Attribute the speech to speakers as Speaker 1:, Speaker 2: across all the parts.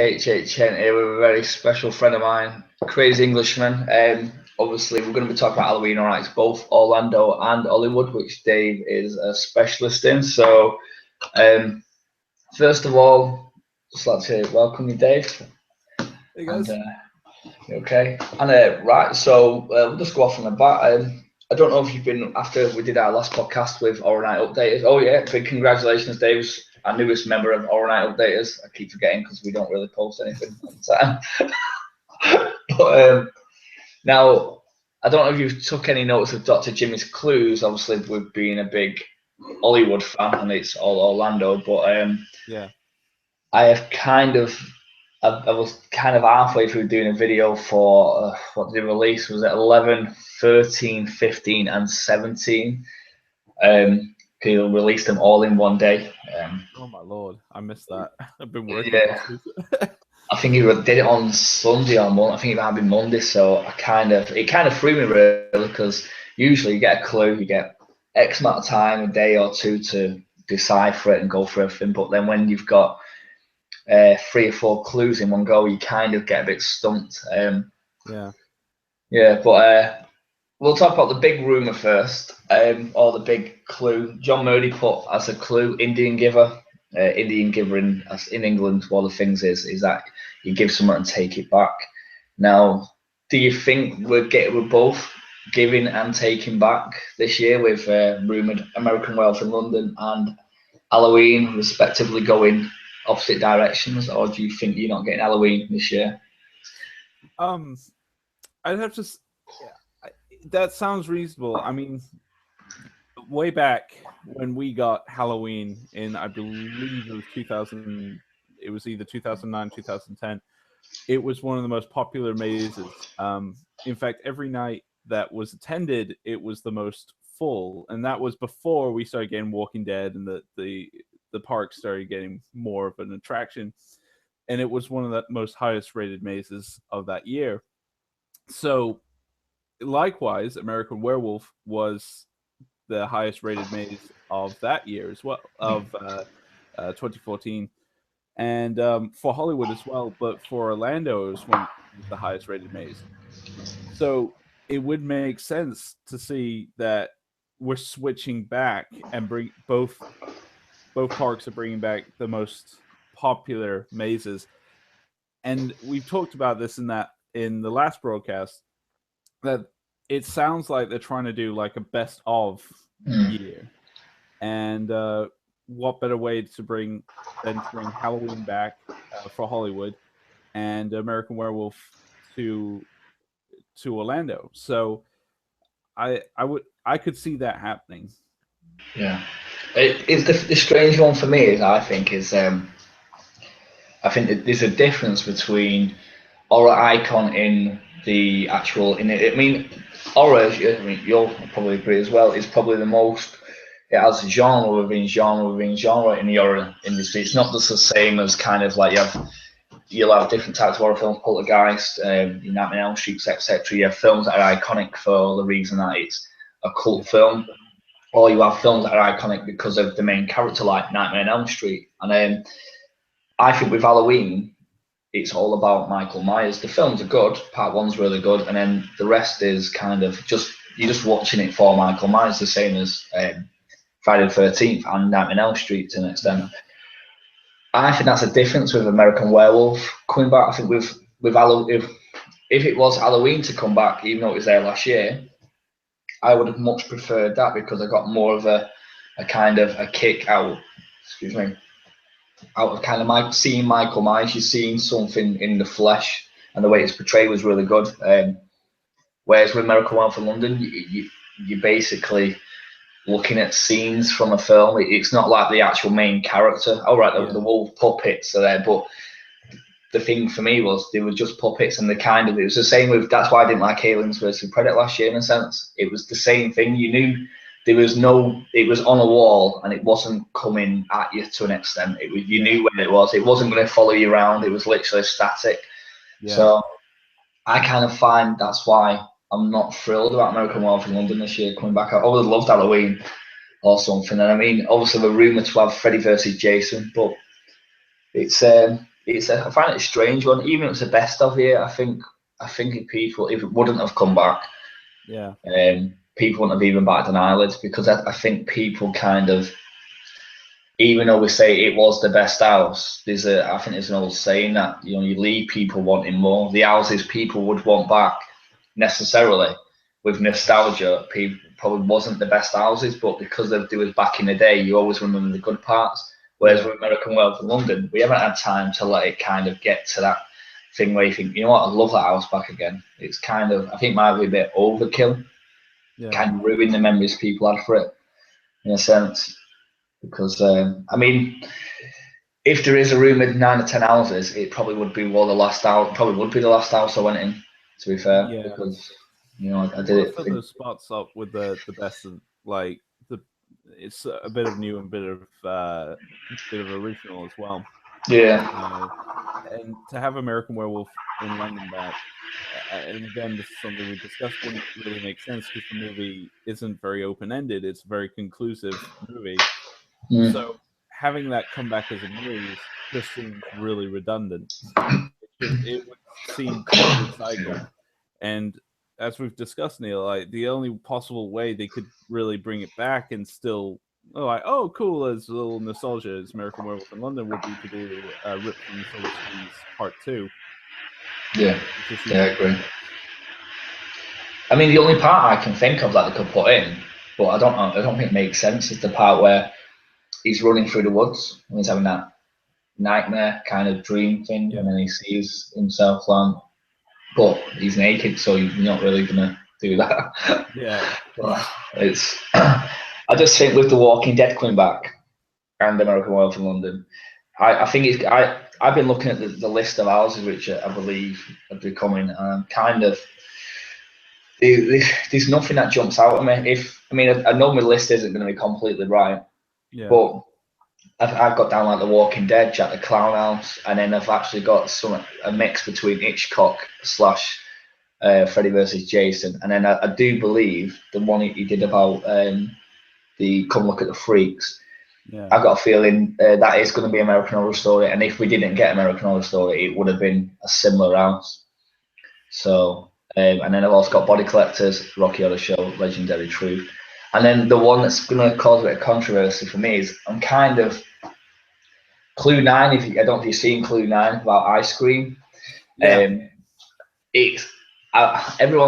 Speaker 1: ukHHN here with a very special friend of mine, Crazy Englishman. Obviously, we're going to be talking about Halloween Horror Nights, both Orlando and Hollywood, which Dave is a specialist in. So, first of all, just like to welcome you, Dave.
Speaker 2: Hey guys.
Speaker 1: And, okay. And right, so we'll just go off on the bat. I don't know if you've been after we did our last podcast with Horror Night Updaters. Oh yeah, big congratulations, Dave's our newest member of Horror Night Updaters. I keep forgetting because we don't really post anything on the time. But now, I don't know if you've took any notice of Dr. Jimmy's Clues. Obviously, we've been a big Hollywood fan, and it's all Orlando. But
Speaker 2: Yeah.
Speaker 1: I have I was kind of halfway through doing a video for what the release was at 11, 13, 15, and 17. He released them all in one day.
Speaker 2: Oh my lord, I missed that. I've been working.
Speaker 1: Yeah. I think he did it on Sunday or Monday. I think it might have been Monday. So it kind of threw me really, because usually you get a clue, you get X amount of time, a day or two to decipher it and go through everything. But then when you've got 3 or 4 clues in one go, you kind of get a bit stumped.
Speaker 2: Yeah.
Speaker 1: But we'll talk about the big rumor first, or the big clue. John Murdy put as a clue Indian giver. Indian giver in England, one of the things is that you give someone and take it back. Now, do you think we're both giving and taking back this year with rumored American Werewolf in London and Halloween respectively going opposite directions, or do you think you're not getting Halloween this year?
Speaker 2: I'd have to. Yeah, that sounds reasonable. I mean, way back when we got Halloween in, I believe it was 2000. It was either 2009, 2010. It was one of the most popular mazes. In fact, every night that was attended, it was the most full, and that was before we started getting Walking Dead and the park started getting more of an attraction, and it was one of the most highest rated mazes of that year. So likewise, American Werewolf was the highest rated maze of that year as well, of 2014, and for Hollywood as well, but for Orlando it was one of the highest rated maze. So it would make sense to see that we're switching back and bring both parks are bringing back the most popular mazes. And we've talked about this in the last broadcast, that it sounds like they're trying to do like a best of year. And what better way to bring Halloween back for Hollywood and American Werewolf to Orlando. So I could see that happening.
Speaker 1: Yeah, it's the strange one for me is I think that there's a difference between horror icon in the actual in it. I mean, horror. I mean, you'll probably agree as well. Is probably the most. It has genre within genre within genre in the horror industry. It's not just the same as kind of like you'll have different types of horror films, Poltergeist, Nightmare on Elm Street, etc. You have films that are iconic for the reason that it's a cult film, or you have films that are iconic because of the main character, like Nightmare on Elm Street. And I think with Halloween, it's all about Michael Myers. The films are good. Part 1's really good, and then the rest is kind of you're just watching it for Michael Myers, the same as Friday the 13th and Nightmare on Elm Street to an extent. I think that's a difference with American Werewolf coming back. I think with Halloween, if it was Halloween to come back, even though it was there last year, I would have much preferred that, because I got more of a kind of a kick out. Excuse me. Out of kind of seeing Michael Myers, you're seeing something in the flesh, and the way it's portrayed was really good. Whereas with American Werewolf in London, you're basically looking at scenes from a film. It's not like the actual main character. All right, the wolf puppets are there, but the thing for me was they were just puppets, and it was the same with. That's why I didn't like Aliens vs Predator last year. In a sense, it was the same thing. You knew it was on a wall, and it wasn't coming at you to an extent. You knew where it was. It wasn't going to follow you around. It was literally static. Yeah. So I kind of find that's why I'm not thrilled about American Werewolf in London this year coming back. I would have loved Halloween or something. And I mean, obviously we're rumoured to have Freddy versus Jason, but it's I find it a strange one. Even if it's the best of year, I think if it wouldn't have come back,
Speaker 2: Yeah.
Speaker 1: people wouldn't have even batted an eyelid, because I think people kind of, even though we say it was the best house, I think there's an old saying that, you leave people wanting more. The houses people would want back necessarily with nostalgia, people probably wasn't the best houses, but because they was back in the day, you always remember the good parts. Whereas with American Wealth in London, we haven't had time to let it kind of get to that thing where you think, you know what, I love that house back again. It's kind of, I think, might be a bit overkill.
Speaker 2: Yeah.
Speaker 1: Kind of ruin the memories people had for it, in a sense. Because I mean, if there is a rumoured 9 or 10 houses, it probably would be the last house. Probably would be the last house I went in. To be fair, because I did it.
Speaker 2: Fill those spots up with the best of, like, it's a bit of new and bit of original as well.
Speaker 1: Yeah.
Speaker 2: And to have American Werewolf in London back, and again, this is something we discussed, wouldn't really make sense because the movie isn't very open-ended. It's a very conclusive movie.
Speaker 1: Mm.
Speaker 2: So having that come back as a news just seems really redundant. It would seem too recycled. And as we've discussed, Neil, like, the only possible way they could really bring it back and still, oh, cool, as a little nostalgia as American Werewolf in London, would be to do Rip from the Silver Screens Part 2.
Speaker 1: Yeah, I agree. I mean, the only part I can think of that they could put in, but I don't think it makes sense, is the part where he's running through the woods and he's having that nightmare kind of dream thing, and then he sees himself land, but he's naked, so you're not really gonna do that.
Speaker 2: Yeah.
Speaker 1: But it's I just think with The Walking Dead coming back and American Werewolf in London, I think I've been looking at the list of houses which I believe are becoming, and kind of there's nothing that jumps out at me. I know my list isn't going to be completely right, but I've got down like The Walking Dead, Jack the Clown House, and then I've actually got a mix between Hitchcock / Freddy versus Jason, and then I do believe the one he did about the Come Look at the Freaks. I've got a feeling that is going to be American Horror Story, and if we didn't get American Horror Story, it would have been a similar house. So, and then I've also got Body Collectors, Rocky Horror Show, Legendary Truth, and then the one that's going to cause a bit of controversy for me is I'm kind of Clue 9. I don't know if you've seen Clue 9 about Ice Cream. Everyone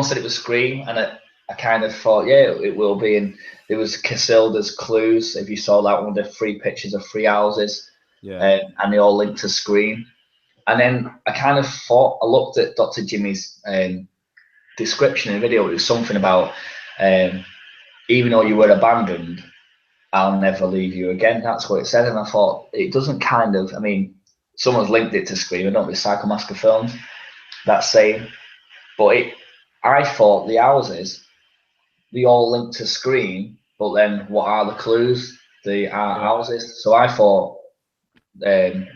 Speaker 1: said it was Scream, and I kind of thought, yeah, it will be. And there was Casilda's Clues. If you saw that one, the 3 pictures of 3 houses, and they all linked to Scream. And then I kind of thought, I looked at Dr. Jimmy's description in the video. It was something about even though you were abandoned, I'll never leave you again. That's what it said. And I thought, it doesn't kind of, I mean, someone's linked it to Scream. I don't know if it's Psycho Massacre Films, that saying. But I thought the houses, they all linked to Scream, but then what are the clues? The houses. So I thought the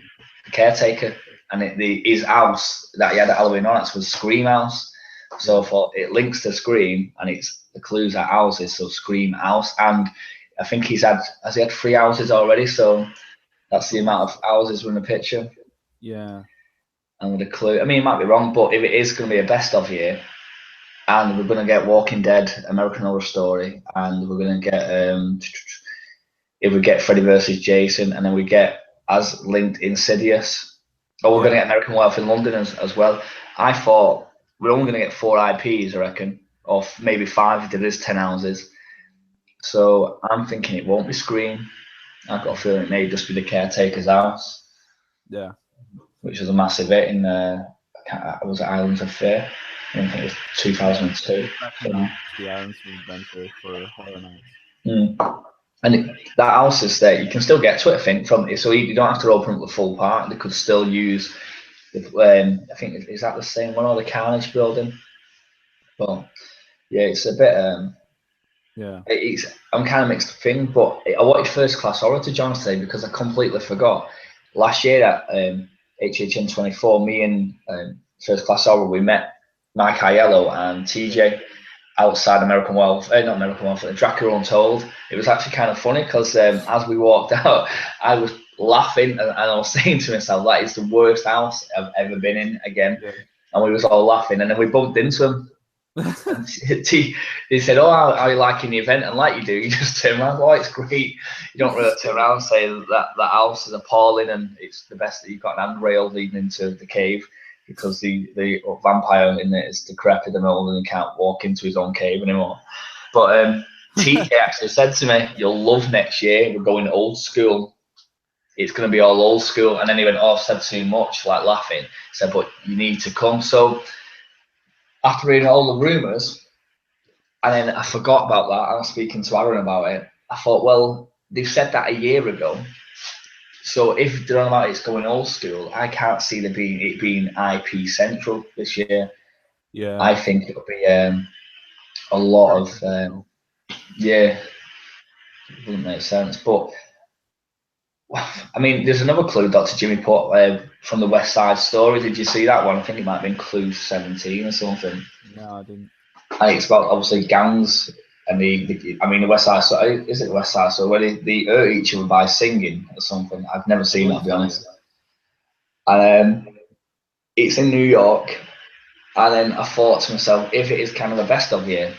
Speaker 1: caretaker and his house that he had at Halloween Horror Nights was Scream House. So I thought it links to Scream, and the clues are houses, so Scream House. And I think has he had 3 houses already? So that's the amount of houses in the picture.
Speaker 2: Yeah.
Speaker 1: And with a clue, I mean, it might be wrong, but if it is going to be a best of year, and we're going to get Walking Dead, American Horror Story, and we're going to get if we get Freddy versus Jason, and then we get as linked Insidious, or we're going to get American Werewolf in London as well. I thought we're only going to get 4 IPs, I reckon, or maybe 5 if there is 10 houses. So I'm thinking it won't be Scream. I've got a feeling it may just be the caretaker's house.
Speaker 2: Yeah.
Speaker 1: Which was a massive hit in was it Islands of Fear? I think it was 2002.
Speaker 2: The Islands of Adventure for Horror Nights.
Speaker 1: And that house is there. You can still get to it, I think, from it. So you don't have to open up the full park. They could still use. I think is that the same one or the Carnage building? But yeah, it's a bit. I'm kind of mixed thing, but I wanted First Class Horror to join us today because I completely forgot. Last year at HHN 24, me and First Class Horror, we met Mike Aiello and TJ outside American Werewolf, not American Werewolf, Dracula Untold. It was actually kind of funny because as we walked out, I was laughing, and I was saying to myself, that is the worst house I've ever been in again.
Speaker 2: Yeah.
Speaker 1: And we was all laughing, and then we bumped into him. And they said, "Oh, how are you liking the event?" And like you do, you just turn around. Oh, it's great. You don't really turn around and say that the house is appalling and it's the best that you've got an handrail leading into the cave because the vampire in it is decrepit and old and he can't walk into his own cave anymore. But TK actually said to me, "You'll love next year. We're going old school. It's going to be all old school." And then he went, "Oh, I've said too much," like laughing. He said, "But you need to come." So after reading all the rumours, and then I forgot about that. I was speaking to Aaron about it. I thought, well, they said that a year ago. So if they're on about it's going old school, I can't see it being IP central this year.
Speaker 2: Yeah.
Speaker 1: I think it'll be a lot of yeah, it wouldn't make sense. But I mean, there's another clue Dr. Jimmy put from the West Side Story. Did you see that one? I think it might have been clue 17 or something.
Speaker 2: No, I didn't.
Speaker 1: And it's about obviously gangs and the West Side Story. Is it the West Side Story where they hurt each other by singing or something? I've never seen that, to be honest. And it's in New York. And then I thought to myself, if it is kind of the best of year,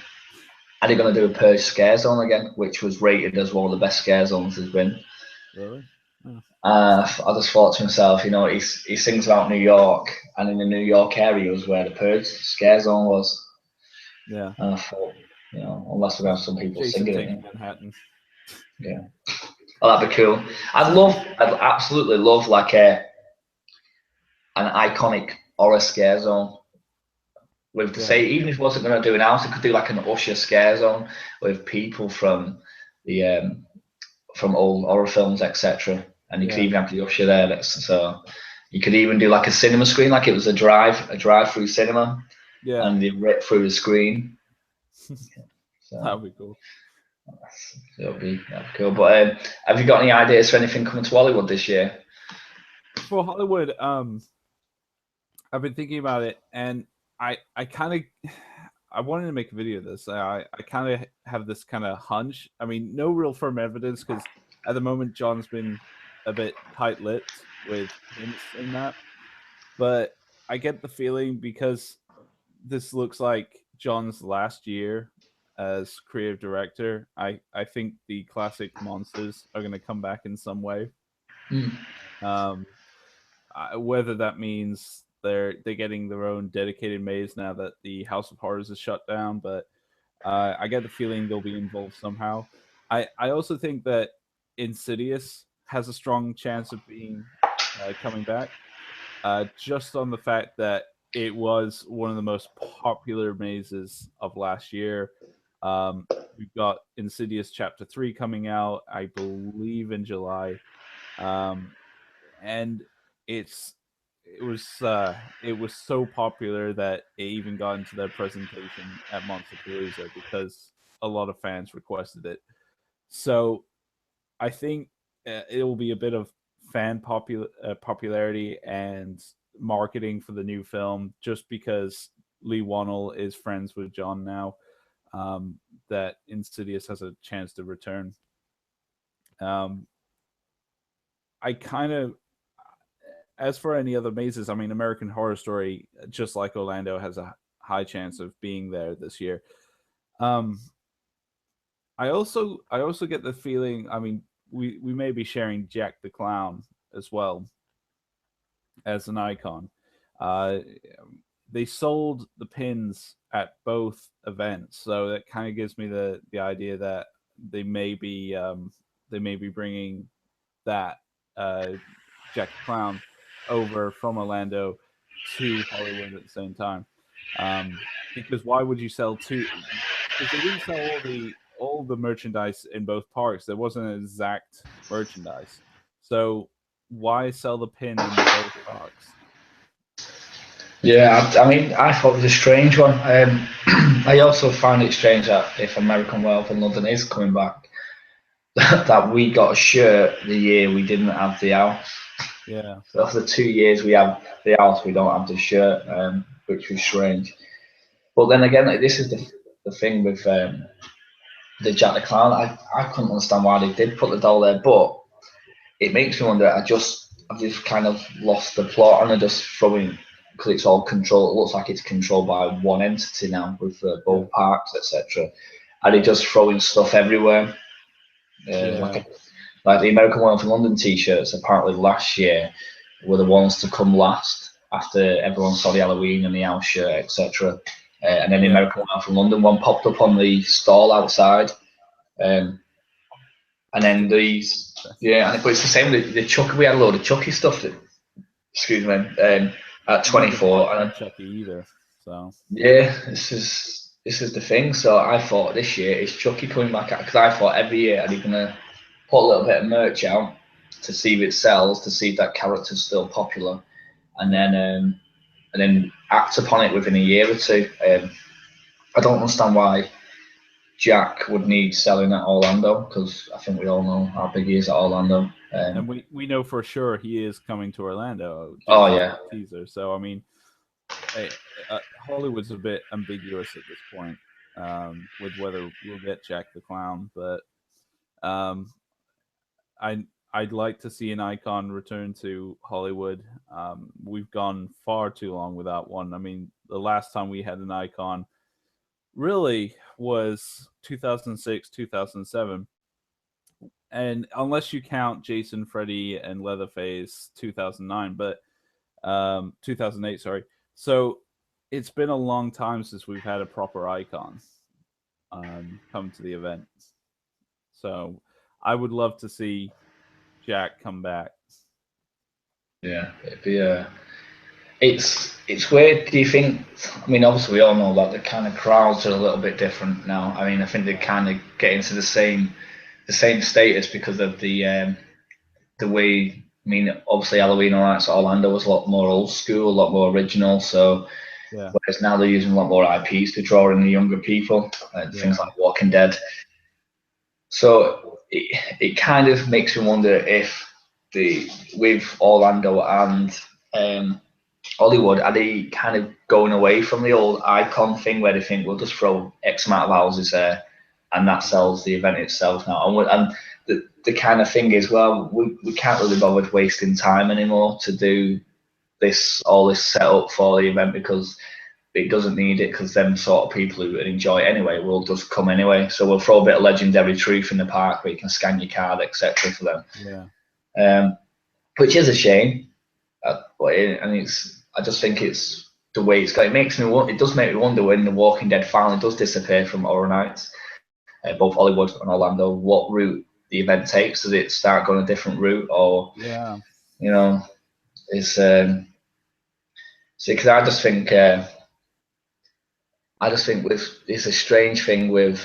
Speaker 1: are they going to do a Purge Scare Zone again, which was rated as one of the best scare zones there's been?
Speaker 2: Really? Oh.
Speaker 1: I just thought to myself, you know, he sings about New York, and in the New York area was where the Purge Scare Zone was.
Speaker 2: Yeah.
Speaker 1: And I thought, you know, unless we have some people
Speaker 2: Jason
Speaker 1: singing
Speaker 2: takes
Speaker 1: it.
Speaker 2: Manhattan.
Speaker 1: Yeah. Oh, that'd be cool. I'd absolutely love like an iconic horror scare zone. With say, even if it wasn't going to do an house, it could do like an Usher scare zone with people from the from old horror films, etc. And you could even have the Usher there. So you could even do like a cinema screen, like it was a drive-through cinema, and they rip through the screen. So
Speaker 2: that'd be cool.
Speaker 1: That'd be cool. But have you got any ideas for anything coming to Hollywood this year?
Speaker 2: For Hollywood, I've been thinking about it, and I wanted to make a video of this. I kind of have this kind of hunch. I mean, no real firm evidence because at the moment John's been a bit tight-lipped with hints in that. But I get the feeling because this looks like John's last year as creative director. I think the classic monsters are going to come back in some way. Whether that means they're getting their own dedicated maze now that the House of Horrors is shut down, but I get the feeling they'll be involved somehow. I also think that Insidious has a strong chance of being coming back, just on the fact that it was one of the most popular mazes of last year. We've got Insidious Chapter 3 coming out, I believe, in July. And it was so popular that it even got into their presentation at Monsterpalooza because a lot of fans requested it. So I think it will be a bit of fan popularity and marketing for the new film, just because Lee Wannell is friends with John now, that Insidious has a chance to return. I kind of, as for any other mazes, I mean, American Horror Story, just like Orlando, has a high chance of being there this year. I also get the feeling, I mean, we may be sharing Jack the Clown as well as an icon. They sold the pins at both events, so that kind of gives me the idea that they may be bringing that Jack the Clown over from Orlando to Hollywood at the same time. Because why would you sell two? Because they didn't sell all the merchandise in both parks. There wasn't an exact merchandise, so why sell the pin in both parks?
Speaker 1: Yeah, I mean, I thought it was a strange one. I also find it strange that if American Wealth in London is coming back, that we got a shirt the year we didn't have the house.
Speaker 2: Yeah.
Speaker 1: So after 2 years we have the house, we don't have the shirt, which was strange. But then again, like, this is the thing with the Jack the Clown. I couldn't understand why they did put the doll there, but it makes me wonder. I've just kind of lost the plot, and I'm just throwing because it's all controlled. It looks like it's controlled by one entity now with
Speaker 2: Yeah.
Speaker 1: both parks, etc. And it just throwing stuff everywhere.
Speaker 2: Yeah.
Speaker 1: Like the American One from London T-shirts. Apparently, last year were the ones to come last after everyone saw the Halloween and the house shirt, etc. And then the
Speaker 2: Yeah.
Speaker 1: American One from London one popped up on the stall outside. Um, and then these, yeah, but it's the same. The Chucky, we had a load of Chucky stuff. Excuse me, at
Speaker 2: You never
Speaker 1: 24,
Speaker 2: bought
Speaker 1: and
Speaker 2: Chucky either, so
Speaker 1: yeah, this is the thing. So I thought this year is Chucky coming back because I thought every year are they gonna put a little bit of merch out to see if it sells, to see if that character's still popular, and
Speaker 2: yeah.
Speaker 1: then act upon it within a year or two. I don't understand why Jack would need selling at Orlando because I think we all know how big he is at Orlando.
Speaker 2: And we know for sure he is coming to Orlando due
Speaker 1: Oh
Speaker 2: to
Speaker 1: yeah,
Speaker 2: the teaser. So I mean, hey, Hollywood's a bit ambiguous at this point with whether we'll get Jack the Clown, but um, I I'd like to see an icon return to Hollywood. We've gone far too long without one. I mean, the last time we had an icon really was 2006, 2007. And unless you count Jason, Freddy, and Leatherface 2009, but 2008, sorry. So it's been a long time since we've had a proper icon come to the event. So I would love to see Jack come back.
Speaker 1: yeah, it'd be it's weird. Do you think? I mean, obviously we all know that the kind of crowds are a little bit different now. I mean, I think they kind of get into the same status because of the way. I mean, obviously Halloween Horror Nights at Orlando was a lot more old school, a lot more original. So
Speaker 2: Yeah,
Speaker 1: whereas now they're using a lot more IPs to draw in the younger people, things
Speaker 2: yeah,
Speaker 1: like Walking Dead. So it kind of makes me wonder if the with Orlando and Hollywood, are they kind of going away from the old icon thing where they think we'll just throw X amount of houses there and that sells the event itself now? And the kind of thing is, well, we can't really bother wasting time anymore to do all this setup for the event because it doesn't need it because them sort of people who enjoy it anyway will just come anyway. So we'll throw a bit of legendary truth in the park where you can scan your card, etc. for them,
Speaker 2: yeah,
Speaker 1: which is a shame. And I just think it's the way it's going. It does make me wonder when The Walking Dead finally does disappear from Horror Nights, both Hollywood and Orlando, what route the event takes. Does it start going a different route, or
Speaker 2: yeah.
Speaker 1: you know, is see? Because I just think with it's a strange thing with.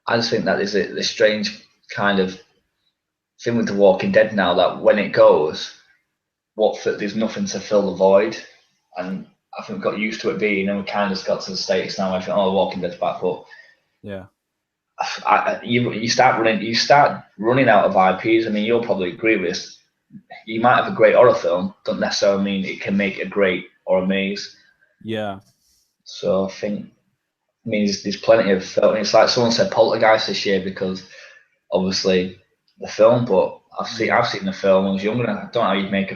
Speaker 1: I just think that is a strange kind of thing with The Walking Dead now that when it goes, there's nothing to fill the void, and I think we got used to it being, and we kind of just got to the status now. I think, oh, Walking Dead's back, but
Speaker 2: Yeah.
Speaker 1: you start running out of IPs. I mean, you'll probably agree with this. You might have a great horror film, doesn't necessarily mean it can make a great horror maze.
Speaker 2: Yeah.
Speaker 1: So I think, I mean, there's plenty of film. It's like someone said Poltergeist this year because obviously the film, but
Speaker 2: Yeah.
Speaker 1: I've seen the film when I was younger. And I don't know how you make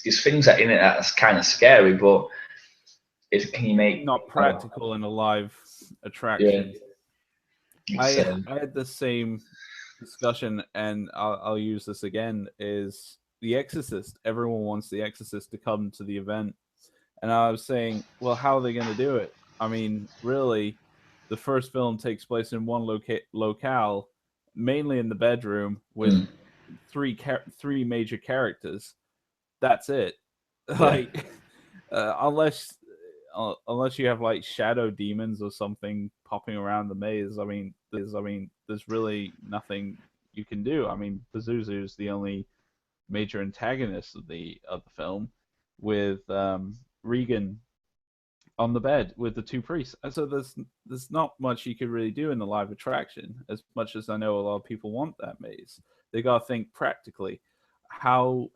Speaker 1: there's things that in it that's kind of scary, but can you make?
Speaker 2: Not practical in a live
Speaker 1: Yeah,
Speaker 2: attraction.
Speaker 1: it's
Speaker 2: I had the same discussion, and I'll use this again. Is The Exorcist? Everyone wants The Exorcist to come to the event, and I was saying, well, how are they going to do it? I mean, really, the first film takes place in one locale, mainly in the bedroom, with
Speaker 1: mm,
Speaker 2: three major characters. That's it.
Speaker 1: yeah,
Speaker 2: Like, unless you have like shadow demons or something popping around the maze. I mean, there's really nothing you can do. I mean, Pazuzu is the only major antagonist of the film, with Regan on the bed with the two priests. And so there's not much you could really do in the live attraction. As much as I know a lot of people want that maze, they gotta think practically. How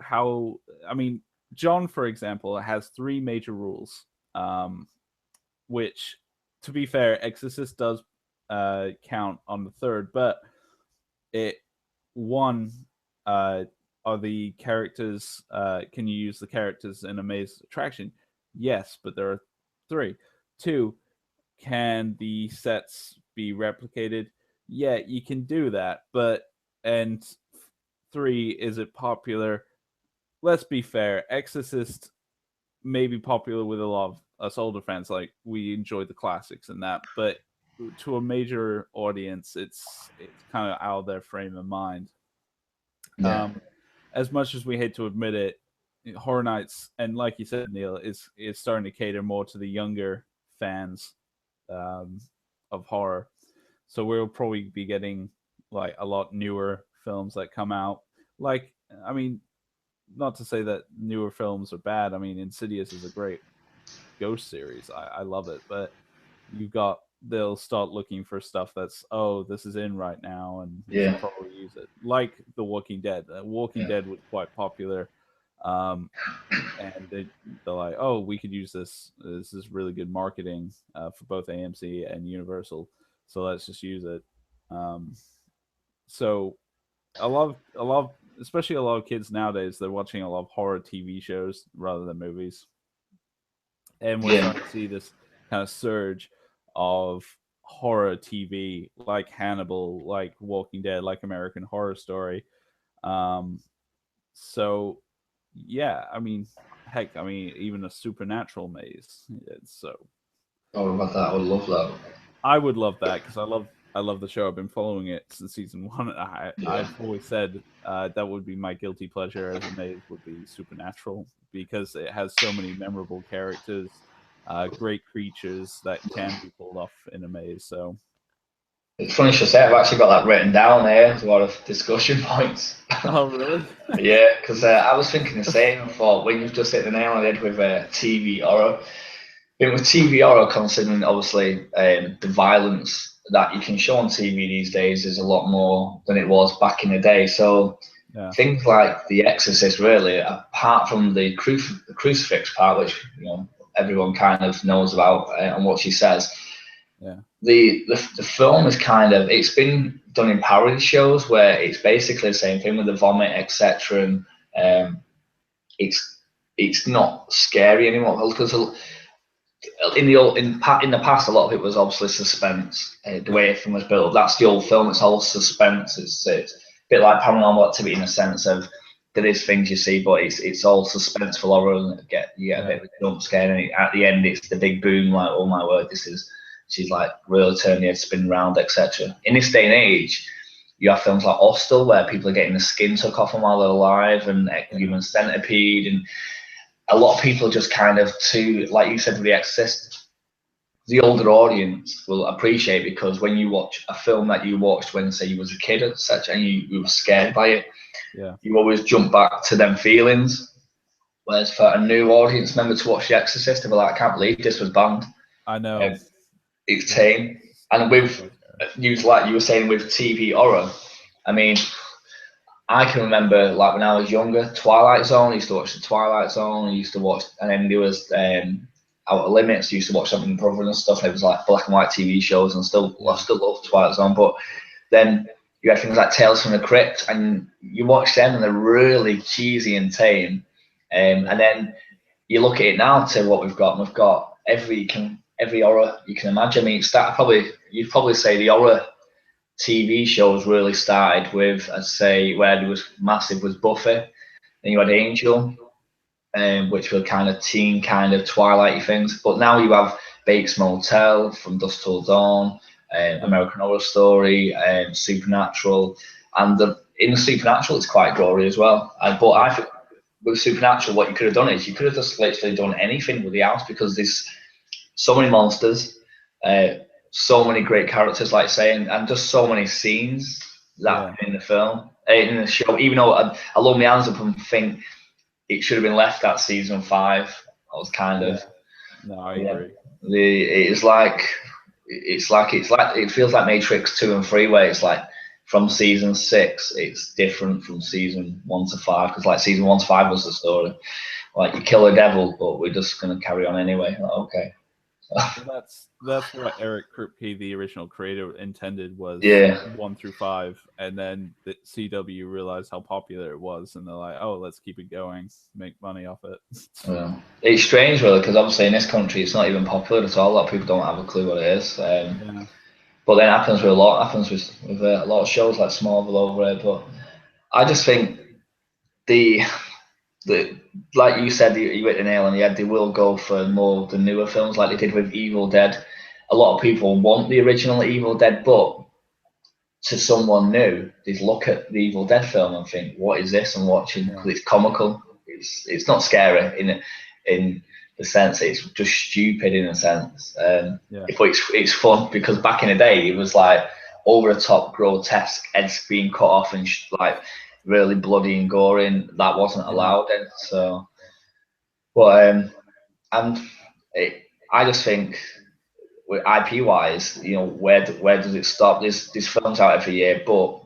Speaker 2: I mean, John, for example, has three major rules, um, which, to be fair, Exorcist does count on the third, but it one are the characters? Can you use the characters in a maze attraction? Yes, but there are 3. 2, can the sets be replicated? Yeah, you can do that, but and 3, is it popular? Let's be fair, Exorcist may be popular with a lot of us older fans. Like, we enjoy the classics and that, but to a major audience, it's kind of out of their frame of mind.
Speaker 1: Yeah.
Speaker 2: As much as we hate to admit it, Horror Nights, and like you said, Neil, is starting to cater more to the younger fans of horror. So we'll probably be getting like a lot newer films that come out. Like, I mean, not to say that newer films are bad. I mean, Insidious is a great ghost series. I love it, but they'll start looking for stuff that's, oh, this is in right now, and we should probably use it. Like The Walking Dead. Walking Dead was quite popular, and they're like, oh, we could use this. This is really good marketing for both AMC and Universal, so let's just use it. So a lot of especially a lot of kids nowadays, they're watching a lot of horror TV shows rather than movies, and we're starting to see this kind of surge of horror TV, like Hannibal, like Walking Dead, like American Horror Story. So yeah, I mean, heck, I mean, even a Supernatural maze. So
Speaker 1: Oh, about that, I would love that.
Speaker 2: I would love that because I love the show. I've been following it since season 1. I've always said that would be my guilty pleasure as a maze would be Supernatural, because it has so many memorable characters, great creatures that can be pulled off in a maze. So
Speaker 1: It's funny you say. I've actually got that written down there. There's a lot of discussion points.
Speaker 2: Oh, really?
Speaker 1: Yeah, because I was thinking the same. I thought when you've just hit the nail on the head with TV horror. I think with TV horror, considering obviously the violence that you can show on TV these days is a lot more than it was back in the day. So things like The Exorcist, really, apart from the crucifix part, which everyone kind of knows about and what she says.
Speaker 2: Yeah.
Speaker 1: The film is kind of, it's been done in parody shows where it's basically the same thing with the vomit, etc. And it's not scary anymore because in the past, a lot of it was obviously suspense. The way everything was built up, that's the old film. It's all suspense. It's a bit like Paranormal Activity in the sense of there is things you see, but it's all suspenseful horror, and you get a bit of a jump scare, and at the end it's the big boom, like, oh my word, she's like really turning the head, spin round, etc. In this day and age, you have films like Hostel where people are getting the skin took off them while they're alive, and Human Centipede, and a lot of people just kind of, like you said with The Exorcist, the older audience will appreciate, because when you watch a film that you watched when, say, you was a kid, etc., and you were scared by it, you always jump back to them feelings. Whereas for a new audience member to watch The Exorcist, they'll be like, I can't believe this was banned.
Speaker 2: I know.
Speaker 1: It's tame. And with, like you were saying, with TV horror, I mean, I can remember, like, when I was younger, Twilight Zone. I used to watch the Twilight Zone. I used to watch, and then there was Outer Limits. I used to watch something with Brother and stuff. It was like black and white TV shows, and I still love Twilight Zone. But then you had things like Tales from the Crypt, and you watch them, and they're really cheesy and tame. And then you look at it now to what we've got. And we've got every horror you can imagine. I mean, you'd probably say the horror TV shows really started with, I'd say, where there was massive was Buffy, then you had Angel, which were kind of teen, kind of Twilight things. But now you have Bates Motel, From Dusk Till Dawn, American Horror Story, Supernatural, and in the Supernatural it's quite gory as well. But I think with Supernatural, what you could have done is you could have just literally done anything with the house, because there's so many monsters. So many great characters, like saying, and just so many scenes that in the film, in the show. Even though I love my hands up and think it should have been left at season 5. I was kind of.
Speaker 2: No, I agree.
Speaker 1: It feels like Matrix 2 and 3, where it's like from season 6, it's different from season 1 to 5, because like season 1 to 5 was the story. Like, you kill a devil, but we're just gonna carry on anyway. Like, okay.
Speaker 2: Well, that's what Eric Kripke, the original creator, intended was
Speaker 1: Yeah.
Speaker 2: 1 through 5, and then the CW realized how popular it was, and they're like, "Oh, let's keep it going, make money off it."
Speaker 1: It's strange, really, because obviously in this country it's not even popular at all. A lot of people don't have a clue what it is.
Speaker 2: Yeah.
Speaker 1: But then it happens with a lot. Happens with a lot of shows like Smallville over here. But I just think the like you said, you hit the nail on the head. They will go for more of the newer films, like they did with Evil Dead. A lot of people want the original Evil Dead, but to someone new, they'd look at the Evil Dead film and think, "What is this I'm watching?" Because it's comical. It's not scary in the sense it's just stupid in a sense. But it's fun because back in the day it was like over the top, grotesque, heads being cut off and like really bloody and gory. And that wasn't allowed then. So, but and I just think, with IP wise, where does it stop? There's films out every year, but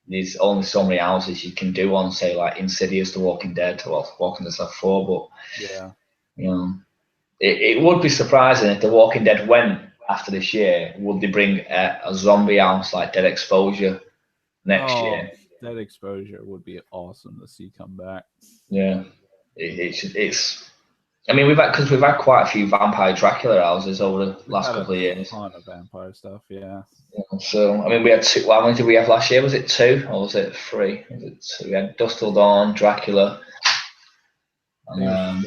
Speaker 1: there's only so many houses you can do on, say, like Insidious, The Walking Dead, or Walking Dead 4. But it would be surprising if The Walking Dead went after this year. Would they bring a zombie house like Dead Exposure next year?
Speaker 2: Dead Exposure would be awesome to see come back.
Speaker 1: Yeah, it's. I mean, we've had quite a few Vampire Dracula houses over the last couple of years.
Speaker 2: A ton of vampire stuff, yeah.
Speaker 1: So I mean, we had two. How many did we have last year? Was it 2 or was it 3? Was it 2? We had Dust Till Dawn, Dracula, and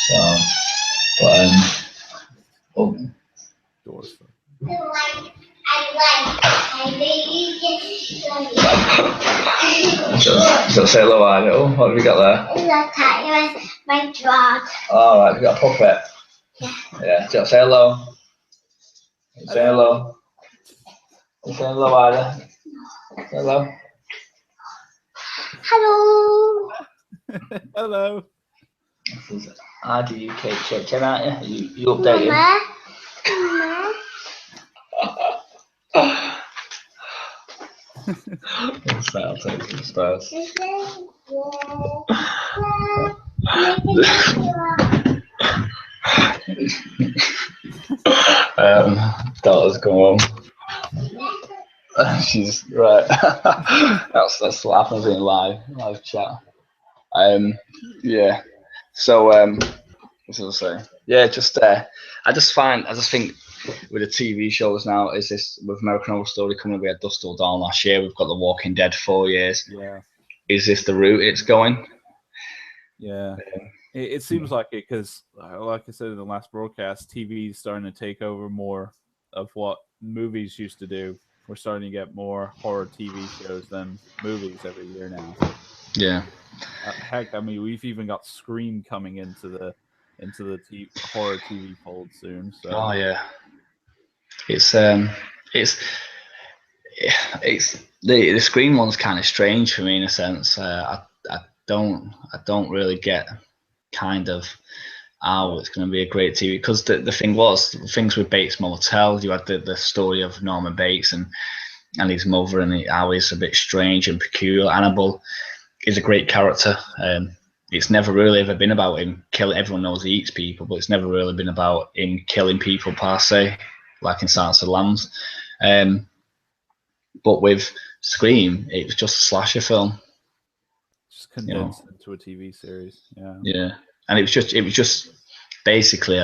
Speaker 1: so. But
Speaker 2: Doors.
Speaker 1: So say hello, Ida. What have you got there?
Speaker 3: My dog.
Speaker 1: All right, you got a puppet. Yeah. So say hello. Say hello. Say hello, Ida. Say hello.
Speaker 3: Hello.
Speaker 2: Hello.
Speaker 1: This is Ida ukHHN, aren't you? You updated. What's that? I'll take some stars. Daughter's come home. She's right. that's what happens in live chat. Yeah. So what was I say? Yeah, I just think with the TV shows now, is this with American Horror Story coming? We had Dust Till Dawn last year. We've got The Walking Dead 4 years.
Speaker 2: Yeah.
Speaker 1: Is this the route it's going?
Speaker 2: Yeah. It seems like it because, like I said in the last broadcast, TV is starting to take over more of what movies used to do. We're starting to get more horror TV shows than movies every year now.
Speaker 1: Yeah.
Speaker 2: Heck, I mean, we've even got Scream coming into the horror TV fold soon. So.
Speaker 1: Oh yeah. It's the Scream one's kind of strange for me in a sense. I don't really get kind of how it's going to be a great TV, because the thing was, things with Bates Motel, you had the story of Norman Bates and his mother, and how he's a bit strange and peculiar. Annabelle is a great character. It's never really ever been about him killing. Everyone knows he eats people, but it's never really been about him killing people per se, like in Silence of the Lambs. But with Scream, it was just a slasher film.
Speaker 2: Just condensed into a TV series. Yeah.
Speaker 1: Yeah, and it was just basically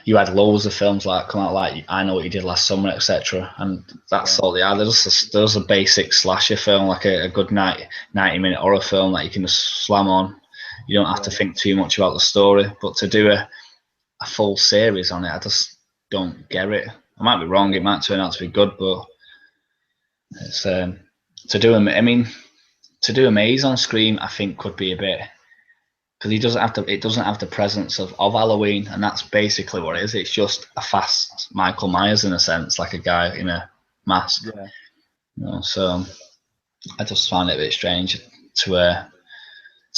Speaker 1: you had loads of films like come out, like I Know What You Did Last Summer, etc. And that's all they are. There's a basic slasher film, like a good 90-minute horror film that you can just slam on. You don't have to think too much about the story. But to do a full series on it, I just don't get it. I might be wrong. It might turn out to be good, but it's to do a maze on Scream, I think could be a bit, because it doesn't have the presence of Halloween, and that's basically what it is. It's just a fast Michael Myers in a sense, like a guy in a mask.
Speaker 2: Yeah.
Speaker 1: So I just find it a bit strange to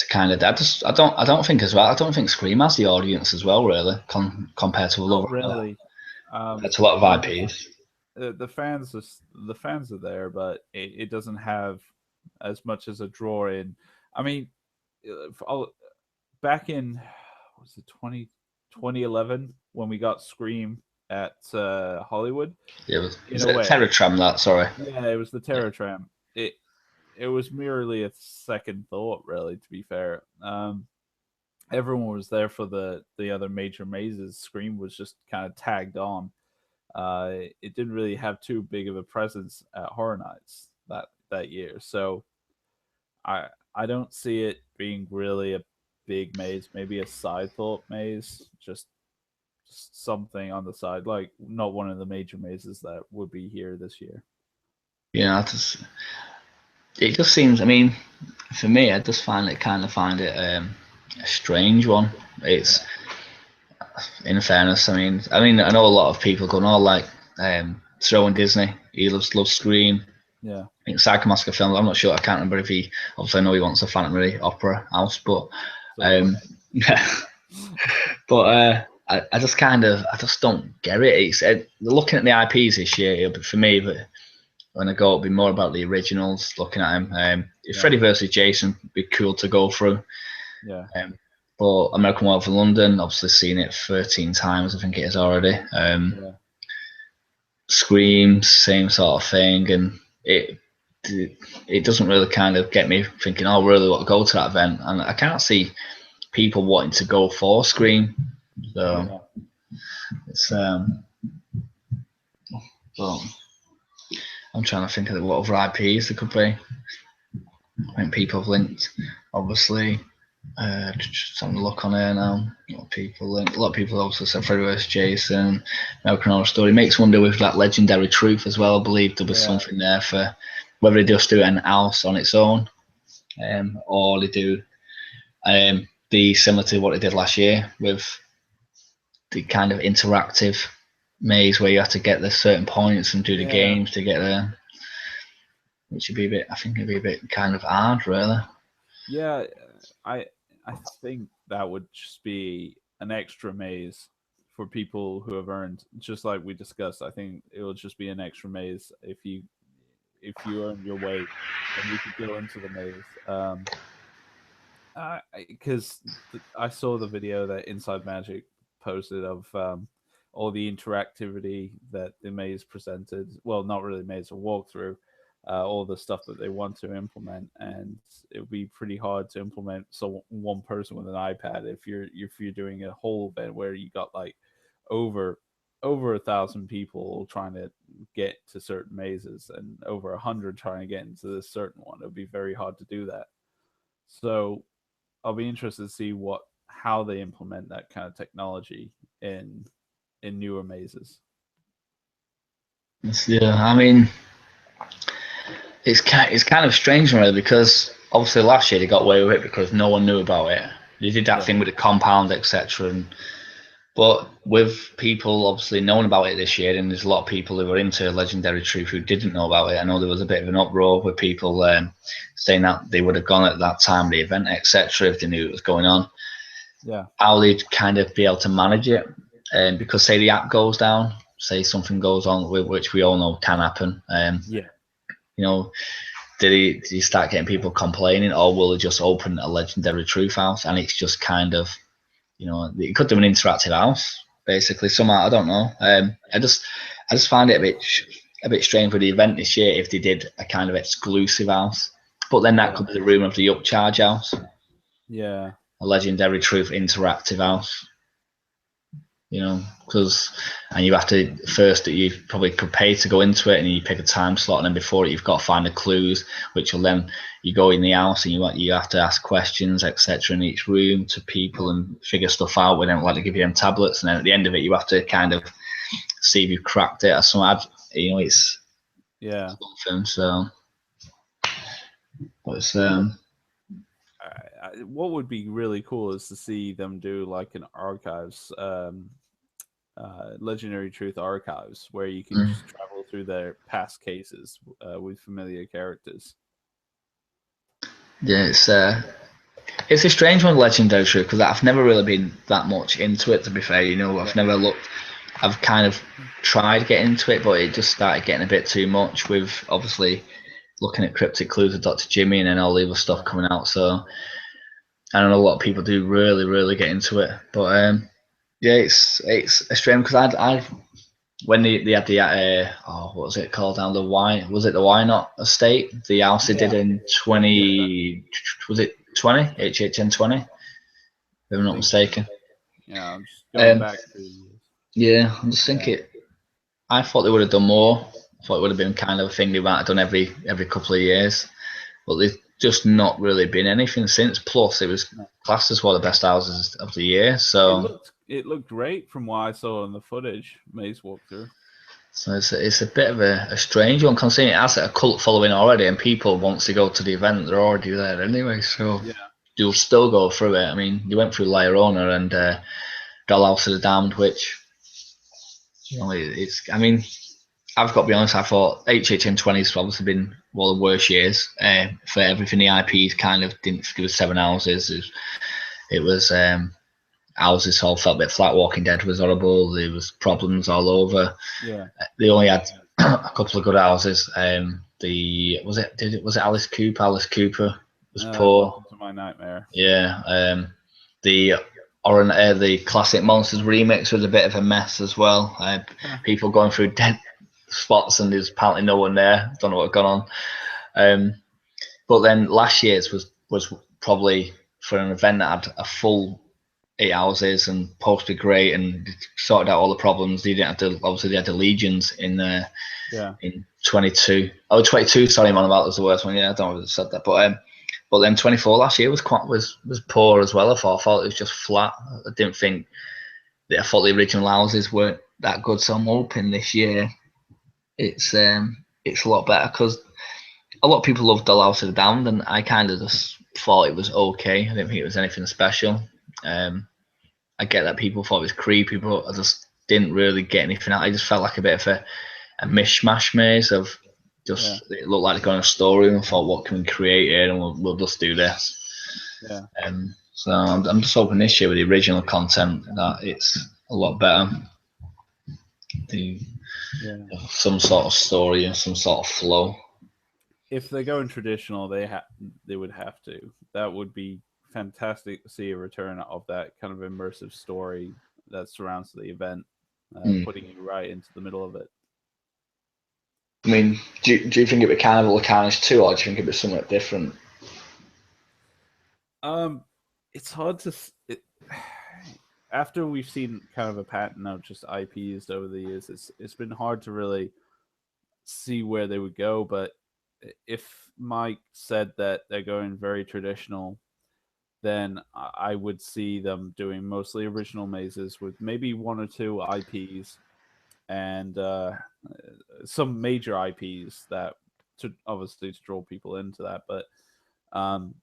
Speaker 1: kind of. I don't think as well. I don't think Scream has the audience as well, really, compared to a lot.
Speaker 2: Not really.
Speaker 1: It's a lot of IPs.
Speaker 2: The fans are there, but it doesn't have as much as a draw in. I mean, back in was it 2011 when we got Scream at Hollywood.
Speaker 1: Yeah, was
Speaker 2: In a
Speaker 1: it
Speaker 2: way.
Speaker 1: Terror Tram? That sorry.
Speaker 2: Yeah, it was the Terror Tram. It was merely a second thought, really. To be fair, everyone was there for the other major mazes. Scream was just kind of tagged on. It didn't really have too big of a presence at Horror Nights that year, so I don't see it being really a big maze. Maybe a side thought maze, just something on the side, like not one of the major mazes that would be here this year.
Speaker 1: Yeah, it just seems. I mean, for me, I just find it a strange one. It's, in fairness, I mean, I know a lot of people going, "Oh, like throwing Disney. He loves Scream."
Speaker 2: Yeah.
Speaker 1: I think Psycho Massacre films. I'm not sure. I can't remember if he. Obviously, I know he wants a Phantom Really Opera house, but yeah. But I just don't get it. It's looking at the IPs this year. For me, but when I go, it'll be more about the originals. Looking at him, if Freddy versus Jason, would be cool to go through.
Speaker 2: Yeah.
Speaker 1: But American Werewolf in London, obviously seen it 13 times. I think it is already. Scream, same sort of thing, and it doesn't really kind of get me thinking, oh, I really want to go to that event, and I can't see people wanting to go for Scream. So it's well, I'm trying to think of what other IPs there could be. I think people have linked, obviously. Just having a look on here now. A lot of people also said Freddy vs. Jason, American Horror Story. Makes me wonder with that Legendary Truth as well. I believe there'll be something there for whether they just do an house on its own, or they do be similar to what they did last year with the kind of interactive maze where you have to get the certain points and do the games to get there. Which would be a bit. I think it'd be a bit kind of hard, really.
Speaker 2: Yeah, I think that would just be an extra maze for people who have earned, just like we discussed. I think it will just be an extra maze if you earn your way, and you could go into the maze. Because I saw the video that Inside Magic posted of all the interactivity that the maze presented. Well, not really maze, a walkthrough. All the stuff that they want to implement, and it would be pretty hard to implement. So one person with an iPad, if you're doing a whole event where you got like over 1,000 people trying to get to certain mazes and over 100 trying to get into this certain one, it would be very hard to do that. So I'll be interested to see how they implement that kind of technology in newer mazes.
Speaker 1: Yeah, I mean, it's kind of strange, really, because obviously last year they got away with it because no one knew about it. They did that thing with the compound, etc. But with people obviously knowing about it this year, and there's a lot of people who were into Legendary Truth who didn't know about it. I know there was a bit of an uproar with people saying that they would have gone at that time of the event, etc., if they knew it was going on.
Speaker 2: Yeah. How
Speaker 1: they'd kind of be able to manage it, because say the app goes down, say something goes on, which we all know can happen. You know, did he start getting people complaining, or will he just open a Legendary Truth house and it's just kind of, you know, you could do an interactive house basically somehow. I don't know. I just find it a bit strange for the event this year if they did a kind of exclusive house, but then that could be the room of the upcharge house.
Speaker 2: Yeah,
Speaker 1: a Legendary Truth interactive house. You know, and you have to first, you probably could pay to go into it, and you pick a time slot, and then before it you've got to find the clues, which will then you go in the house and you have to ask questions, etc., in each room to people and figure stuff out. With them, like to give you them tablets, and then at the end of it you have to kind of see if you've cracked it or something. You know, it's something. So, but it's
Speaker 2: what would be really cool is to see them do like an archives, Legendary Truth archives, where you can just travel through their past cases with familiar characters.
Speaker 1: Yeah, it's a strange one, Legendary Truth, because I've never really been that much into it, to be fair. You know, I've never looked. I've kind of tried getting into it, but it just started getting a bit too much with obviously looking at Cryptic Clues with Dr. Jimmy and then all the other stuff coming out. So I know a lot of people do really get into it, but yeah, it's a shame because I when they had the what was it called down the Why Not estate, the house they did in 20, was it 20 HHN 20, if I'm not mistaken.
Speaker 2: So. Yeah, I'm just going back through the years.
Speaker 1: Yeah, I'm just thinking. I thought they would have done more. I thought it would have been kind of a thing they might have done every couple of years, but they've just not really been anything since. Plus, it was classed as one of the best houses of the year. So
Speaker 2: it looked great from what I saw in the footage Maze walkthrough.
Speaker 1: So it's a bit of a strange one, considering it has a cult following already, and people once they go to the event, they're already there anyway. So you'll still go through it. I mean, you went through La Llorona and Dollhouse of the Damned, which it's. I mean, I've got to be honest. I thought HHN 20 has obviously been one of the worst years for everything. The IPs kind of didn't give us 7 houses. It was houses all felt a bit flat. Walking Dead was horrible. There was problems all over.
Speaker 2: Yeah,
Speaker 1: they only had a couple of good houses. Was it Alice Cooper? Alice Cooper was poor.
Speaker 2: Welcome to My Nightmare.
Speaker 1: Yeah. The Classic Monsters remix was a bit of a mess as well. People going through dead spots and there's apparently no one there. Don't know what gone on. But then last year's was probably for an event that had a full 8 houses and supposed to be great and sorted out all the problems. They didn't have to. Obviously, they had the Legions in in 22. Oh, 22. Sorry, man, that was the worst one. Yeah, I don't know if I said that, but then 24 last year was poor as well. I thought it was just flat. I didn't think I thought the original houses weren't that good. So I'm hoping this year it's a lot better because a lot of people love Dollhouse of the Damned, and I kind of just thought it was okay. I didn't think it was anything special. I get that people thought it was creepy, but I just didn't really get anything out. I just felt like a bit of a mishmash maze of just it looked like they're going a story, and I thought, what can we create here, and we'll just do this.
Speaker 2: Yeah.
Speaker 1: So I'm just hoping this year with the original content that it's a lot better. Some sort of story and some sort of flow.
Speaker 2: If they're going traditional, they would have to. That would be fantastic to see a return of that kind of immersive story that surrounds the event, putting you right into the middle of it.
Speaker 1: I mean, do you think it would Carnival of Carnage 2, or do you think it would be something different?
Speaker 2: It's hard to. After we've seen kind of a pattern of just IPs over the years, it's been hard to really see where they would go. But if Mike said that they're going very traditional, then I would see them doing mostly original mazes with maybe 1 or 2 IPs and some major IPs that obviously to draw people into that, but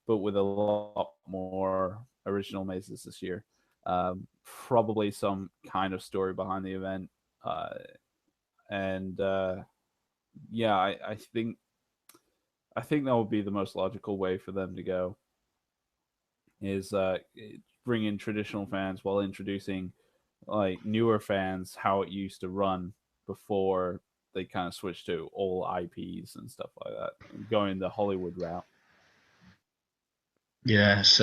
Speaker 2: with a lot more original mazes this year. Probably some kind of story behind the event, and I think that would be the most logical way for them to go. Is bring in traditional fans while introducing like newer fans how it used to run before they kind of switched to all IPs and stuff like that, going the Hollywood route.
Speaker 1: Yes,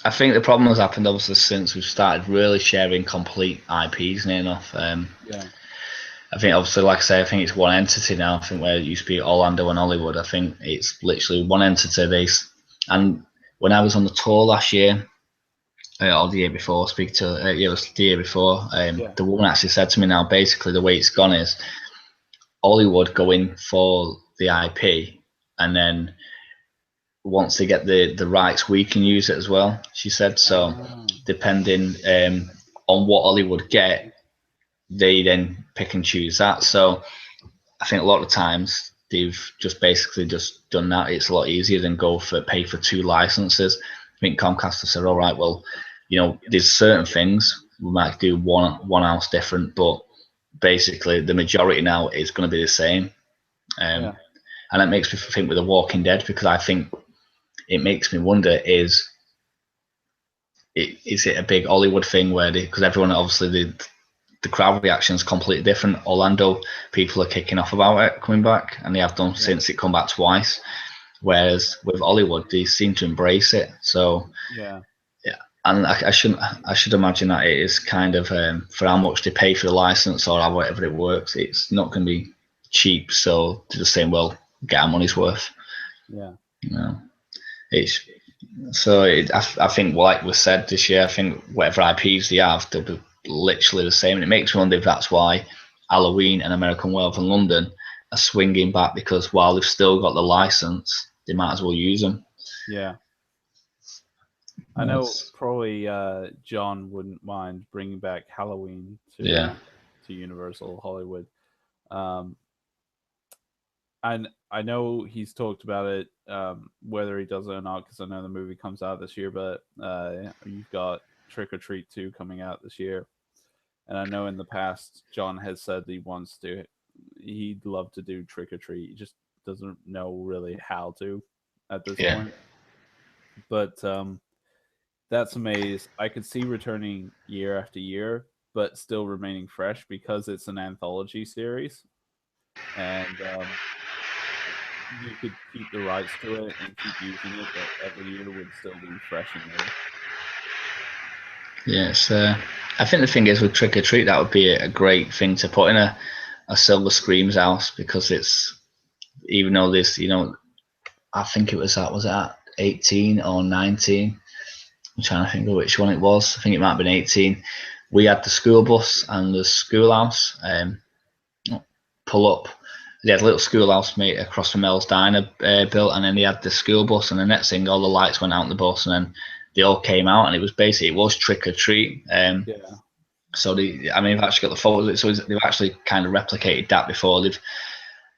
Speaker 1: I think the problem has happened obviously since we've started really sharing complete IPs near enough. I think obviously, like I say, I think it's one entity now. I think where it used to be Orlando and Hollywood, I think it's literally one entity. And when I was on the tour last year, or the year before, it was the year before, the woman actually said to me now, basically the way it's gone is Hollywood go in for the IP, and then once they get the rights, we can use it as well, she said. So depending on what Hollywood get, they then pick and choose that. So I think a lot of times they've just basically just done that. It's a lot easier than pay for 2 licenses. I think Comcast have said, all right, well, there's certain things we might do one house different, but basically the majority now is going to be the same. And that makes me think with The Walking Dead, because I think it makes me wonder, is it a big Hollywood thing where because everyone obviously the crowd reaction is completely different. Orlando people are kicking off about it coming back, and they have done since it come back twice. Whereas with Hollywood, they seem to embrace it. So
Speaker 2: Yeah.
Speaker 1: yeah, and I should imagine that it is kind of for how much they pay for the license or whatever it works. It's not going to be cheap. So they're just saying, well, get our money's worth.
Speaker 2: Yeah.
Speaker 1: You know, it's so I think like we said this year, I think whatever IPs they have, they'll be literally the same. And it makes me wonder if that's why Halloween and American Werewolf in London are swinging back, because while they've still got the license, they might as well use them.
Speaker 2: Yeah. I know probably John wouldn't mind bringing back Halloween to Universal Hollywood. And I know he's talked about it, whether he does it or not, because I know the movie comes out this year, but you've got Trick or Treat 2 coming out this year. And I know in the past, John has said he'd love to do Trick or Treat. He just doesn't know really how to at this point. But that's a maze I could see returning year after year, but still remaining fresh because it's an anthology series. And you could keep the rights to it and keep using it, but every year would still be fresh and new.
Speaker 1: Yes, I think the thing is with Trick or Treat, that would be a great thing to put in a Silver Screams house, because it's, even though this, I think it was at 18 or 19. I'm trying to think of which one it was. I think it might have been 18. We had the school bus and the schoolhouse pull up. They had a little schoolhouse mate across from Mel's Diner built, and then they had the school bus, and the next thing, all the lights went out in the bus, and then they all came out, and it was Trick or Treat. So they've actually got the photos, so they've actually kind of replicated that before.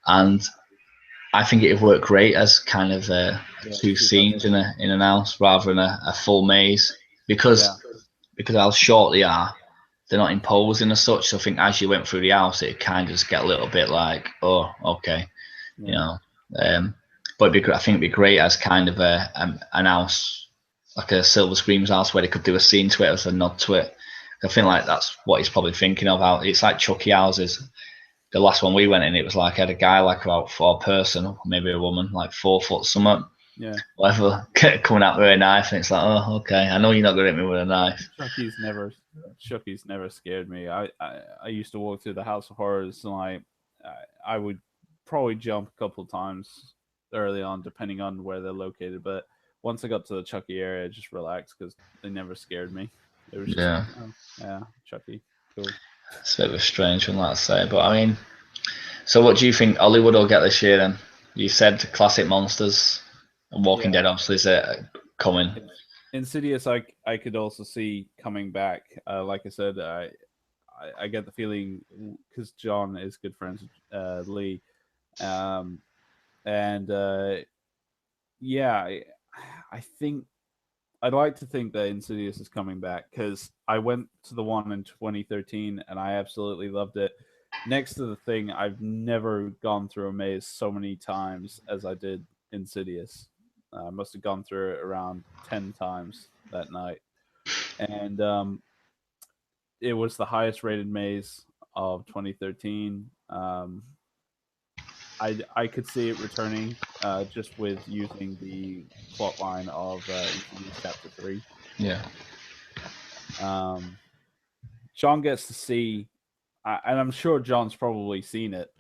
Speaker 1: And I think it would work great as kind of two scenes in an house rather than a full maze, because how short they are, they're not imposing as such. So I think as you went through the house, it kind of just get a little bit like, oh, okay, But I think it'd be great as kind of an house, like a Silver Screams house, where they could do a scene to it as a nod to it. I think like that's what he's probably thinking of. How it's like Chucky houses. The last one we went in, it was like I had a guy like about 4 person, maybe a woman, like 4 foot something.
Speaker 2: Yeah.
Speaker 1: Whatever, coming out with a knife, and it's like, oh, okay, I know you're not gonna hit me with a knife.
Speaker 2: Chucky's never scared me. I used to walk through the House of Horrors, and I would probably jump a couple of times early on, depending on where they're located. But once I got to the Chucky area, I just relaxed because they never scared me. It was just Chucky, cool.
Speaker 1: It's a bit of a strange one, let's say. But I mean, so what do you think Hollywood will get this year then? You said classic monsters and Walking Dead, obviously, is coming.
Speaker 2: Insidious, I could also see coming back. Like I said, I get the feeling, because John is good friends with Lee, I think I'd like to think that Insidious is coming back, because I went to the one in 2013 and I absolutely loved it. Next to The Thing, I've never gone through a maze so many times as I did Insidious. I must have gone through it around 10 times that night. And it was the highest rated maze of 2013. I could see it returning just with using the plot line of Insidious Chapter 3.
Speaker 1: Yeah.
Speaker 2: John gets to see, and I'm sure John's probably seen it,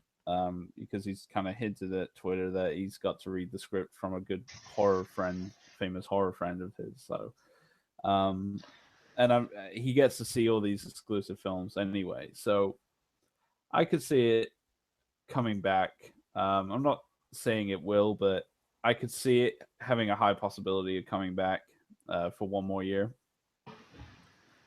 Speaker 2: because he's kind of hinted at Twitter that he's got to read the script from a good famous horror friend of his. So, he gets to see all these exclusive films anyway. So I could see it coming back. I'm not saying it will, but I could see it having a high possibility of coming back for one more year.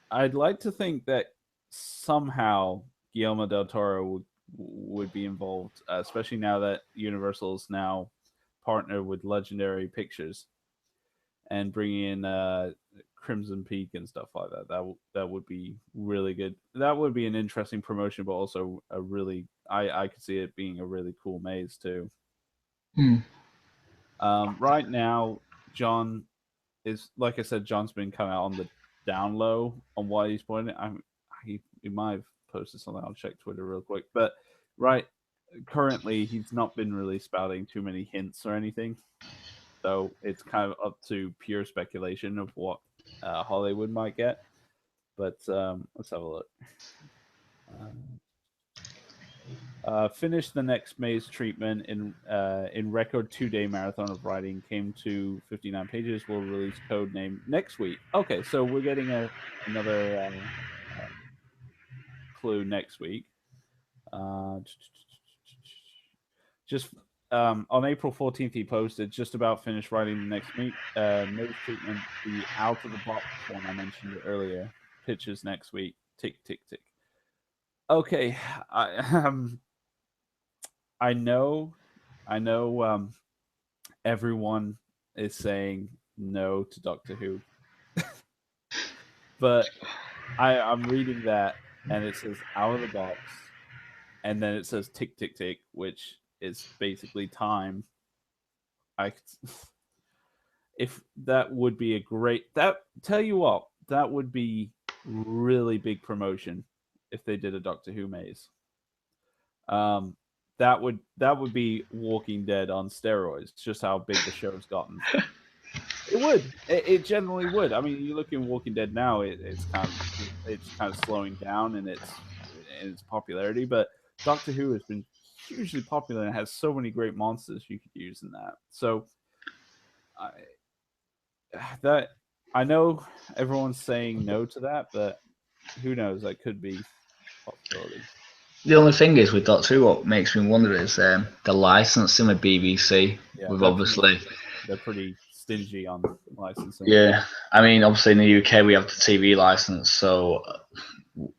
Speaker 2: I'd like to think that somehow Guillermo del Toro would be involved, especially now that Universal's now partnered with Legendary Pictures and bringing in Crimson Peak and stuff like that. That would be really good. That would be an interesting promotion, but also a really I could see it being a really cool maze too. Right now, John is, like I said, John's been kind of on the down low on why he's pointing. He might have posted something. I'll check Twitter real quick. But right, currently he's not been really spouting too many hints or anything, so it's kind of up to pure speculation of what Hollywood might get. But let's have a look. Finished the next maze treatment in record 2-day marathon of writing. Came to 59 pages. Will release code name next week. Okay, so we're getting another clue next week. Just on April 14th, he posted just about finished writing the next week. Maze treatment, the out of the box one I mentioned earlier. Pitches next week. Tick tick tick. Okay, I know, everyone is saying no to Doctor Who, but I'm reading that and it says out of the box, and then it says tick tick tick, which is basically time. If that would be a great tell you what, that would be really big promotion if they did a Doctor Who maze. That would be Walking Dead on steroids. Just how big the show's gotten. It would. It generally would. I mean, you look in Walking Dead now. It's kind of slowing down in its popularity. But Doctor Who has been hugely popular and has so many great monsters you could use in that. So, I know everyone's saying no to that, but who knows? That could be a possibility.
Speaker 1: The only thing is with Doctor Who, what makes me wonder is the licensing with BBC.
Speaker 2: Yeah,
Speaker 1: with obviously,
Speaker 2: they're pretty stingy on licensing.
Speaker 1: Yeah, I mean, obviously in the UK we have the TV license, so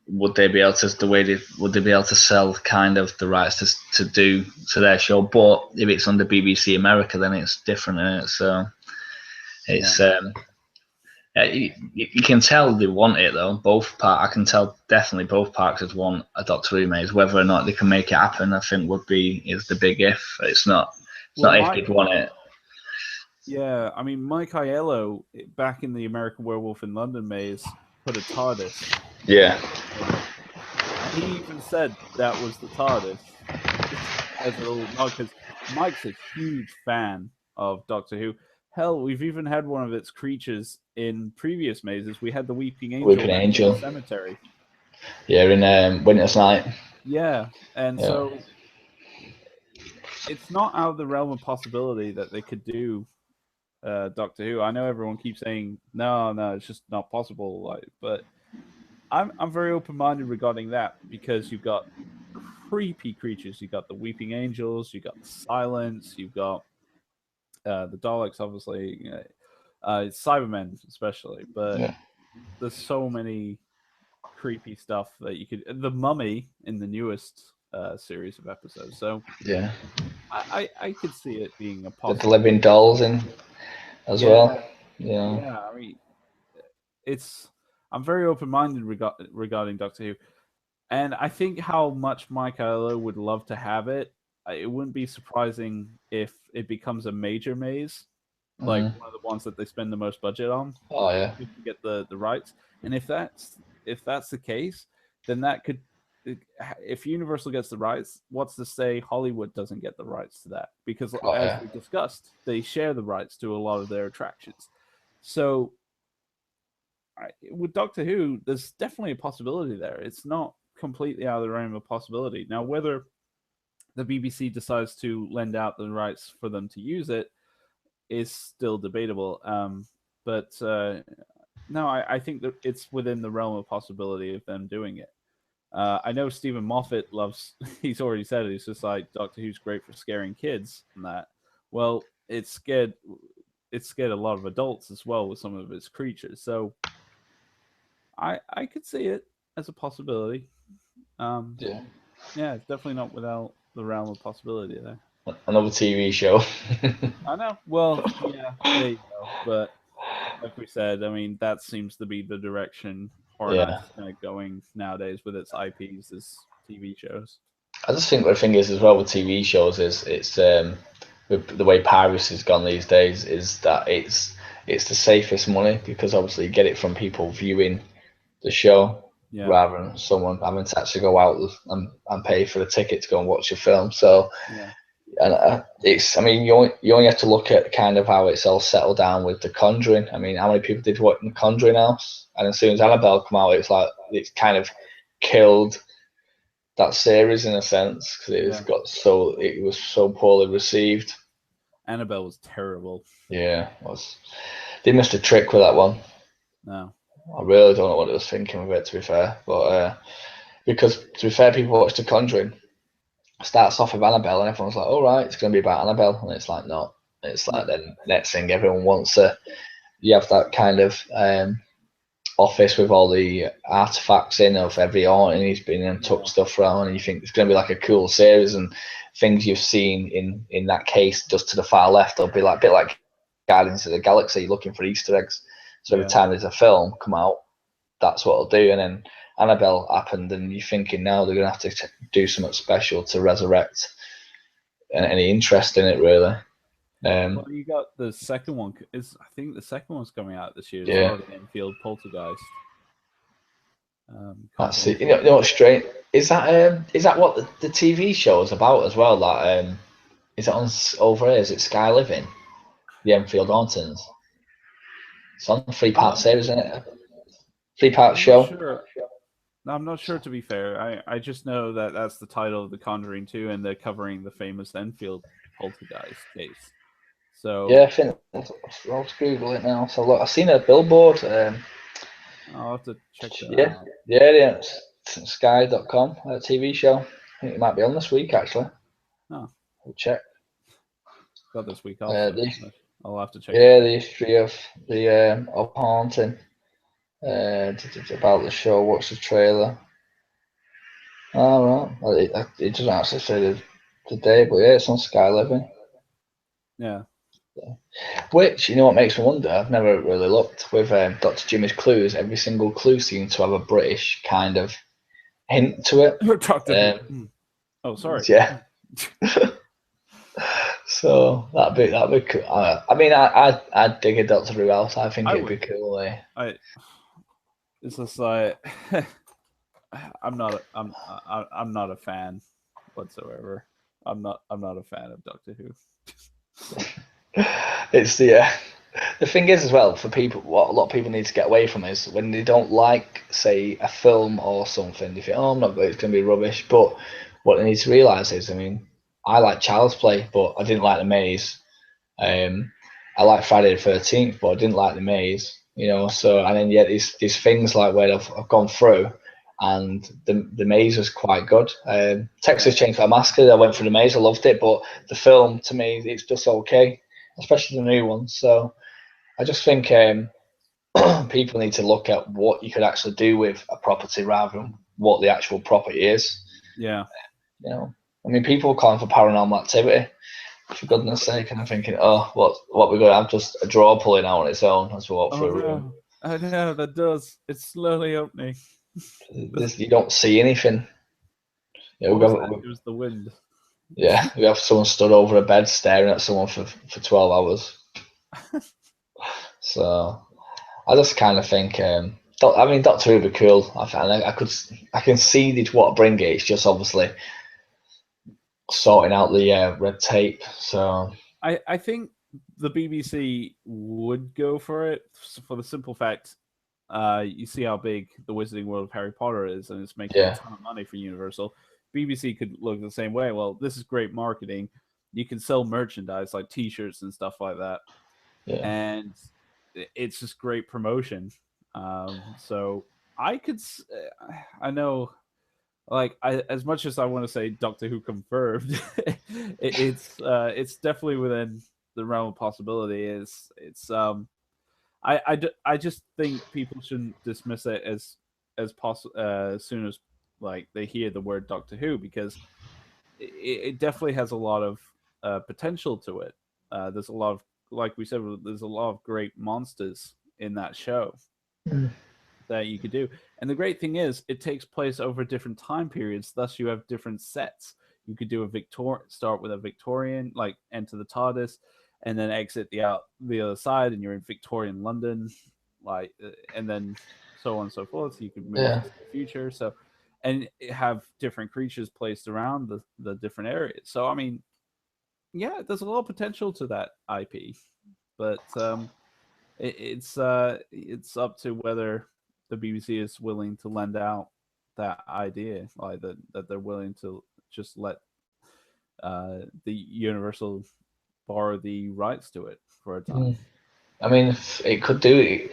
Speaker 1: would they be able to would they be able to sell kind of the rights to their show? But if it's under BBC America, then it's different, isn't it? So it's you can tell they want it though. I can tell definitely both parks want a Doctor Who maze. Whether or not they can make it happen, I think is the big if. It's not if they'd want it.
Speaker 2: Yeah, I mean, Mike Aiello back in the American Werewolf in London maze put a TARDIS.
Speaker 1: Yeah.
Speaker 2: He even said that was the TARDIS as a little nod, because Mike's a huge fan of Doctor Who. Hell, we've even had one of its creatures in previous mazes. We had the Weeping Angel. In the cemetery.
Speaker 1: Yeah, in Winter's Night.
Speaker 2: Yeah, and so it's not out of the realm of possibility that they could do Doctor Who. I know everyone keeps saying no, it's just not possible. But I'm very open-minded regarding that, because you've got creepy creatures. You've got the Weeping Angels. You've got the Silence. You've got the Daleks, obviously, Cybermen especially, but there's so many creepy stuff that you could. The Mummy in the newest series of episodes, so
Speaker 1: yeah,
Speaker 2: I could see it being a possible.
Speaker 1: The living dolls in as well.
Speaker 2: Yeah. I mean, I'm very open-minded regarding Doctor Who, and I think how much Mike Aiello would love to have it. It wouldn't be surprising if it becomes a major maze, like one of the ones that they spend the most budget on.
Speaker 1: Oh yeah,
Speaker 2: to get the rights. And if that's the case, then that could, if Universal gets the rights, what's to say Hollywood doesn't get the rights to that? Because as we discussed, they share the rights to a lot of their attractions. So with Doctor Who, there's definitely a possibility there. It's not completely out of the realm of possibility. Now, whether the BBC decides to lend out the rights for them to use it is still debatable. But no, I think that it's within the realm of possibility of them doing it. I know Stephen Moffat he's already said it, he's just like, Doctor Who's great for scaring kids and that. Well, it scared a lot of adults as well with some of its creatures. So I could see it as a possibility. Yeah, it's definitely not without the realm of possibility there.
Speaker 1: Another TV show.
Speaker 2: I know. Well, yeah, there you go. But like we said, I mean, that seems to be the direction horror nights kind of going nowadays with its IPs as TV shows.
Speaker 1: I just think the thing is as well with TV shows is it's with the way piracy's gone these days, is that it's the safest money, because obviously you get it from people viewing the show. rather than someone having to actually go out and pay for the ticket to go and watch a film. So, and it's, I mean, you only have to look at kind of how it's all settled down with The Conjuring. I mean, how many people did watch The Conjuring House? And as soon as Annabelle come out, it's like it's kind of killed that series in a sense because it was so poorly received.
Speaker 2: Annabelle was terrible.
Speaker 1: Yeah, they missed a trick with that one.
Speaker 2: No,
Speaker 1: I really don't know what it was thinking of it, to be fair. But because to be fair, people watch The Conjuring. It starts off with Annabelle, and everyone's like, "All right, it's going to be about Annabelle," and it's like, no. It's like then next thing everyone wants to. You have that kind of office with all the artifacts in of every art, and he's been and took stuff around, and you think it's going to be like a cool series, and things you've seen in that case just to the far left will be like a bit like Guardians of the Galaxy, looking for Easter eggs. So every time there's a film come out, that's what it'll do. And then Annabelle happened, and you're thinking now they're going to have to do something special to resurrect any interest in it, really.
Speaker 2: Well, you got the second one. I think the second one's coming out this year as well, the Enfield Poltergeist.
Speaker 1: That's it. You know what's strange? Is that what the TV show is about as well? That is it on over here? Is it Sky Living? The Enfield Hauntings. It's on a 3-part series, isn't it? 3-part show.
Speaker 2: Sure. I'm not sure, to be fair. I just know that that's the title of The Conjuring 2, and they're covering the famous Enfield Poltergeist case. So
Speaker 1: yeah, I think I'll Google it now. So look, I've seen a billboard.
Speaker 2: I'll have to check that out.
Speaker 1: Yeah, it's Sky.com TV show. I think it might be on this week actually.
Speaker 2: Oh,
Speaker 1: we'll check.
Speaker 2: Got this week off. I'll have to check.
Speaker 1: Yeah, the history of the of haunting. About the show. What's the trailer? Oh right, it doesn't actually say the day, but yeah, it's on Sky Living.
Speaker 2: Yeah.
Speaker 1: Which, you know what makes me wonder, I've never really looked, with Dr. Jimmy's clues, every single clue seems to have a British kind of hint to it.
Speaker 2: Oh, sorry.
Speaker 1: Yeah. So that'd be cool. I mean, I'd dig a Doctor Who house. I think it'd be cool.
Speaker 2: It's just like I'm not a fan whatsoever. I'm not a fan of Doctor Who.
Speaker 1: It's the thing is as well, for people, what a lot of people need to get away from is when they don't like, say, a film or something, they think, oh, I'm not good, it's going to be rubbish. But what they need to realise is, I mean, I like Child's Play, but I didn't like The Maze. I like Friday the 13th, but I didn't like The Maze. You know, so, and then yet these things like where I've gone through, and the Maze was quite good. Texas Chainsaw Massacre, I went for The Maze, I loved it, but the film, to me, it's just okay, especially the new one. So I just think people need to look at what you could actually do with a property rather than what the actual property is.
Speaker 2: Yeah.
Speaker 1: You know, I mean, people are calling for Paranormal Activity, for goodness sake, and I'm thinking, oh, what we're going to have, just a drawer pulling out on its own as we walk through a room.
Speaker 2: I know, that does. It's slowly opening.
Speaker 1: You don't see anything. Yeah,
Speaker 2: it was the wind.
Speaker 1: Yeah, we have someone stood over a bed staring at someone for 12 hours. So I just kind of think, I mean, Doctor Who would be cool. I can see what bring it. It's just obviously sorting out the red tape. So
Speaker 2: I think the BBC would go for it for the simple fact, you see how big the Wizarding World of Harry Potter is, and it's making a ton of money for Universal. BBC could look the same way. Well, this is great marketing. You can sell merchandise like T-shirts and stuff like that, and it's just great promotion. So I know, like, as much as I want to say Doctor Who confirmed, it's definitely within the realm of possibility. I just think people shouldn't dismiss it as soon as like they hear the word Doctor Who, because it definitely has a lot of potential to it. There's a lot of, like we said, there's a lot of great monsters in that show that you could do. And the great thing is, it takes place over different time periods. Thus, you have different sets. You could do start with a Victorian, like enter the TARDIS, and then exit the other side, and you're in Victorian London, like, and then so on and so forth. You could move
Speaker 1: Yeah.
Speaker 2: to the future, so and have different creatures placed around the different areas. So I mean, yeah, there's a lot of potential to that IP, but it's up to whether the BBC is willing to lend out that idea, like that they're willing to just let the Universal borrow the rights to it for a time.
Speaker 1: I mean, if it could do it.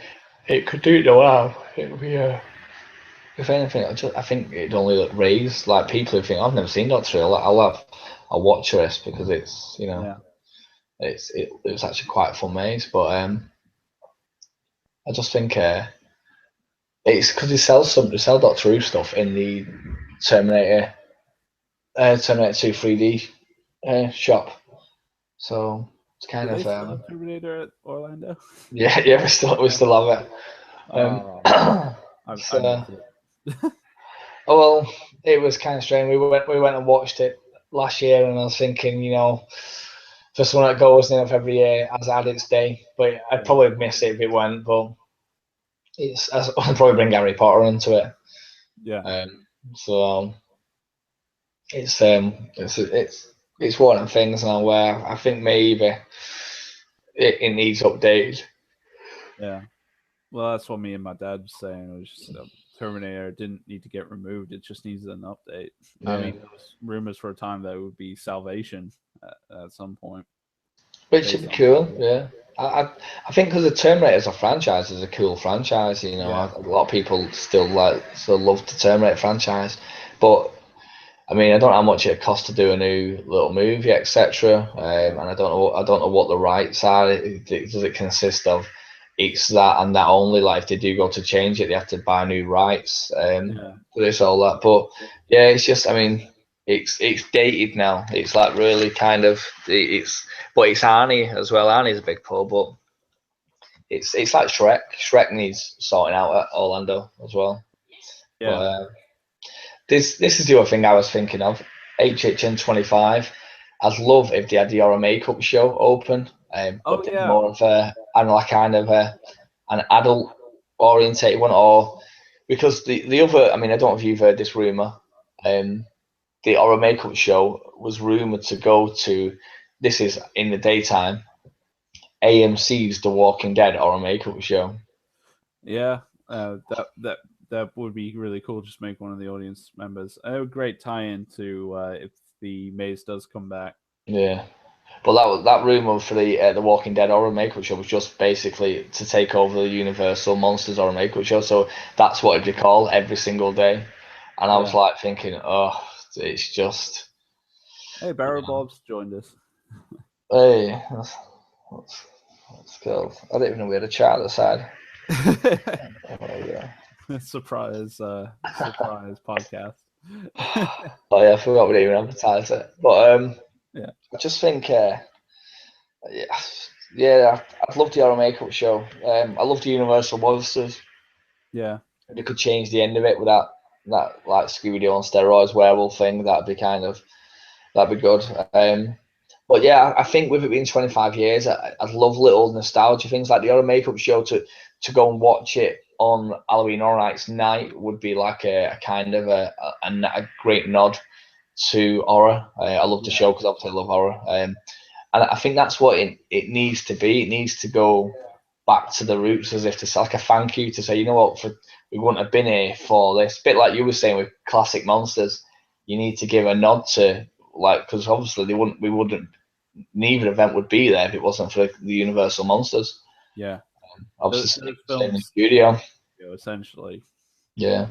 Speaker 1: It could do it now. It would be if anything, I think it'd only raise like people who think I've never seen Doctor Who. I'll watch this because it's
Speaker 2: Yeah,
Speaker 1: it's actually quite a fun maze. But I just think it's because they sell Doctor Who stuff in the Terminator Terminator 2 3D shop. So it's
Speaker 2: do
Speaker 1: kind
Speaker 2: they
Speaker 1: of
Speaker 2: still have Terminator at Orlando?
Speaker 1: yeah, we still have it.
Speaker 2: Oh, I
Speaker 1: So,
Speaker 2: missed it.
Speaker 1: oh well, it was kind of strange. We went and watched it last year, and I was thinking, for someone that goes in every year, has had its day, but I'd probably miss it if it went. But I'd probably bring Harry Potter into it.
Speaker 2: Yeah,
Speaker 1: So it's one of the things now where I think maybe it needs updated.
Speaker 2: yeah. Well, that's what me and my dad was saying. It was just Terminator didn't need to get removed. It just needs an update. I
Speaker 1: Yeah.
Speaker 2: mean, there was rumors for a time that it would be Salvation at some point.
Speaker 1: Which should be
Speaker 2: Based on
Speaker 1: cool,
Speaker 2: something.
Speaker 1: yeah. I think because the Terminator as a franchise is a cool franchise.
Speaker 2: Yeah.
Speaker 1: A lot of people still love the Terminator franchise, but I mean, I don't know how much it costs to do a new little movie, etc. And I don't know what the rights are. Does it consist of it's that and that only? Like if they do go to change it, they have to buy new rights.
Speaker 2: Yeah.
Speaker 1: For this all that, but yeah, it's just I mean, it's dated now. It's like really kind of but it's Arnie as well. Arnie's a big pull, but it's like Shrek. Shrek needs sorting out at Orlando as well. But
Speaker 2: Yeah.
Speaker 1: this is the other thing I was thinking of. HHN 25. I'd love if they had the horror makeup show open,
Speaker 2: Oh
Speaker 1: but
Speaker 2: yeah.
Speaker 1: more of I don't know, like kind of an adult orientated one, or because the other. I mean, I don't know if you've heard this rumor. The horror makeup show was rumored to go to. This is in the daytime. AMC's The Walking Dead horror makeup show.
Speaker 2: Yeah. That would be really cool. Just make one of the audience members. A great tie-in to if the maze does come back.
Speaker 1: Yeah. But that rumor for the Walking Dead horror makeup show was just basically to take over the Universal Monsters horror makeup show. So that's what it'd be called every single day. And I was
Speaker 2: Yeah.
Speaker 1: like thinking, oh, it's just
Speaker 2: Hey, Barrel Bob's joined us.
Speaker 1: hey, that's cool. I didn't even know we had a chat at the side.
Speaker 2: Surprise podcast.
Speaker 1: Oh yeah, I forgot we didn't even advertise it. But
Speaker 2: Yeah.
Speaker 1: I just think yeah, I'd love the horror makeup show. I love the Universal Monsters.
Speaker 2: Yeah.
Speaker 1: They could change the end of it with that like Scooby-Doo on steroids werewolf thing. That'd be good. But yeah, I think with it being 25 years, I'd love little nostalgia things like the horror makeup show to go and watch it on Halloween Horror Nights night would be like a kind of a great nod to horror. I love the show because obviously I love horror. And I think that's what it needs to be. It needs to go back to the roots as if to say like a thank you to say, you know what, we wouldn't have been here for this. Bit like you were saying with classic monsters, you need to give a nod to like because obviously we wouldn't neither event would be there if it wasn't for the Universal Monsters.
Speaker 2: Yeah.
Speaker 1: Obviously,
Speaker 2: Those
Speaker 1: same in the
Speaker 2: films,
Speaker 1: studio.
Speaker 2: essentially.
Speaker 1: Yeah,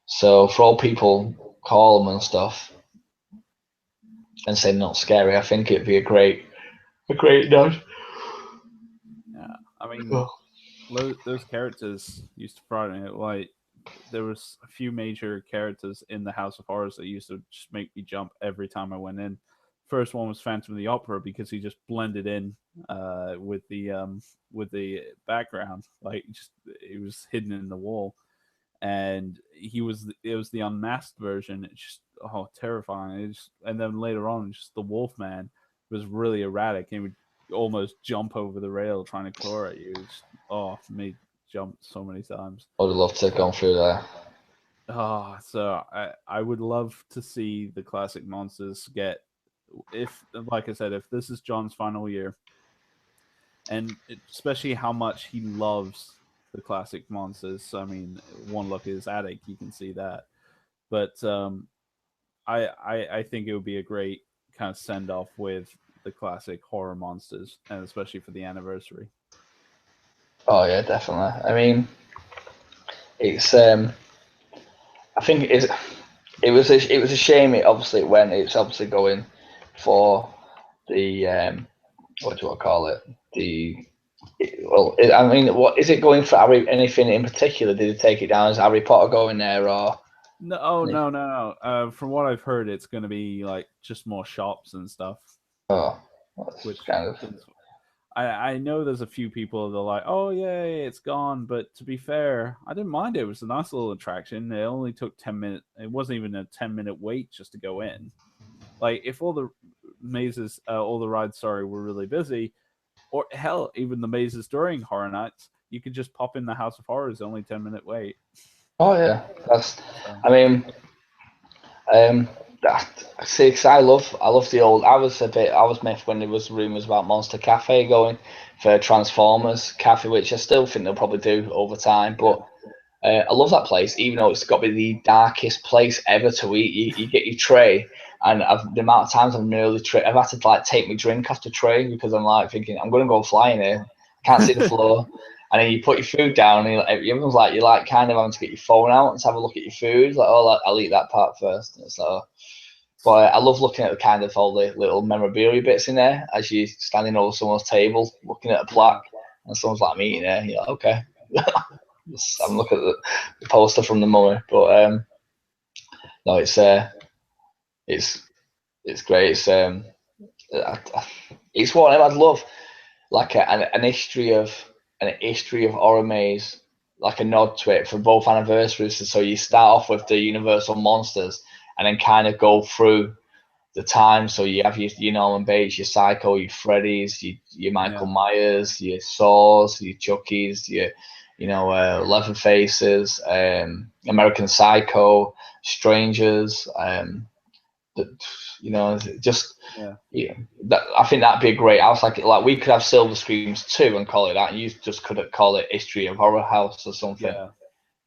Speaker 1: So for all people call them and stuff and say not scary, I think it'd be a great nod.
Speaker 2: Yeah. I mean, those characters used to frighten me. Like, there was a few major characters in the House of Horrors that used to just make me jump every time I went in. First one was Phantom of the Opera because he just blended in with the background, like just it was hidden in the wall, and it was the unmasked version. It's just terrifying. And then later on, just the Wolfman was really erratic and would almost jump over the rail trying to claw at you. It made jumped so many times.
Speaker 1: I would love to go through there.
Speaker 2: Oh, so I would love to see the classic monsters get, if, like I said, if this is John's final year, and especially how much he loves the classic monsters. I mean, one look at his attic, you can see that. But I think it would be a great kind of send off with the classic horror monsters, and especially for the anniversary.
Speaker 1: Oh yeah, definitely. I mean, it's I think it was a shame. It's obviously going for the what do I call it? I mean, what is it going for? Anything in particular? Did they take it down as Harry Potter going there, or
Speaker 2: No, oh, no. From what I've heard, it's going to be like just more shops and stuff.
Speaker 1: oh, that's
Speaker 2: Which
Speaker 1: kind of
Speaker 2: I know there's a few people that are like, oh yay, it's gone. But to be fair, I didn't mind it. It was a nice little attraction. It only took 10 minutes. It wasn't even a 10-minute wait just to go in. Like if all the mazes, all the rides, sorry, were really busy, or hell, even the mazes during Horror Nights, you could just pop in the House of Horrors. Only 10-minute wait.
Speaker 1: oh yeah, that's.
Speaker 2: So.
Speaker 1: I mean, see, 'cause I love the old. I was miffed when there was rumours about Monster Cafe going for Transformers Cafe, which I still think they'll probably do over time. But I love that place, even though it's got to be the darkest place ever to eat. You get your tray, and the amount of times I've had to like take my drink off the tray because I'm like thinking I'm going to go flying here. I can't see the floor. And then you put your food down, and everyone's like, you're like kind of having to get your phone out and have a look at your food. Like, oh, I'll eat that part first. And so, but I love looking at the kind of all the little memorabilia bits in there as you're standing over someone's table, looking at a plaque, and someone's like, I'm eating there. You're like, okay. Just have a look at the poster from the Mummy. But no, it's great. It's what I'd love, like an history of horror maze, like a nod to it for both anniversaries. So you start off with the Universal monsters, and then kind of go through the time. So you have your Norman Bates, your Psycho, your Freddy's, your Michael Myers, your Saws, your Chucky's, your Leatherfaces, American Psycho, Strangers, I think that'd be a great house. Like we could have Silver Screams 2 and call it that, and you just could call it History of Horror House or something.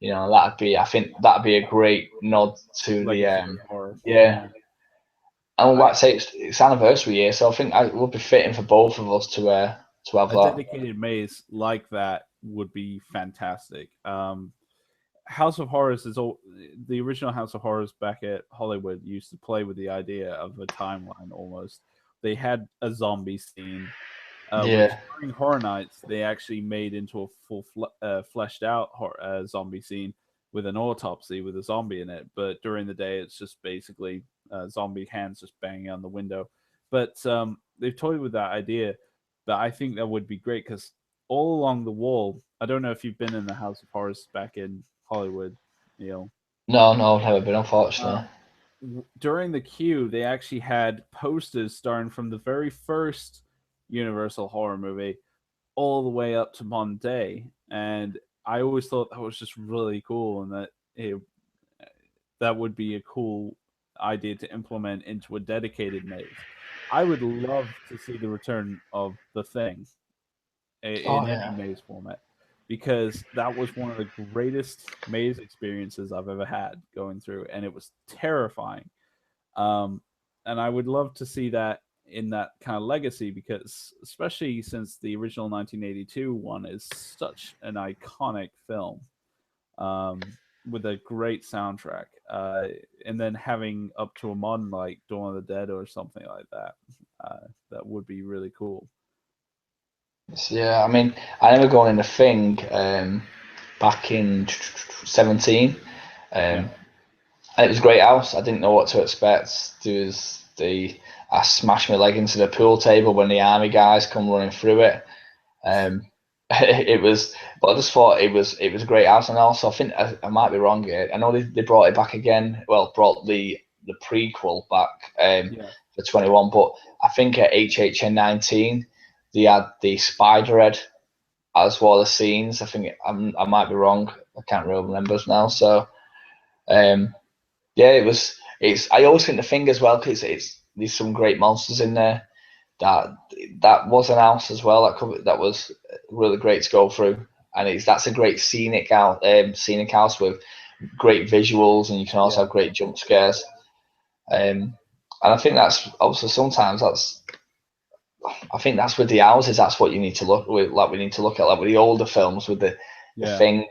Speaker 1: I think that'd be a great nod to the
Speaker 2: horror.
Speaker 1: And like I say, it's anniversary year, so I think it would be fitting for both of us to have
Speaker 2: a
Speaker 1: that.
Speaker 2: Dedicated maze like that would be fantastic. House of Horrors the original House of Horrors back at Hollywood used to play with the idea of a timeline almost. They had a zombie scene, which during Horror Nights they actually made into a full fleshed out zombie scene with an autopsy with a zombie in it. But during the day, it's just basically zombie hands just banging on the window. But they've toyed with that idea, but I think that would be great because all along the wall, I don't know if you've been in the House of Horrors back in Hollywood, Neil.
Speaker 1: No, I've never been, unfortunately.
Speaker 2: During the queue, they actually had posters starting from the very first Universal horror movie all the way up to modern day, and I always thought that was just really cool, and that that would be a cool idea to implement into a dedicated maze. I would love to see the return of The Thing in any maze format, because that was one of the greatest maze experiences I've ever had going through, and it was terrifying. And I would love to see that in that kind of legacy, because especially since the original 1982 one is such an iconic film, with a great soundtrack, and then having up to a modern like Dawn of the Dead or something like that, that would be really cool.
Speaker 1: Yeah, I mean, I remember going in The Thing back in 2017, and it was a great house. I didn't know what to expect. I smashed my leg into the pool table when the army guys come running through it. It was, but I just thought it was a great house, and also I think I might be wrong here. I know they brought it back again. Well, brought the prequel back for 21, but I think at HHN 19 they had the Spiderhead as one of the scenes. I think I might be wrong. I can't really remember now. So, yeah, it's. I always think the thing as well, because there's some great monsters in there. That was an house as well. That was really great to go through, and that's a great scenic house with great visuals, and you can also have great jump scares. And I think that's also sometimes I think that's with the houses. That's what you need to look with. Like we need to look at like with the older films with the thing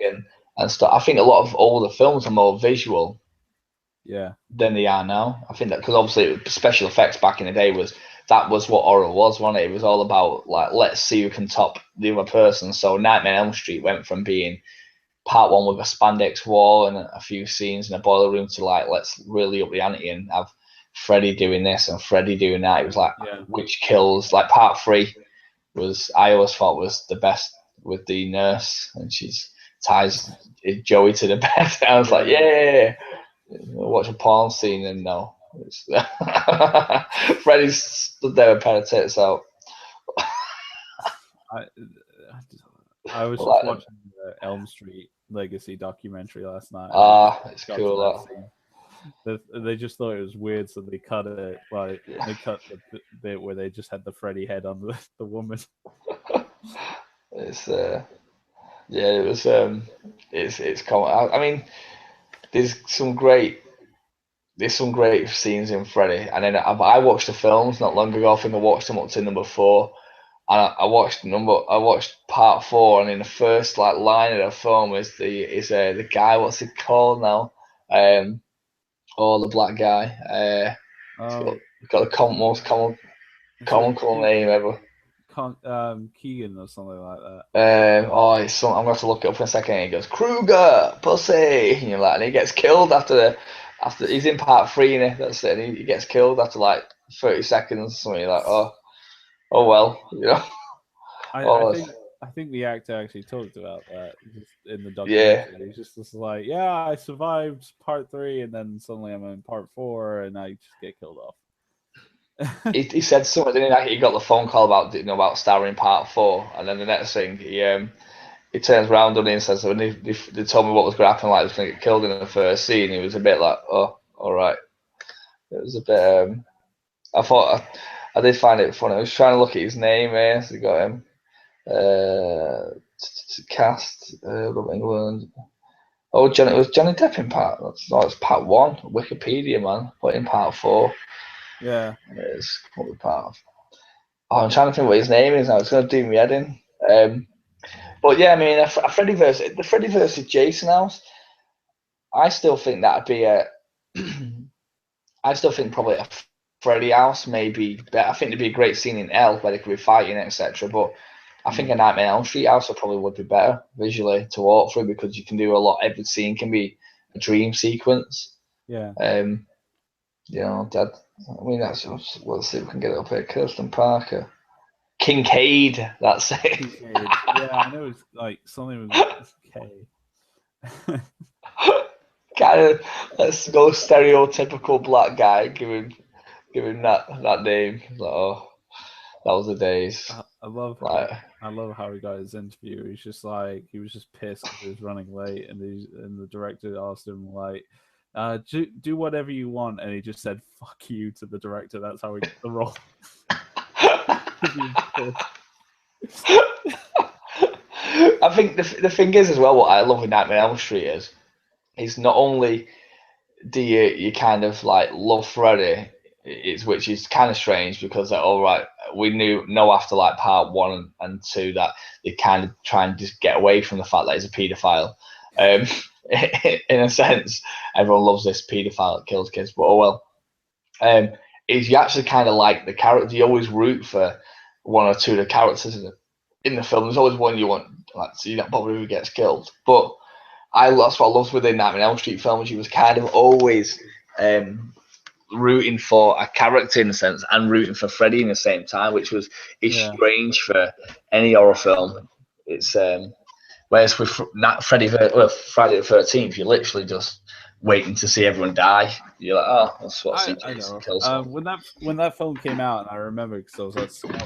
Speaker 1: and stuff. I think a lot of older films are more visual than they are now. I think that because obviously special effects back in the day was what horror was, wasn't it? It was all about like let's see who can top the other person. So Nightmare on Elm Street went from being part one with a spandex wall and a few scenes in a boiler room to like let's really up the ante and have Freddy doing this and Freddy doing that. It was like which kills. Like part three was I always thought was the best with the nurse and she's ties Joey to the bed. I was like, yeah. Watch a porn scene and no. Freddy's stood there with a pair of tits out.
Speaker 2: I was just watching the Elm Street Legacy documentary last night.
Speaker 1: It's cool.
Speaker 2: They just thought it was weird, so they cut it. Like they cut the bit where they just had the Freddy head on the woman.
Speaker 1: It's it was it's common. I mean, there's some great scenes in Freddy, and then I watched the films not long ago. I think I watched them up to number 4. And I watched part 4, and in the first like line of the film is the guy. What's he called now? The black guy. He's got the most comical name ever.
Speaker 2: Keegan or something like that.
Speaker 1: I'm gonna have to look it up in a second. And he goes Kruger, pussy, and you're like, and he gets killed after he's in part 3, and that's it. And he gets killed after like 30 seconds. Something like, oh well, you know.
Speaker 2: I think the actor actually talked about that just in the documentary. He's just like, I survived part 3, and then suddenly I'm in part 4, and I just get killed off.
Speaker 1: he said something, didn't he? Like he got the phone call about starring part 4, and then the next thing he turns around and says, when they told me what was going to happen, like I was going to get killed in the first scene, he was a bit like, oh, all right. It was a bit. I thought I did find it funny. I was trying to look at his name here. So got him. Cast England. Oh, it was Johnny Depp in part. It's part 1. Wikipedia, man. Put in part 4.
Speaker 2: Yeah.
Speaker 1: It's probably part of. I'm trying to think what his name is now. It's going to do me head in. But yeah, I mean, the Freddy versus Jason house. I still think that'd be I still think probably a Freddy house maybe better. I think there'd be a great scene in L where they could be fighting, etc. But I think a Nightmare on Elm Street house probably would be better visually to walk through because you can do a lot. Every scene can be a dream sequence.
Speaker 2: Yeah.
Speaker 1: You know, let's see if we can get it up here. Kirsten Parker. Kincaid, that's it.
Speaker 2: Kincaid. Yeah, I know it's like something with K.
Speaker 1: Kind of, let's go stereotypical black guy. Give him that name. Like, oh, that was the days.
Speaker 2: I love how he got his interview. He's just like he was just pissed because he was running late, and the director asked him like, do whatever you want, and he just said "fuck you" to the director. That's how he got the role.
Speaker 1: I think the thing is as well. What I love with Nightmare on Elm Street is not only do you kind of like love Freddy, which is kind of strange because all right, we know after like part 1 and 2 that they kind of try and just get away from the fact that he's a paedophile. In a sense, everyone loves this paedophile that kills kids, but oh well. Is you actually kind of like the character. You always root for one or two of the characters in the film. There's always one you want, like, so you're not bothered who gets killed. But that's what I loved within Nightmare on Elm Street films. You was kind of always rooting for a character in a sense and rooting for Freddy in the same time, which is strange for any horror film. It's whereas with Friday the 13th, you're literally just waiting to see everyone die. You're like, oh, that's what
Speaker 2: I know. When that film came out, and I remember because I was at school,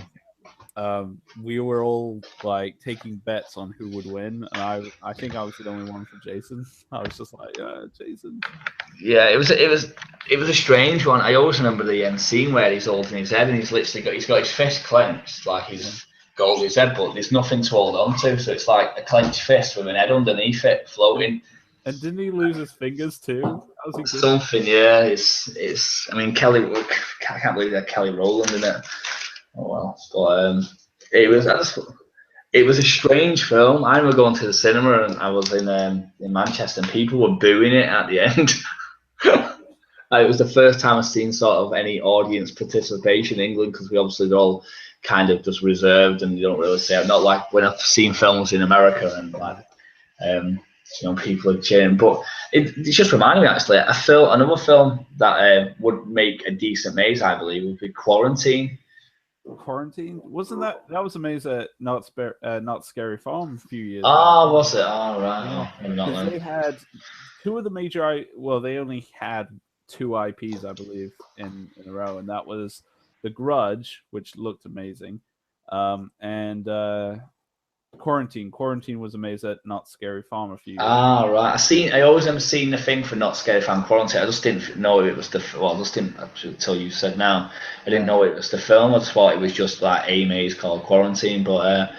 Speaker 2: we were all like taking bets on who would win, and I think I was the only one for Jason. I was just like, Jason.
Speaker 1: Yeah, it was a strange one. I always remember the end scene where he's holding his head and he's got his fist clenched, like he's got hold his head, but there's nothing to hold on to, so it's like a clenched fist with an head underneath it floating.
Speaker 2: And didn't he lose his fingers too?
Speaker 1: Something, yeah. It's. I mean, Kelly. I can't believe that Kelly Rowland in it. Oh well, but it was. It was a strange film. I remember going to the cinema and I was in Manchester and people were booing it at the end. It was the first time I've seen sort of any audience participation in England, because we obviously they're all kind of just reserved and you don't really say it. Not like when I've seen films in America and like people are cheering. But it just reminded me actually. Another film that would make a decent maze, I believe, would be Quarantine.
Speaker 2: Quarantine? Wasn't that was a maze at Not Scary Farm a few years ago?
Speaker 1: Was it? Oh, right.
Speaker 2: Because they had two of the major. Well, they only had 2 IPs, I believe, in a row, and that was The Grudge, which looked amazing, and Quarantine. Quarantine was a maze at Not Scary Farm a few years ago.
Speaker 1: Right. I always am seeing the thing for Not Scary Farm Quarantine. I just didn't know it was until you said now. I didn't know it was the film. I just thought it was just like a maze called Quarantine. But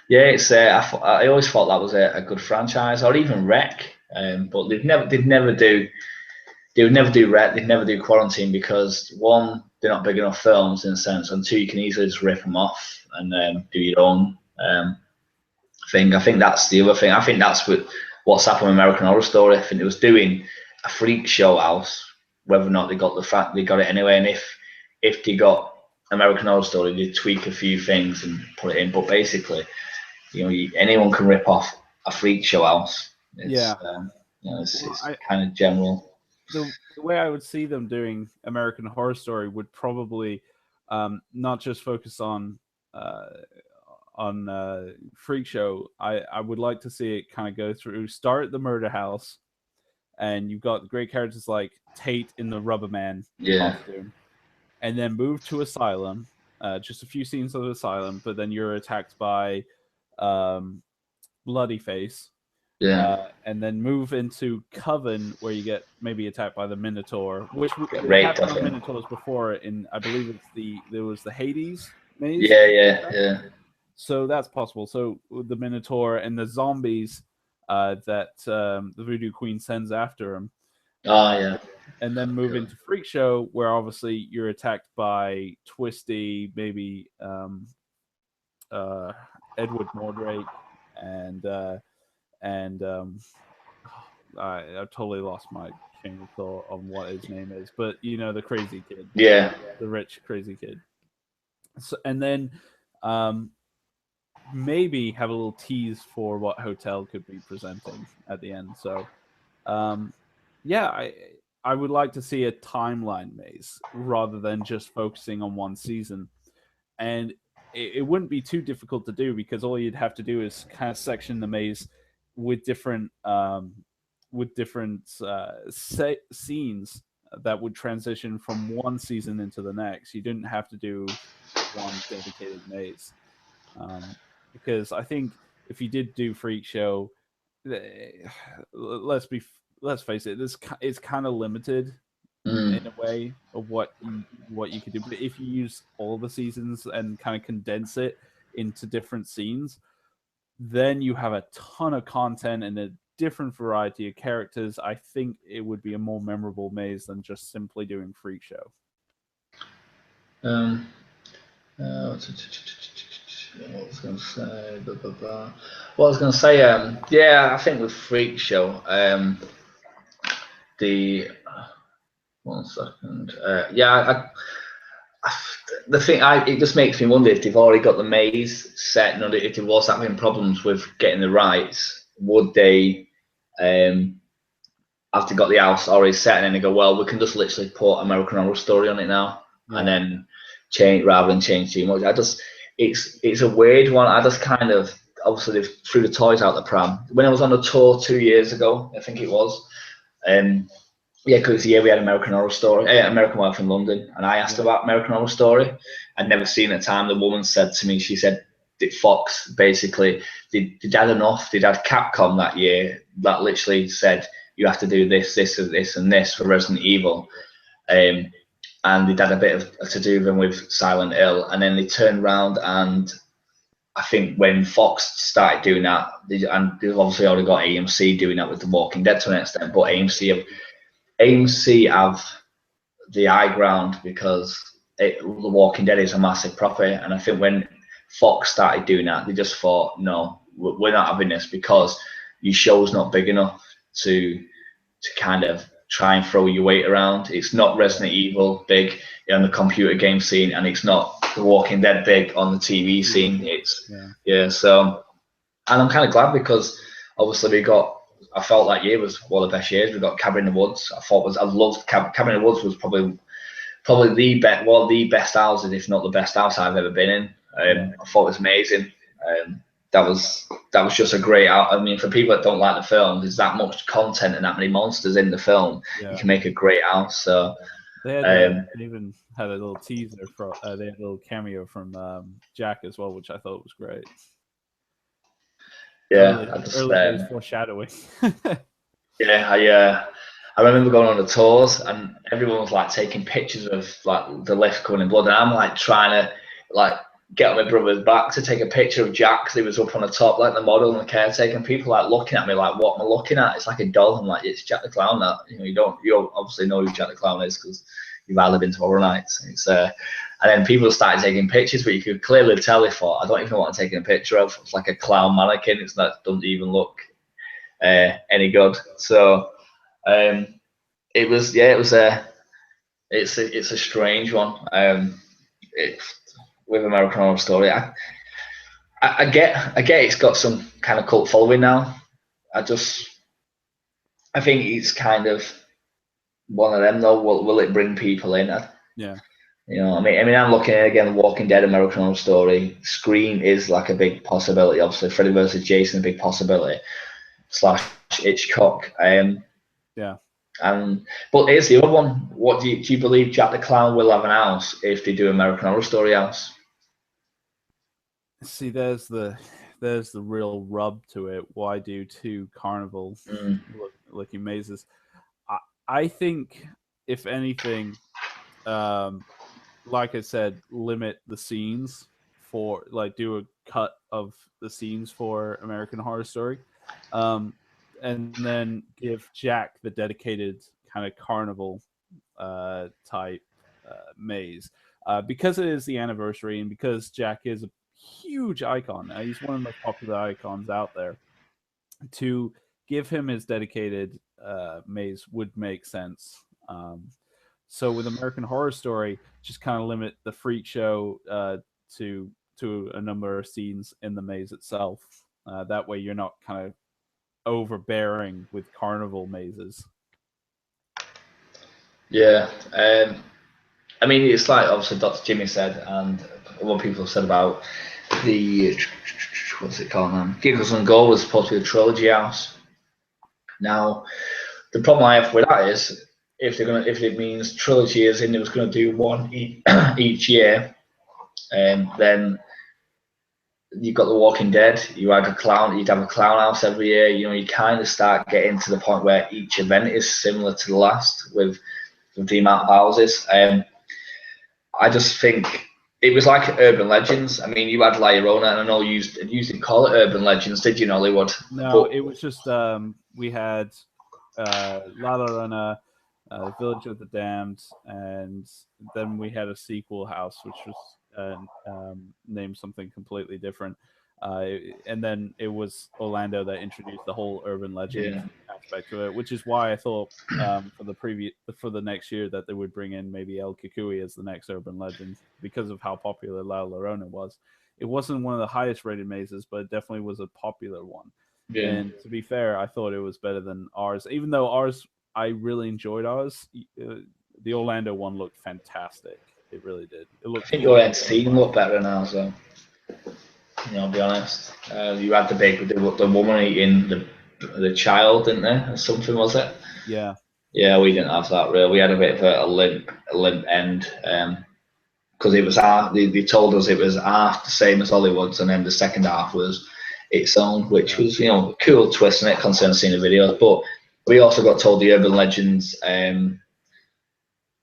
Speaker 1: yeah, it's. I always thought that was a good franchise, or even Wreck. But they'd never do Wreck. They'd never do Quarantine because, one, they're not big enough films in a sense, and two, you can easily just rip them off and do your own thing. I think that's the other thing. I think that's what's happened with American Horror Story. I think it was doing a freak show house, whether or not they got it anyway. And if they got American Horror Story, they tweak a few things and put it in. But basically, anyone can rip off a freak show house. It's kind of general.
Speaker 2: The way I would see them doing American Horror Story would probably not just focus on freak show. I would like to see it kind of go through, start the murder house, and you've got great characters like Tate in the Rubber Man costume, and then move to Asylum, just a few scenes of Asylum, but then you're attacked by Bloody Face, and then move into Coven, where you get maybe attacked by the Minotaur, which happened on Minotaurs before. I believe there was the Hades maze.
Speaker 1: Yeah.
Speaker 2: So that's possible. So the Minotaur and the zombies that the Voodoo Queen sends after him. And then move into Freak Show, where obviously you're attacked by Twisty, maybe Edward Mordrake, and I've totally lost my train of thought on what his name is, but the crazy kid, the rich crazy kid. So, and then maybe have a little tease for what Hotel could be presenting at the end. So I would like to see a timeline maze rather than just focusing on one season. And it wouldn't be too difficult to do, because all you'd have to do is kind of section the maze with different scenes that would transition from one season into the next. You didn't have to do one dedicated maze, because I think if you did do Freak Show, let's face it, it's kind of limited in a way of what you could do. But if you use all the seasons and kind of condense it into different scenes, then you have a ton of content and a different variety of characters. I think it would be a more memorable maze than just simply doing Freak Show.
Speaker 1: What was I going to say? I think with Freak Show, one second. The thing, it just makes me wonder if they've already got the maze set, and if there was having problems with getting the rights, would they have to got the house already set, and then they go, well, we can just literally put American Horror Story on it now, and then change rather than change too much. It's a weird one. I just kind of, obviously they threw the toys out the pram. When I was on the tour 2 years ago, I think it was, because it's the year we had American Horror Story, American Wife in London, and I asked about American Horror Story, I'd never seen at the time. The woman said to me, she said, Fox basically, they'd had enough. They'd had Capcom that year that literally said, you have to do this, this, and this, and this for Resident Evil. And they'd had a bit of to do them with Silent Hill. And then they turned around, and I think when Fox started doing that, and they've obviously already got AMC doing that with The Walking Dead to an extent, but AMC have the high ground because The Walking Dead is a massive property. And I think when Fox started doing that, they just thought, no, we're not having this because your show's not big enough to kind of try and throw your weight around. It's not Resident Evil big on the computer game scene, and it's not The Walking Dead big on the TV scene. It's so, and I'm kind of glad because obviously I felt that year was one of the best years. We got Cabin in the Woods. I loved Cabin in the Woods. Was probably one of the best houses, if not the best house I've ever been in. I thought it was amazing. That was just a great out. I mean, for people that don't like the film, there's that much content and that many monsters in the film. You can make a great house. So
Speaker 2: they had they even had a little teaser for they had a little cameo from Jack as well, which I thought was great.
Speaker 1: Yeah,
Speaker 2: early days foreshadowing.
Speaker 1: I remember going on the tours and everyone was like taking pictures of like the lift coming in blood, and I'm like trying to like get on my brother's back to take a picture of Jack because he was up on the top, like the model and the caretaker, and people like looking at me like, what am I looking at? It's like a doll. I'm like, it's Jack the Clown. That you obviously know who Jack the Clown is because you've either been to Horror Nights. It's and then people started taking pictures, but you could clearly tell they thought, I don't even know what I'm taking a picture of. It's like a clown mannequin. It's not, doesn't even look any good. So it's a strange one. With American Horror Story, I get it's got some kind of cult following now. I think it's kind of one of them though. Will it bring people in?
Speaker 2: Yeah.
Speaker 1: I mean, I'm looking at again, Walking Dead, American Horror Story. Scream is like a big possibility. Obviously, Freddy vs. Jason, a big possibility. / Hitchcock. But here's the other one. What do you believe Jack the Clown will have an house if they do American Horror Story house?
Speaker 2: See, there's the real rub to it. Why do 2 carnival looking mazes? I think if anything, like I said, limit the scenes for do a cut of the scenes for American Horror Story. And then give Jack the dedicated kind of carnival type maze. Because it is the anniversary and because Jack is a huge icon. He's one of the most popular icons out there. To give him his dedicated maze would make sense. So with American Horror Story, just kind of limit the freak show to a number of scenes in the maze itself. That way you're not kind of overbearing with carnival mazes.
Speaker 1: Yeah, I mean, it's like obviously Dr. Jimmy said, and what people have said about the what's it called now? Giggles and Go was supposed to be a trilogy house. Now, the problem I have with that is if it means trilogy is in, it was going to do one each year, then you've got The Walking Dead. You'd have a clown house every year. You kind of start getting to the point where each event is similar to the last with the amount of houses. I just think it was like Urban Legends. I mean, you had La Llorona, and I know you didn't call it Urban Legends, did you, in Hollywood?
Speaker 2: No, it was just we had La Llorona, Village of the Damned, and then we had a sequel house, which was named something completely different. And then it was Orlando that introduced the whole urban legend aspect to it, which is why I thought for the next year that they would bring in maybe El Kukui as the next urban legend because of how popular La Llorona was. It wasn't one of the highest rated mazes, but it definitely was a popular one. Yeah. And to be fair, I thought it was better than ours, even though I really enjoyed ours. The Orlando one looked fantastic. It really did. I
Speaker 1: think your scene looked better than ours, though. I'll be honest. You had the woman eating the child, didn't they, or something, was it?
Speaker 2: Yeah.
Speaker 1: Yeah, we didn't have that really. We had a bit of a limp end. because it was half. They told us it was half the same as Hollywood's, and then the second half was its own, which was a cool twist in it, concerning seeing the videos. But we also got told the urban legends.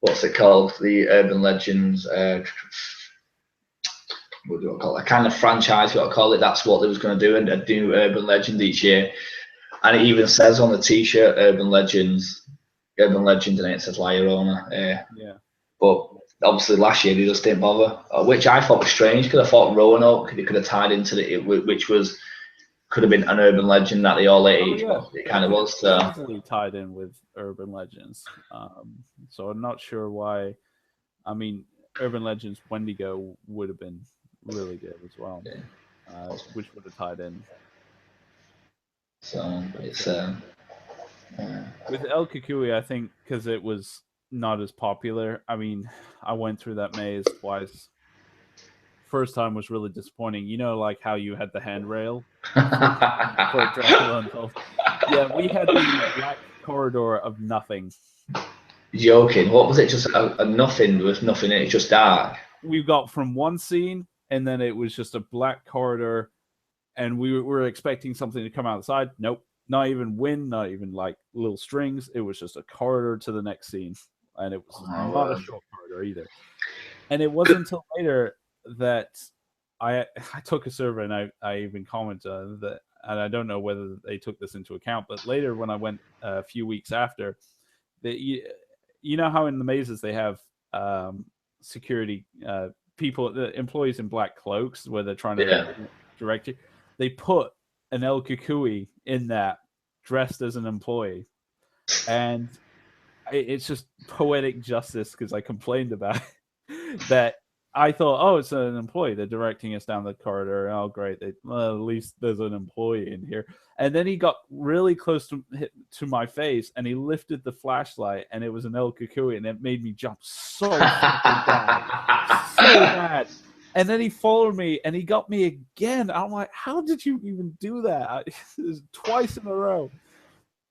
Speaker 1: What's it called? The urban legends. What do I call it? A kind of franchise, what I call it. That's what they was going to do, and a new urban legend each year. And it even says on the T-shirt, urban legends, and it says La Llorona.
Speaker 2: Yeah.
Speaker 1: But obviously last year they just didn't bother, which I thought was strange because I thought Roanoke they could have tied into which could have been an urban legend that they all ate each, but it kind of was. So.
Speaker 2: Easily tied in with urban legends. So I'm not sure why. I mean, urban legends Wendigo would have been really good as well, which would have tied in.
Speaker 1: So it's
Speaker 2: with El Kukui, I think because it was not as popular. I mean, I went through that maze twice. First time was really disappointing. You know, like how you had the handrail for Dracula Untold. Yeah, we had the black corridor of nothing.
Speaker 1: Joking. What was it? Just a nothing with nothing in it. It's just dark.
Speaker 2: We got from one scene, and then it was just a black corridor, and we were expecting something to come outside. Nope. Not even wind, not even like little strings. It was just a corridor to the next scene. And it was not a short corridor either. And it wasn't until later that I took a survey, and I even commented on that, and I don't know whether they took this into account, but later when I went a few weeks after, you know how in the mazes they have security people, the employees in black cloaks where they're trying to direct you. They put an El Kukui in that, dressed as an employee, and it's just poetic justice because I complained about it, that I thought, oh, it's an employee. They're directing us down the corridor. Oh, great! Well, at least there's an employee in here. And then he got really close to my face, and he lifted the flashlight, and it was an El Kukui, and it made me jump so fucking bad, so bad. And then he followed me, and he got me again. I'm like, how did you even do that? Twice in a row.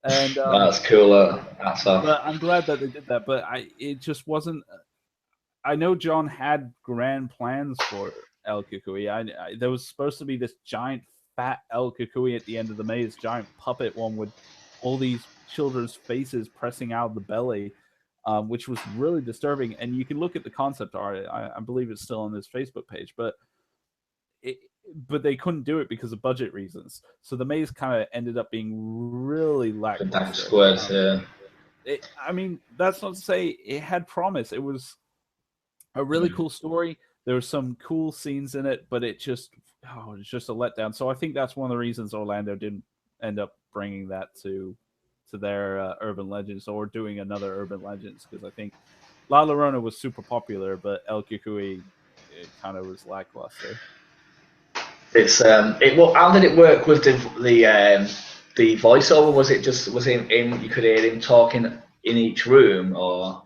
Speaker 2: And
Speaker 1: that's cool. That's off.
Speaker 2: But I'm glad that they did that. But it just wasn't. I know John had grand plans for El Kukui. There was supposed to be this giant fat El Kukui at the end of the maze, giant puppet one with all these children's faces pressing out of the belly, which was really disturbing. And you can look at the concept art. I believe it's still on his Facebook page, but they couldn't do it because of budget reasons. So the maze kind of ended up being really lackluster. I mean, that's not to say it had promise. It was a really cool story. There were some cool scenes in it, but it's just a letdown. So I think that's one of the reasons Orlando didn't end up bringing that to their urban legends or doing another urban legends, because I think La Llorona was super popular, but El Kukui it kind of was lackluster.
Speaker 1: It's how did it work with the voiceover? Was it him? You could hear him talking in each room, or?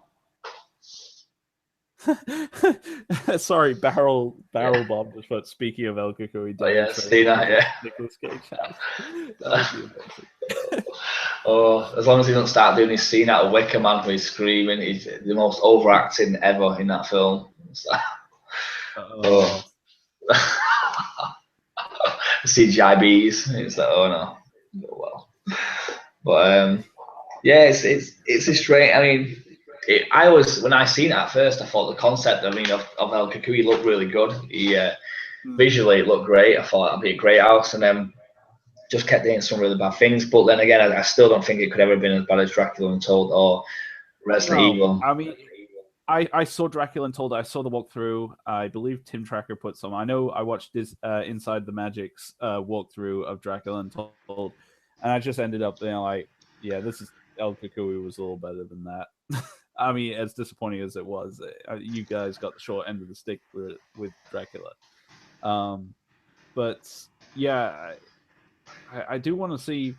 Speaker 2: Sorry, Barrel Bob just put, speaking of El Kukui.
Speaker 1: Oh yeah, see that, yeah.
Speaker 2: Nicolas Cage house. That would be amazing.
Speaker 1: Oh, as long as he doesn't start doing his scene out of Wicker Man where he's screaming, he's the most overacting ever in that film. So, CGI bees. It's like, oh no, oh, well. But yeah, it's a strange. I mean, I was, when I seen it at first, I thought the concept, I mean, of El Kukui looked really good. He visually it looked great. I thought that'd be a great house, and then just kept hitting some really bad things. But then again, I still don't think it could ever have been as bad as Dracula Untold or Resident Evil.
Speaker 2: I mean, I saw Dracula Untold. I saw the walkthrough. I believe Tim Tracker put some. I know I watched this Inside the Magic's walkthrough of Dracula Untold, and I just ended up being like, yeah, this is El Kukui was a little better than that. I mean, as disappointing as it was, you guys got the short end of the stick with Dracula. But yeah, I do want to see.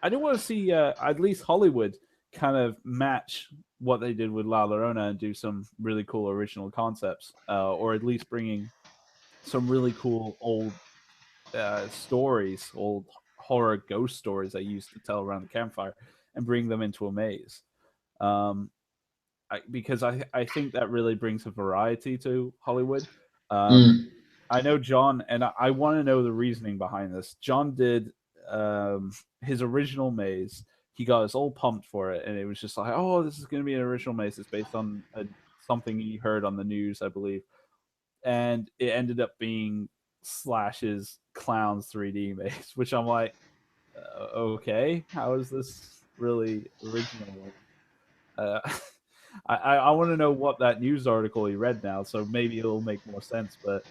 Speaker 2: I do want to see at least Hollywood kind of match what they did with La Llorona and do some really cool original concepts, or at least bringing some really cool old stories, old horror ghost stories I used to tell around the campfire, and bring them into a maze. because I think that really brings a variety to Hollywood.
Speaker 1: Mm.
Speaker 2: I know John, and I want to know the reasoning behind this. John did his original maze. He got us all pumped for it, and it was just like, oh, this is going to be an original maze. It's based on something he heard on the news, I believe, and it ended up being Slash's Clowns 3D maze, which I'm like, okay, how is this really original? I want to know what that news article he read now, so maybe it'll make more sense. But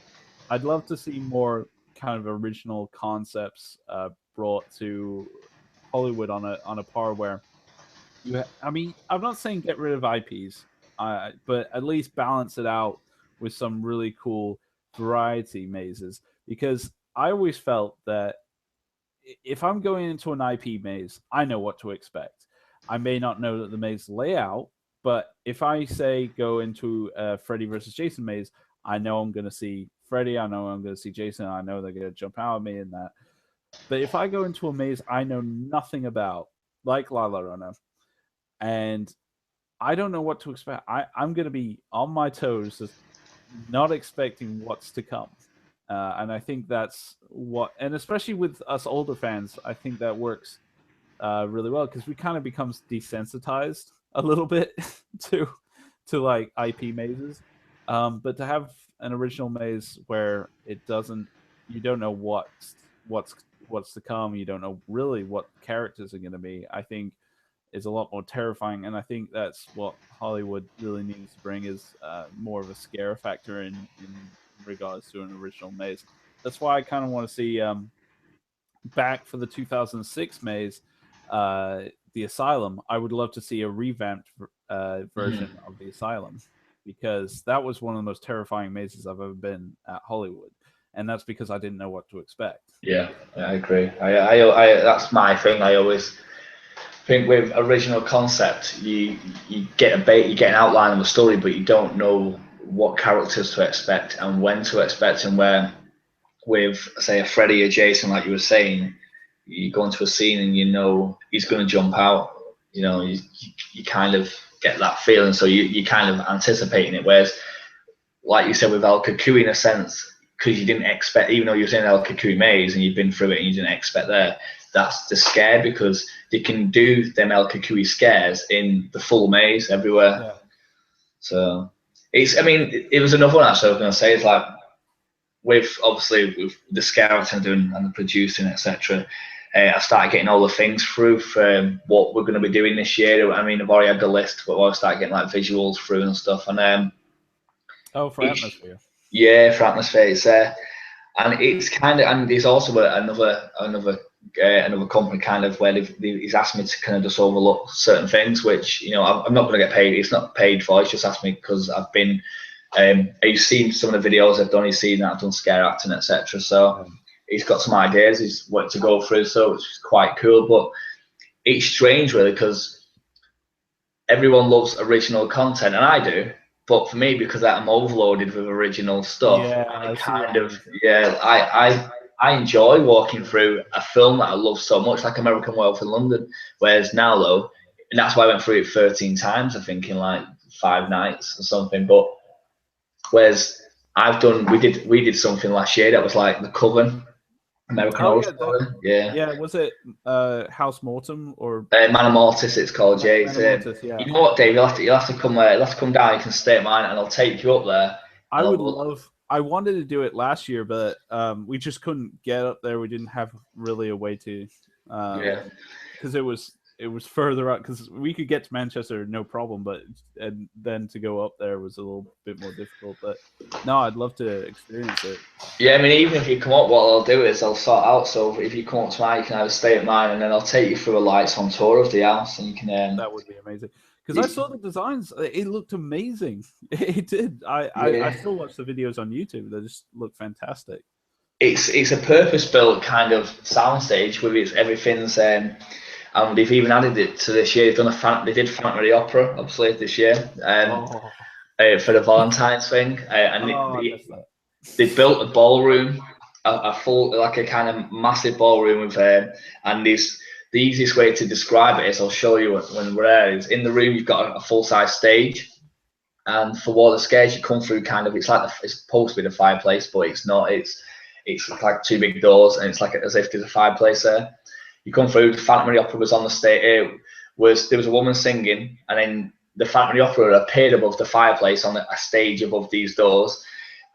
Speaker 2: I'd love to see more kind of original concepts brought to Hollywood on a par where I mean, I'm not saying get rid of IPs, but at least balance it out with some really cool variety mazes. Because I always felt that if I'm going into an IP maze, I know what to expect. I may not know that the maze layout, but if I say go into a Freddy versus Jason maze, I know I'm going to see Freddy. I know I'm going to see Jason. I know they're going to jump out at me in that. But if I go into a maze I know nothing about, like Lala Runner, and I don't know what to expect, I'm going to be on my toes, just not expecting what's to come. And I think that's what, and especially with us older fans, I think that works really well because we kind of becomes desensitized a little bit to like IP mazes. But to have an original maze where it doesn't, you don't know what's to come, you don't know really what characters are going to be, I think is a lot more terrifying. And I think that's what Hollywood really needs to bring is more of a scare factor in regards to an original maze. That's why I kind of want to see back for the 2006 maze, the Asylum. I would love to see a revamped version of the Asylum because that was one of the most terrifying mazes I've ever been at Hollywood, and that's because I didn't know what to expect.
Speaker 1: Yeah, I agree. I that's my thing. I always think with original concept, you get you get an outline of the story, but you don't know what characters to expect and when to expect, and where with say a Freddy or Jason, like you were saying, you go into a scene and you know he's going to jump out. You know, you kind of get that feeling, so you kind of anticipating it. Whereas, like you said with El Cucuy, in a sense, because you didn't expect, even though you was in El Cucuy maze and you've been through it and you didn't expect there, that's the scare because they can do them El Cucuy scares in the full maze everywhere.
Speaker 2: Yeah.
Speaker 1: So it's, I mean, it was another one actually I was going to say is like with obviously with the scouting doing and the producing etc. I started getting all the things through for what we're going to be doing this year. I mean, I've already had the list, but I started getting like visuals through and stuff. And
Speaker 2: for Atmosphere.
Speaker 1: Yeah, for Atmosphere, it's there. And it's kind of, and there's also another company kind of where he's asked me to kind of just overlook certain things, which, you know, I'm not going to get paid. It's not paid for. He's just asked me because I've been, he's seen some of the videos I've done. He's seen that I've done scare acting, etc. So he's got some ideas. He's what to go through, so it's quite cool. But it's strange, really, because everyone loves original content, and I do. But for me, because I'm overloaded with original stuff, I enjoy walking through a film that I love so much, like American Werewolf in London. Whereas now, though, and that's why I went through it 13 times, I think, in like 5 nights or something. But whereas we did something last year that was like The Coven, American Horror Story.
Speaker 2: Yeah, was it House Mortem or
Speaker 1: Man of Mortis? It's called.
Speaker 2: Man of Mortis, yeah.
Speaker 1: You know what, Dave? You'll have to come down. You can stay at mine, and I'll take you up there.
Speaker 2: I wanted to do it last year, but we just couldn't get up there. We didn't have really a way to, because it was further up. Because we could get to Manchester no problem, and then to go up there was a little bit more difficult. But no, I'd love to experience it.
Speaker 1: Yeah, I mean, even if you come up, what I'll do is I'll sort out. So if you come up to mine, you can either stay at mine, and then I'll take you through a lights-on tour of the house, and you can.
Speaker 2: That would be amazing. Because I saw the designs, it looked amazing. It did. I still watch the videos on YouTube. They just look fantastic.
Speaker 1: It's a purpose-built kind of soundstage with everything's. And they've even added it to this year. They did Phantom of the Opera, obviously, this year for the Valentine's thing. They built a ballroom, a full, like a kind of massive ballroom with and they the easiest way to describe it is, I'll show you when we're there, is in the room you've got a full-size stage, and for one of the scares you come through kind of, it's supposed to be the fireplace, but it's not. It's like two big doors, and it's like as if there's a fireplace there. You come through, the Phantom of the Opera was on the stage. There was a woman singing, and then the Phantom of the Opera appeared above the fireplace on a stage above these doors,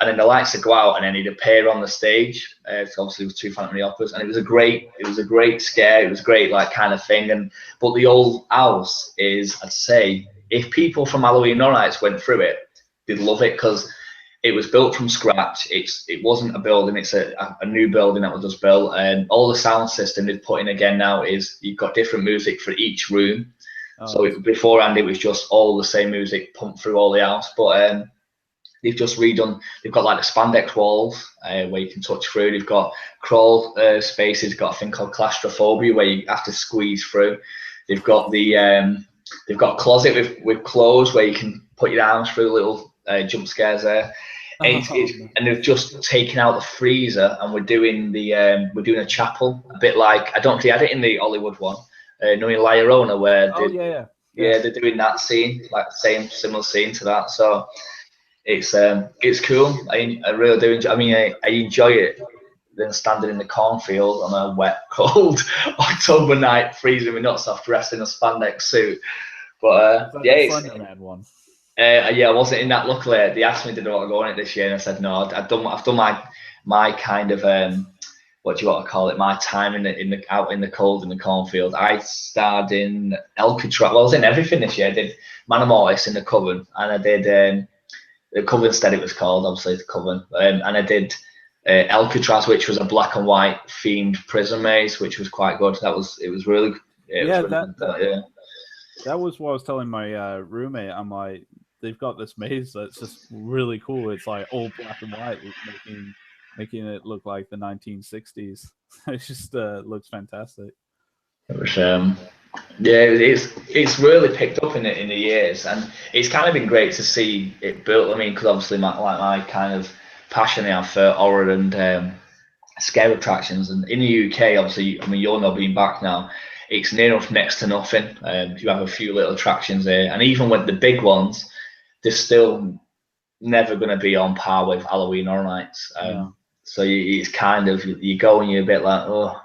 Speaker 1: and then the lights would go out, and then he'd appear on the stage. So obviously, it was two Phantom of the Operas, and it was a great scare. It was a great kind of thing. But the old house is, I'd say, if people from Halloween Horror Nights went through it, they'd love it, because it was built from scratch. It wasn't a building. It's a new building that was just built, and all the sound system they've put in again now is you've got different music for each room. So beforehand it was just all the same music pumped through all the house, but they've just redone. They've got like the spandex walls where you can touch through. They've got crawl spaces. They've got a thing called claustrophobia where you have to squeeze through. They've got they've got a closet with clothes where you can put your arms through, little jump scares there. And they've just taken out the freezer, and we're doing a chapel, a bit like, I don't think they had it in the Hollywood one. Knowing La Llorona, where they're doing that scene, like the same similar scene to that. So it's cool. I really do enjoy. I mean, I enjoy it. Then standing in the cornfield on a wet, cold October night, freezing with nuts off, dressed in a spandex suit. But it's
Speaker 2: one.
Speaker 1: I wasn't in that. Luckily, they asked me did I want to go on it this year, and I said no. I've done my kind of what do you want to call it? My time out in the cold in the cornfield. I starred in Alcatraz. Well, I was in everything this year. I did Man of Mortis in the Coven, and I did the Coven instead. It was called, obviously, the Coven, and I did Alcatraz, which was a black and white themed prison maze, which was quite good. It was really
Speaker 2: That was what I was telling my roommate. I'm like, they've got this maze that's just really cool. It's like all black and white, making it look like the 1960s. It just looks fantastic.
Speaker 1: It was, it's really picked up in the years, and it's kind of been great to see it built. I mean, because obviously my kind of passion I have for horror and scare attractions, and in the UK, obviously, I mean, you'll know, being back now, it's near enough next to nothing. You have a few little attractions there, and even with the big ones, they're still never going to be on par with Halloween Horror Nights. So it's kind of, you go and you're a bit like, oh,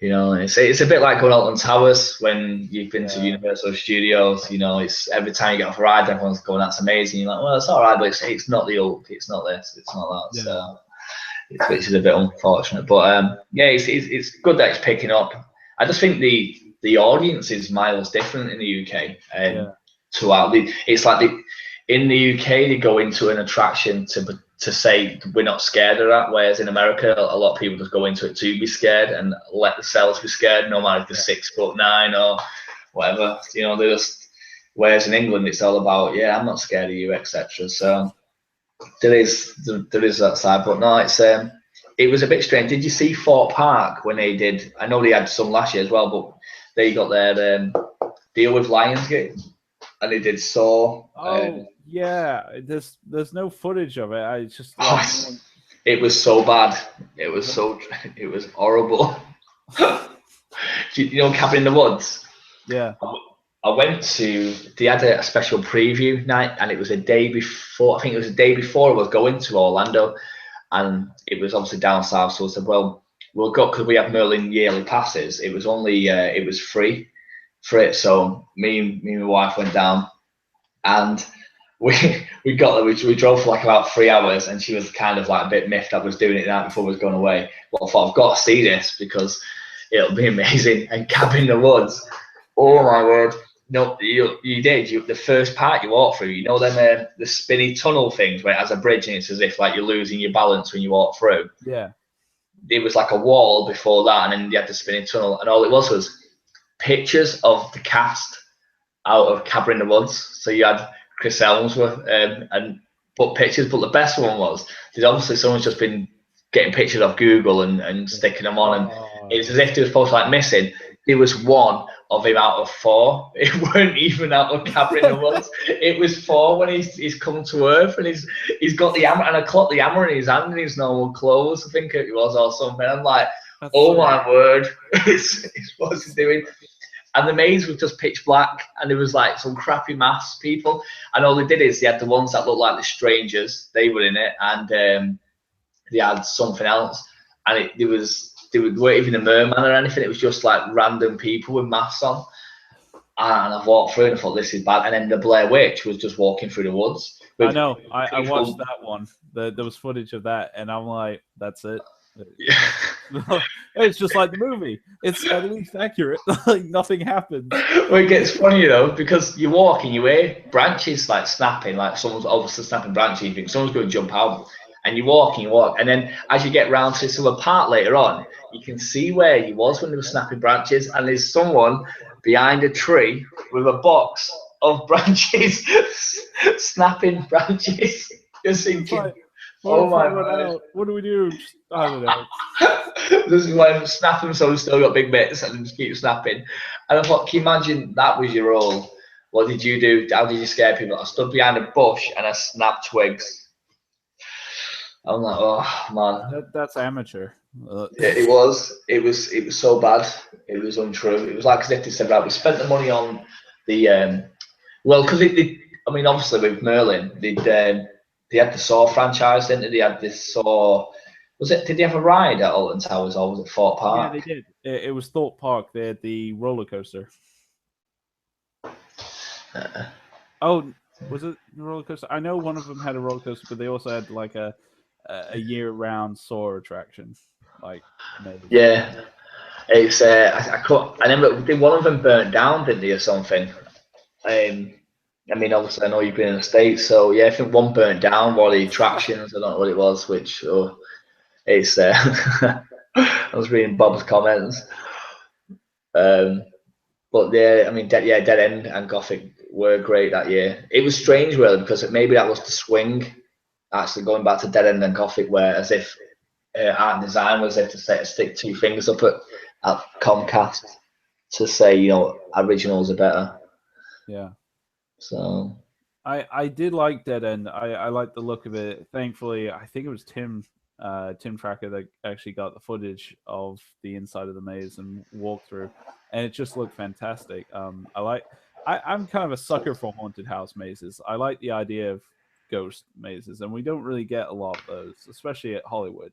Speaker 1: you know, it's a bit like going Alton Towers when you've been to Universal Studios. You know, it's every time you get off a ride, everyone's going, that's amazing. You're like, well, it's all right, but it's not the old, it's not this, it's not that. So which is a bit unfortunate, but it's good that it's picking up. I just think the audience is miles different in the UK. It's like in the UK they go into an attraction to say we're not scared of that, whereas in America a lot of people just go into it to be scared and let themselves be scared, no matter if they're 6'9" or whatever. You know, whereas in England it's all about I'm not scared of you, etc. So there is that side, but no, it was a bit strange. Did you see Fort Park when they did? I know they had some last year as well, but they got their deal with Lionsgate, and they did Saw.
Speaker 2: There's no footage of it. I just
Speaker 1: it was so bad. It was horrible. You know, Cabin in the Woods.
Speaker 2: Yeah.
Speaker 1: I went to. They had a special preview night, and it was a day before. I think it was a day before I was going to Orlando. And it was obviously down south, so I said, well, we'll go, because we have Merlin yearly passes. It was only, it was free for it. So me and my wife went down, and we got there. We drove for like about 3 hours, and she was kind of like a bit miffed that I was doing it the night before we was going away. But I thought, I've got to see this because it'll be amazing. And Cabin in the Woods, oh my word. No, you did. The first part you walk through, you know, them the spinny tunnel things where it has a bridge and it's as if like you're losing your balance when you walk through.
Speaker 2: Yeah.
Speaker 1: It was like a wall before that, and then you had the spinning tunnel, and all it was pictures of the cast out of Cabin in the Woods. So you had Chris Helmsworth and put pictures, but the best one was obviously someone's just been getting pictures off Google and sticking them on, and it's as if they were supposed to like missing. There was one of him out of 4. It weren't even out of Cabin in the Woods. It was 4 when he's come to Earth, and he's got the hammer, and I clocked the hammer in his hand in his normal clothes, I think it was, or something. I'm like,
Speaker 2: That's
Speaker 1: Oh
Speaker 2: so
Speaker 1: my word, it's what's he doing? And the maze was just pitch black, and there was like some crappy maths people, and all they did is they had the ones that looked like the strangers, they were in it, and they had something else, and they weren't even a merman or anything. It was just like random people with masks on. And I walked through and I thought, this is bad. And then the Blair Witch was just walking through the woods.
Speaker 2: I know. I watched that one. There was footage of that, and I'm like, that's it. It's just like the movie. It's at least accurate. Like nothing happens.
Speaker 1: Well, it gets funny though, because you walk and you hear branches like snapping, like someone's obviously snapping branches. You think someone's going to jump out, and you walk, and then as you get round to some part later on, you can see where you was when they were snapping branches, and there's someone behind a tree with a box of branches, snapping branches. You're thinking,
Speaker 2: Like,
Speaker 1: oh my word.
Speaker 2: What do we do? I don't know.
Speaker 1: This is why I'm snapping, so we've still got big bits and just keep snapping. And I thought, can you imagine that was your role? What did you do? How did you scare people? I stood behind a bush and I snapped twigs. I'm like, oh man.
Speaker 2: That's amateur.
Speaker 1: It was so bad. It was untrue. It was like as if they said, right, we spent the money on the well, because I mean, obviously with Merlin, they had the Saw franchise, didn't they? They had this Saw. Did they have a ride at Alton Towers, or was it Thorpe Park?
Speaker 2: Yeah, they did. It was Thorpe Park. They had the roller coaster. Oh, was it the roller coaster? I know one of them had a roller coaster, but they also had like a year-round Saw attraction. Like,
Speaker 1: yeah, it's I remember one of them burnt down, didn't they, or something? I mean, obviously, I know you've been in the States, so yeah, I think one burnt down. One of the attractions, I don't know what it was, which it's I was reading Bob's comments. But yeah, I mean, Dead End and Gothic were great that year. It was strange, really, because maybe that was the swing. Actually, going back to Dead End and Gothic, where as if art and design was there to stick two fingers up at Comcast to say, you know, originals are better.
Speaker 2: Yeah.
Speaker 1: So
Speaker 2: I did like Dead End. I liked the look of it. Thankfully, I think it was Tim Tracker that actually got the footage of the inside of the maze and walked through, and it just looked fantastic. I'm kind of a sucker for haunted house mazes. I like the idea of ghost mazes, and we don't really get a lot of those, especially at Hollywood.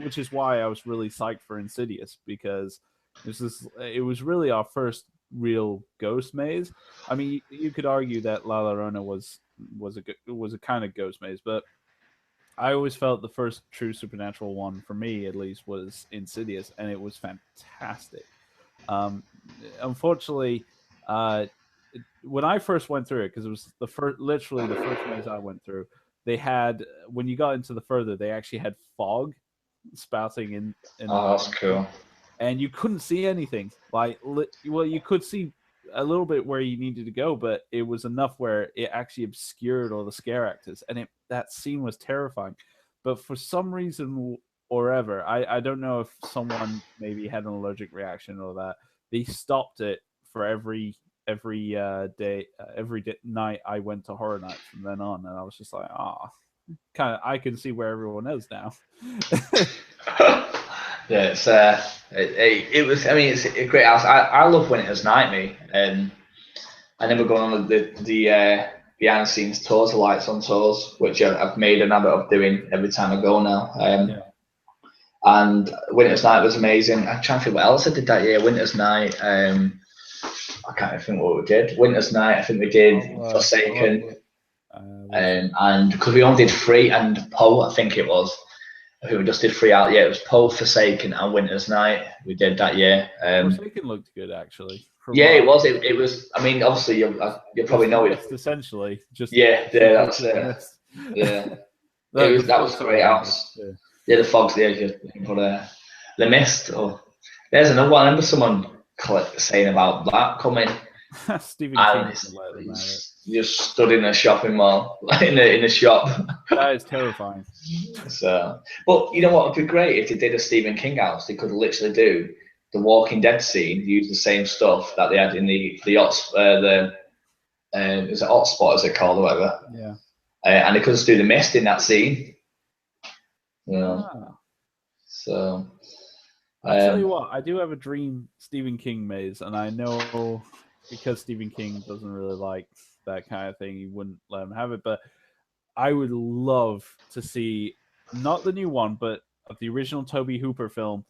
Speaker 2: Which is why I was really psyched for Insidious, because it was really our first real ghost maze. I mean, you could argue that La Llorona was a kind of ghost maze, but I always felt the first true supernatural one, for me at least, was Insidious, and it was fantastic. Unfortunately, when I first went through it, because it was literally the first maze I went through, they had, when you got into the further, they actually had fog spouting in
Speaker 1: oh, that's cool.
Speaker 2: And you couldn't see anything. Well, you could see a little bit where you needed to go, but it was enough where it actually obscured all the scare actors, and that scene was terrifying. But for some reason or ever, I don't know if someone maybe had an allergic reaction or that, they stopped it for every night I went to horror nights from then on, and I was just like, kind of, I can see where everyone is now.
Speaker 1: Yeah, it was. I mean, it's a great house. I love Winter's Night, me, and I never go on the behind the scenes tours, the lights on tours, which I've made an habit of doing every time I go now.
Speaker 2: Yeah.
Speaker 1: And Winter's Night was amazing. I'm trying to think what else I did that year. Winter's Night. I can't even think what we did. Winter's Night. I think we did Forsaken, and because we only did 3 and Poe, I think it was. I think we just did 3 out. Yeah, it was Poe, Forsaken, and Winter's Night. We did that year.
Speaker 2: Forsaken looked good, actually.
Speaker 1: Yeah, it was. It was. I mean, obviously, you probably know it.
Speaker 2: Essentially, just
Speaker 1: that's it. Yeah, that was a great house. Yeah, the fog's there. You can put the mist. Oh, there's another one. I remember someone saying about that coming.
Speaker 2: Stephen King
Speaker 1: just stood in a shopping mall, in a shop.
Speaker 2: That is terrifying.
Speaker 1: So, but you know what would be great if they did a Stephen King house? They could literally do the Walking Dead scene, use the same stuff that they had in the is it hotspot, is it called, or whatever?
Speaker 2: Yeah.
Speaker 1: And they could just do the mist in that scene. You know. So
Speaker 2: I'll tell you what, I do have a dream Stephen King maze, and I know because Stephen King doesn't really like that kind of thing, he wouldn't let him have it. But I would love to see not the new one, but of the original Toby Hooper film,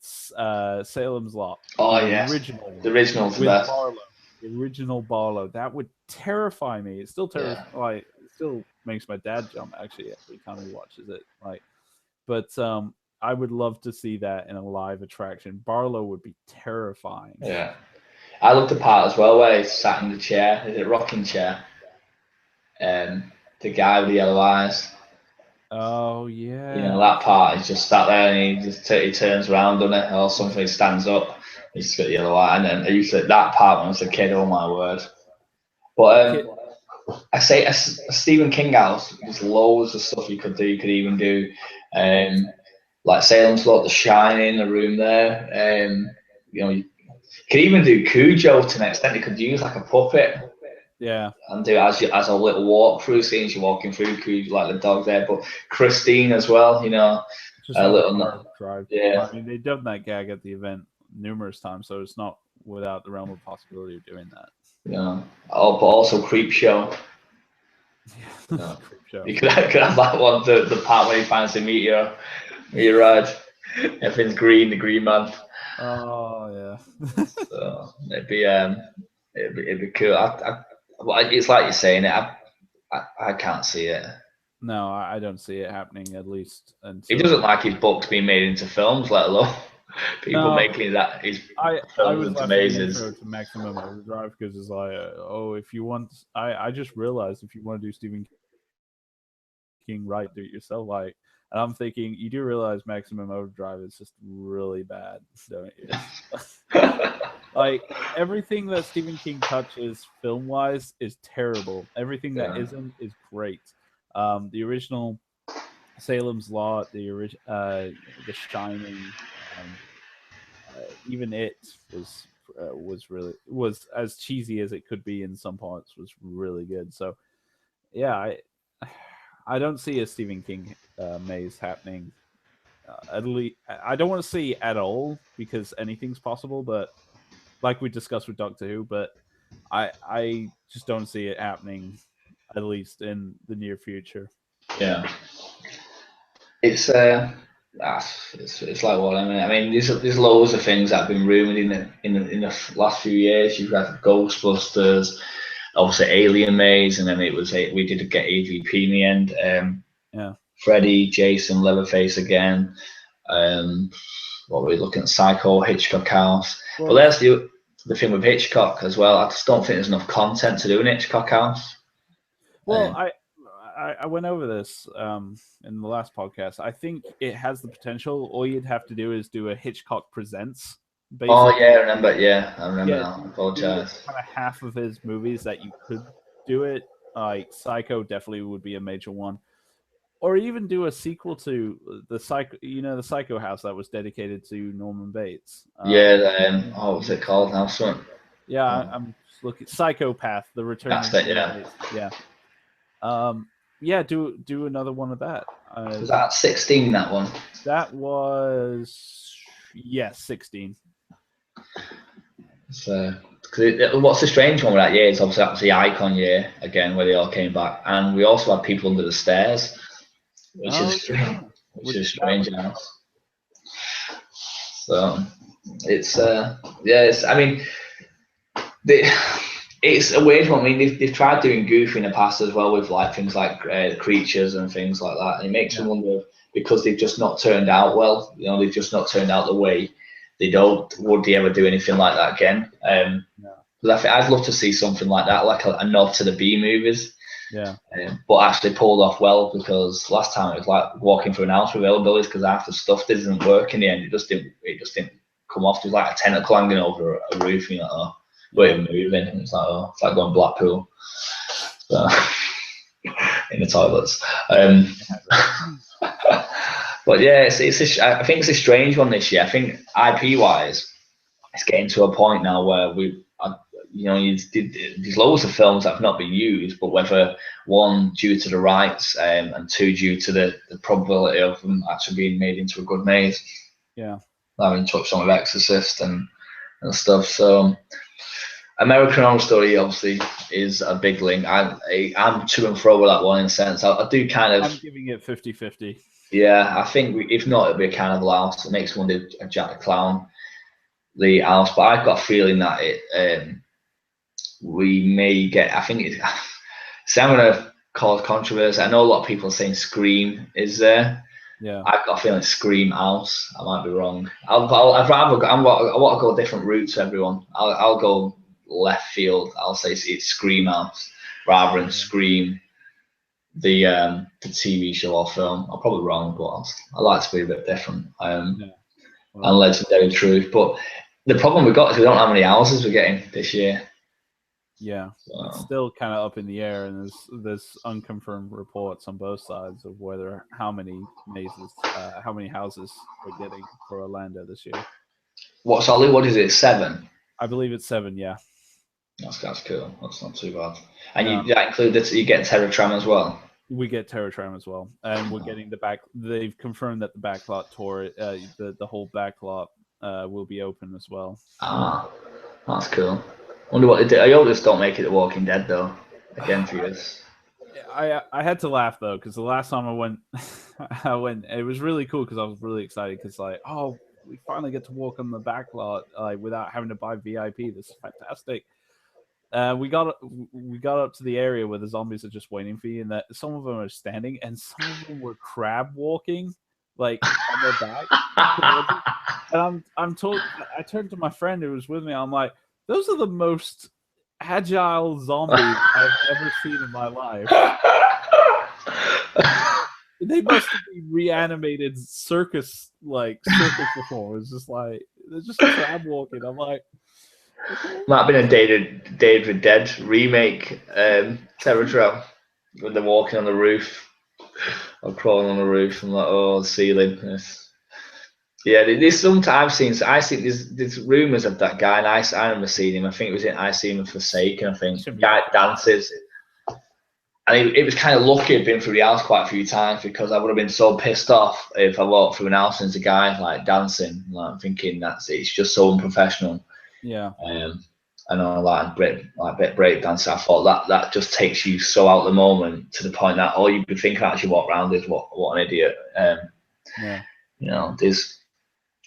Speaker 2: Salem's Lot.
Speaker 1: Oh
Speaker 2: the
Speaker 1: yeah,
Speaker 2: original
Speaker 1: the original's the
Speaker 2: with
Speaker 1: best.
Speaker 2: Barlow, the original Barlow. That would terrify me. It still it still makes my dad jump actually every time he watches it. But I would love to see that in a live attraction. Barlow would be terrifying.
Speaker 1: Yeah, I love the part as well where he's sat in the chair. Is it rocking chair? The guy with the yellow eyes.
Speaker 2: Oh yeah.
Speaker 1: You know, that part, he's just sat there and he turns around, doesn't it? Or something, he stands up, he's just got the yellow eye. And then I used to, that part when I was a kid, oh my word. But I say a Stephen King house, there's loads of stuff you could do. You could even do like Salem's Lot, The Shining, the room there. You know, you could even do Cujo to an extent. You could use like a puppet.
Speaker 2: Yeah.
Speaker 1: And do it as a little walkthrough scenes you're walking through, Cujo, like the dog there. But Christine as well, you know.
Speaker 2: Just
Speaker 1: a little
Speaker 2: drive.
Speaker 1: Yeah.
Speaker 2: I mean, they've done that gag at the event numerous times, so it's not without the realm of possibility of doing that.
Speaker 1: Yeah. Oh, but also Creep Show.
Speaker 2: Yeah. Creep Show.
Speaker 1: You could have that one, the part where he finds the meteor. Everything's green, the green man.
Speaker 2: Oh yeah.
Speaker 1: So it'd be cool. It's like you're saying it. I can't see it.
Speaker 2: No, I don't see it happening, at least until...
Speaker 1: He doesn't like his books being made into films, let alone people making that his films into mazes.
Speaker 2: To Maximum Overdrive because it's like, if you want, I just realized if you want to do Stephen King right, do it yourself. Like, and I'm thinking, you do realize Maximum Overdrive is just really bad, don't you? Like, everything that Stephen King touches film-wise is terrible. Everything that isn't is great. The original Salem's Lot, The Shining, even it was as cheesy as it could be in some parts, was really good. So, yeah, I don't see a Stephen King maze happening. At least I don't want to see at all because anything's possible, but like we discussed with Doctor Who, but I just don't see it happening, at least in the near future.
Speaker 1: Yeah, it's like what I mean. There's loads of things that have been rumored in the last few years. You've had Ghostbusters, obviously Alien Maze, and then we did get AVP in the end.
Speaker 2: Yeah,
Speaker 1: Freddy, Jason, Leatherface again. What were we looking at? Psycho, Hitchcock House. Well, but there's the thing with Hitchcock as well. I just don't think there's enough content to do in Hitchcock House.
Speaker 2: Well, I went over this in the last podcast. I think it has the potential. All you'd have to do is do a Hitchcock Presents. Basically.
Speaker 1: Oh yeah, I remember. Yeah, I remember now. I apologize.
Speaker 2: Kind of half of his movies that you could do it. Like Psycho definitely would be a major one. Or even do a sequel to the Psycho House that was dedicated to Norman Bates.
Speaker 1: What was it called now?
Speaker 2: Yeah, I'm just looking. Psychopath: The Return.
Speaker 1: That's it. Yeah.
Speaker 2: Yeah. Yeah. Do another one of that.
Speaker 1: Was that 16? That one.
Speaker 2: That was 16.
Speaker 1: So, what's the strange one with that year is obviously that was the Icon year again, where they all came back, and we also had People Under the Stairs. Which is strange now. So it's I mean, it's a weird one. I mean, they've tried doing goofy in the past as well with like things like creatures and things like that, and it makes me wonder because they've just not turned out well. You know, they've just not turned out the way they don't. Would they ever do anything like that again? Because I'd love to see something like that, like a nod to the B movies.
Speaker 2: Yeah,
Speaker 1: but actually pulled off well because last time it was like walking through an house with hillbillies because half the stuff didn't work in the end. It just didn't come off. It was like a tentacle hanging over a roof. You know, we're moving. And it's like going Blackpool so, in the toilets. But yeah, I think it's a strange one this year. I think IP wise, it's getting to a point now where there's loads of films that have not been used, but whether one due to the rights and two due to the probability of them actually being made into a good maze.
Speaker 2: Yeah.
Speaker 1: Having touched on with Exorcist and stuff. So American Horror Story obviously is a big link. I'm to and fro with that one in a sense. I do kind of.
Speaker 2: I'm giving it 50-50.
Speaker 1: Yeah, I think if not, it'll be a Cannibal House. The next one did a Jack the Clown, the house, but I've got a feeling that we may get. I think it's. So I'm gonna cause controversy. I know a lot of people are saying Scream is there.
Speaker 2: Yeah.
Speaker 1: I've got a feeling Scream House. I might be wrong. I'd rather. I want to go different routes for everyone. I'll go left field. I'll say it's Scream House rather than Scream, the TV show or film. I'm probably wrong, but I like to be a bit different. And Legendary Truth. But the problem we've got is we don't know how many houses we're getting this year.
Speaker 2: Yeah, it's still kind of up in the air, and there's unconfirmed reports on both sides of how many houses we're getting for Orlando this year.
Speaker 1: What, Solly? What is it? 7?
Speaker 2: I believe it's 7. Yeah.
Speaker 1: That's cool. That's not too bad. And you include that you get Terror Tram as well.
Speaker 2: We get Terror Tram as well, and we're getting the back. They've confirmed that the backlot tour, the whole backlot, will be open as well.
Speaker 1: Ah, that's cool. Wonder what they do. I hope this don't make it The Walking Dead though. Again for you.
Speaker 2: I had to laugh though because the last time I went, it was really cool because I was really excited because we finally get to walk on the backlot without having to buy VIP. This is fantastic. We got up to the area where the zombies are just waiting for you, and that some of them are standing, and some of them were crab walking, like on their back. And I turned to my friend who was with me. I'm like, those are the most agile zombies I've ever seen in my life. They must be reanimated circus performers. They're just crab walking. I'm like.
Speaker 1: Might have been a David Dead remake, Terror Trail, when they're walking on the roof or crawling on the roof. I'm like, the ceiling. Yeah, there's sometimes I think there's rumours of that guy, and I remember seeing him. I think it was in I See Him Forsaken. I think the guy dances, and it was kind of lucky I've been through the house quite a few times because I would have been so pissed off if I walked through an house and there's a guy like dancing. Like, I'm thinking it's just so unprofessional.
Speaker 2: Yeah.
Speaker 1: And all that break dance. I thought that just takes you so out of the moment to the point that all you'd be thinking as you walk around is what an idiot.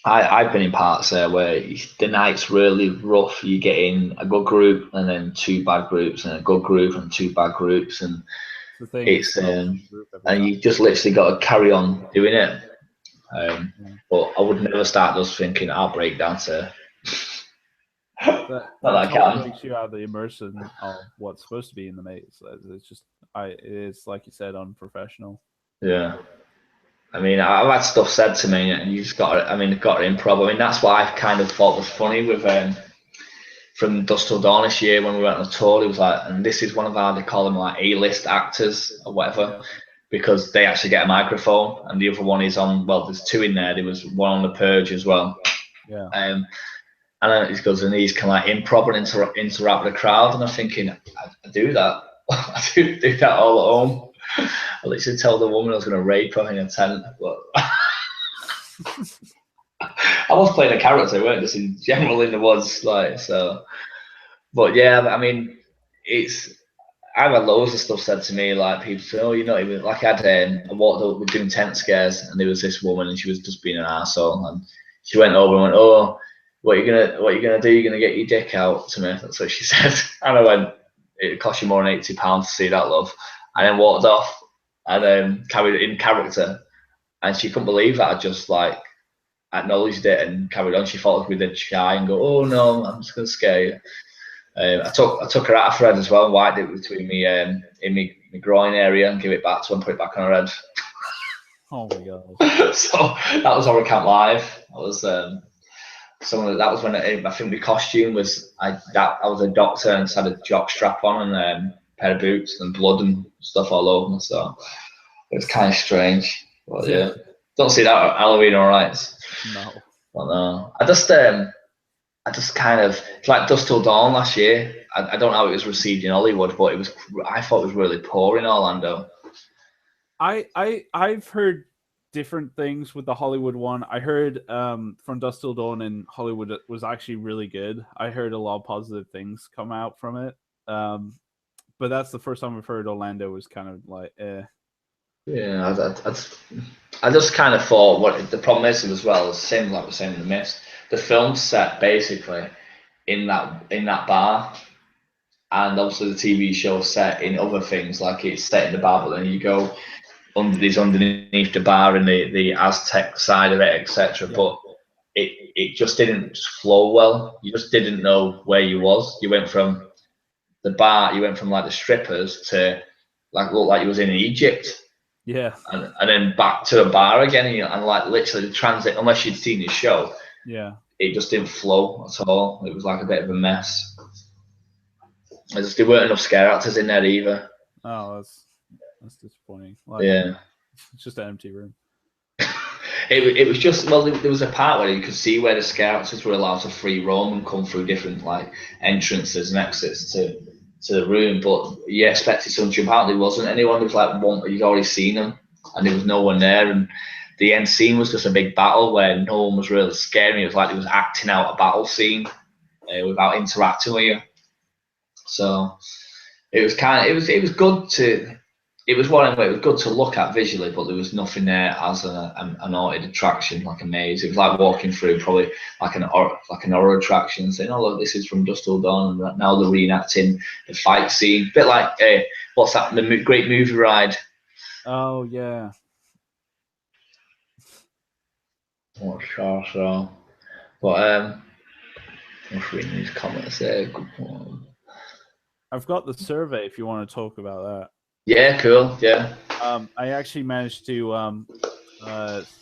Speaker 1: I've been in parts there where the night's really rough. You get in a good group and then 2 bad groups and a good group and 2 bad groups, and and you just literally got to carry on doing it. But I would never start just thinking I'll break dance there.
Speaker 2: That takes you out of the immersion of what's supposed to be in the maze. It's like you said, unprofessional.
Speaker 1: Yeah. I mean, I've had stuff said to me, and you just got to improv. I mean, that's what I kind of thought was funny with from Dusk Till Dawn this year when we went on a tour. It was like, and this is one of our, they call them like A-list actors or whatever, because they actually get a microphone, and the other one is on. Well, there's 2 in there. There was one on The Purge as well.
Speaker 2: Yeah.
Speaker 1: And then he goes, and he's kind of like improv and interact with the crowd, and I'm thinking, I do that. I do that all at home. I literally told the woman I was going to rape her in a tent, but I was playing a character, weren't just in general in the woods, like so. But yeah, I mean, I've had loads of stuff said to me, like people say, you're not even like I walked up, we're doing tent scares, and there was this woman, and she was just being an arsehole, and she went over and went, what are you gonna do? You're gonna get your dick out to me? That's what she said. And I went, it cost you more than £80 to see that, love. And then walked off and carried it in character. And she couldn't believe that I just like acknowledged it and carried on. She thought I was with a shy and go, oh no, I'm just gonna scare you. I took her out of her head as well and wiped it between me in my groin area and give it back to her and put it back on her head.
Speaker 2: Oh my god.
Speaker 1: So that was Horror Camp Live. That was that was when I think the costume was I was a doctor and just had a jock strap on and a pair of boots and blood and stuff all over me, so it was kind of strange. But yeah, don't see that at Halloween Horror Nights.
Speaker 2: No.
Speaker 1: But no, I just I just kind of, it's like Dusk Till Dawn last year. I don't know how it was received in Hollywood, but I thought it was really poor in Orlando.
Speaker 2: I've heard different things with the Hollywood one. I heard from Dusk Till Dawn in Hollywood it was actually really good. I heard a lot of positive things come out from it. But that's the first time I've heard Orlando was kind of like,
Speaker 1: Yeah, I just kind of thought what the problem is as well is same like we're saying in The Mist. The film's set basically in that bar, and obviously the TV show set in other things, like it's set in the bar, but then you go underneath the bar and the Aztec side of it, etc.
Speaker 2: Yeah.
Speaker 1: But it just didn't flow well. You just didn't know where you was. You went from the bar, you went from like the strippers to like look like you was in Egypt.
Speaker 2: yeah,
Speaker 1: And then back to a bar again, and like literally the transit, unless you'd seen the show,
Speaker 2: yeah.
Speaker 1: it just didn't flow at all. It was like a bit of a mess. There weren't enough scare actors in there either.
Speaker 2: Oh, that's disappointing. Like,
Speaker 1: Yeah.
Speaker 2: it's just an empty room.
Speaker 1: It was just, well, there was a part where you could see where the scout actors were allowed to free roam and come through different like entrances and exits to the room, but you expected someone to jump out. There wasn't anyone. There was like one, you'd already seen them, and there was no one there. And the end scene was just a big battle where no one was really scaring you. It was like it was acting out a battle scene without interacting with you. So it was good to. It was one way. It was good to look at visually, but there was nothing there as an haunted attraction, like a maze. It was like walking through probably like an horror attraction, saying, "Oh look, this is from Dusk Till Dawn," and now they're reenacting the fight scene. A bit like what's that? The Great Movie Ride.
Speaker 2: Oh yeah.
Speaker 1: Oh, sure, so. But let's read these comments there.
Speaker 2: I've got the survey if you want to talk about that.
Speaker 1: Yeah, cool. Yeah.
Speaker 2: I actually managed to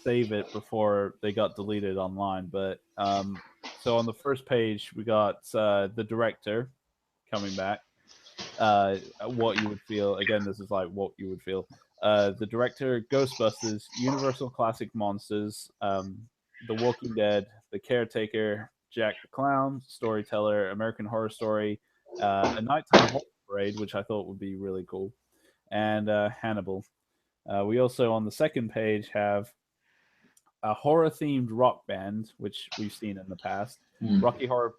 Speaker 2: save it before they got deleted online. But so on the first page, we got the director coming back. What you would feel. Again, this is like what you would feel. The director, Ghostbusters, Universal Classic Monsters, The Walking Dead, The Caretaker, Jack the Clown, Storyteller, American Horror Story, A Nighttime Horror Parade, which I thought would be really cool, and Hannibal. We also, on the second page, have a horror-themed rock band, which we've seen in the past, Rocky Horror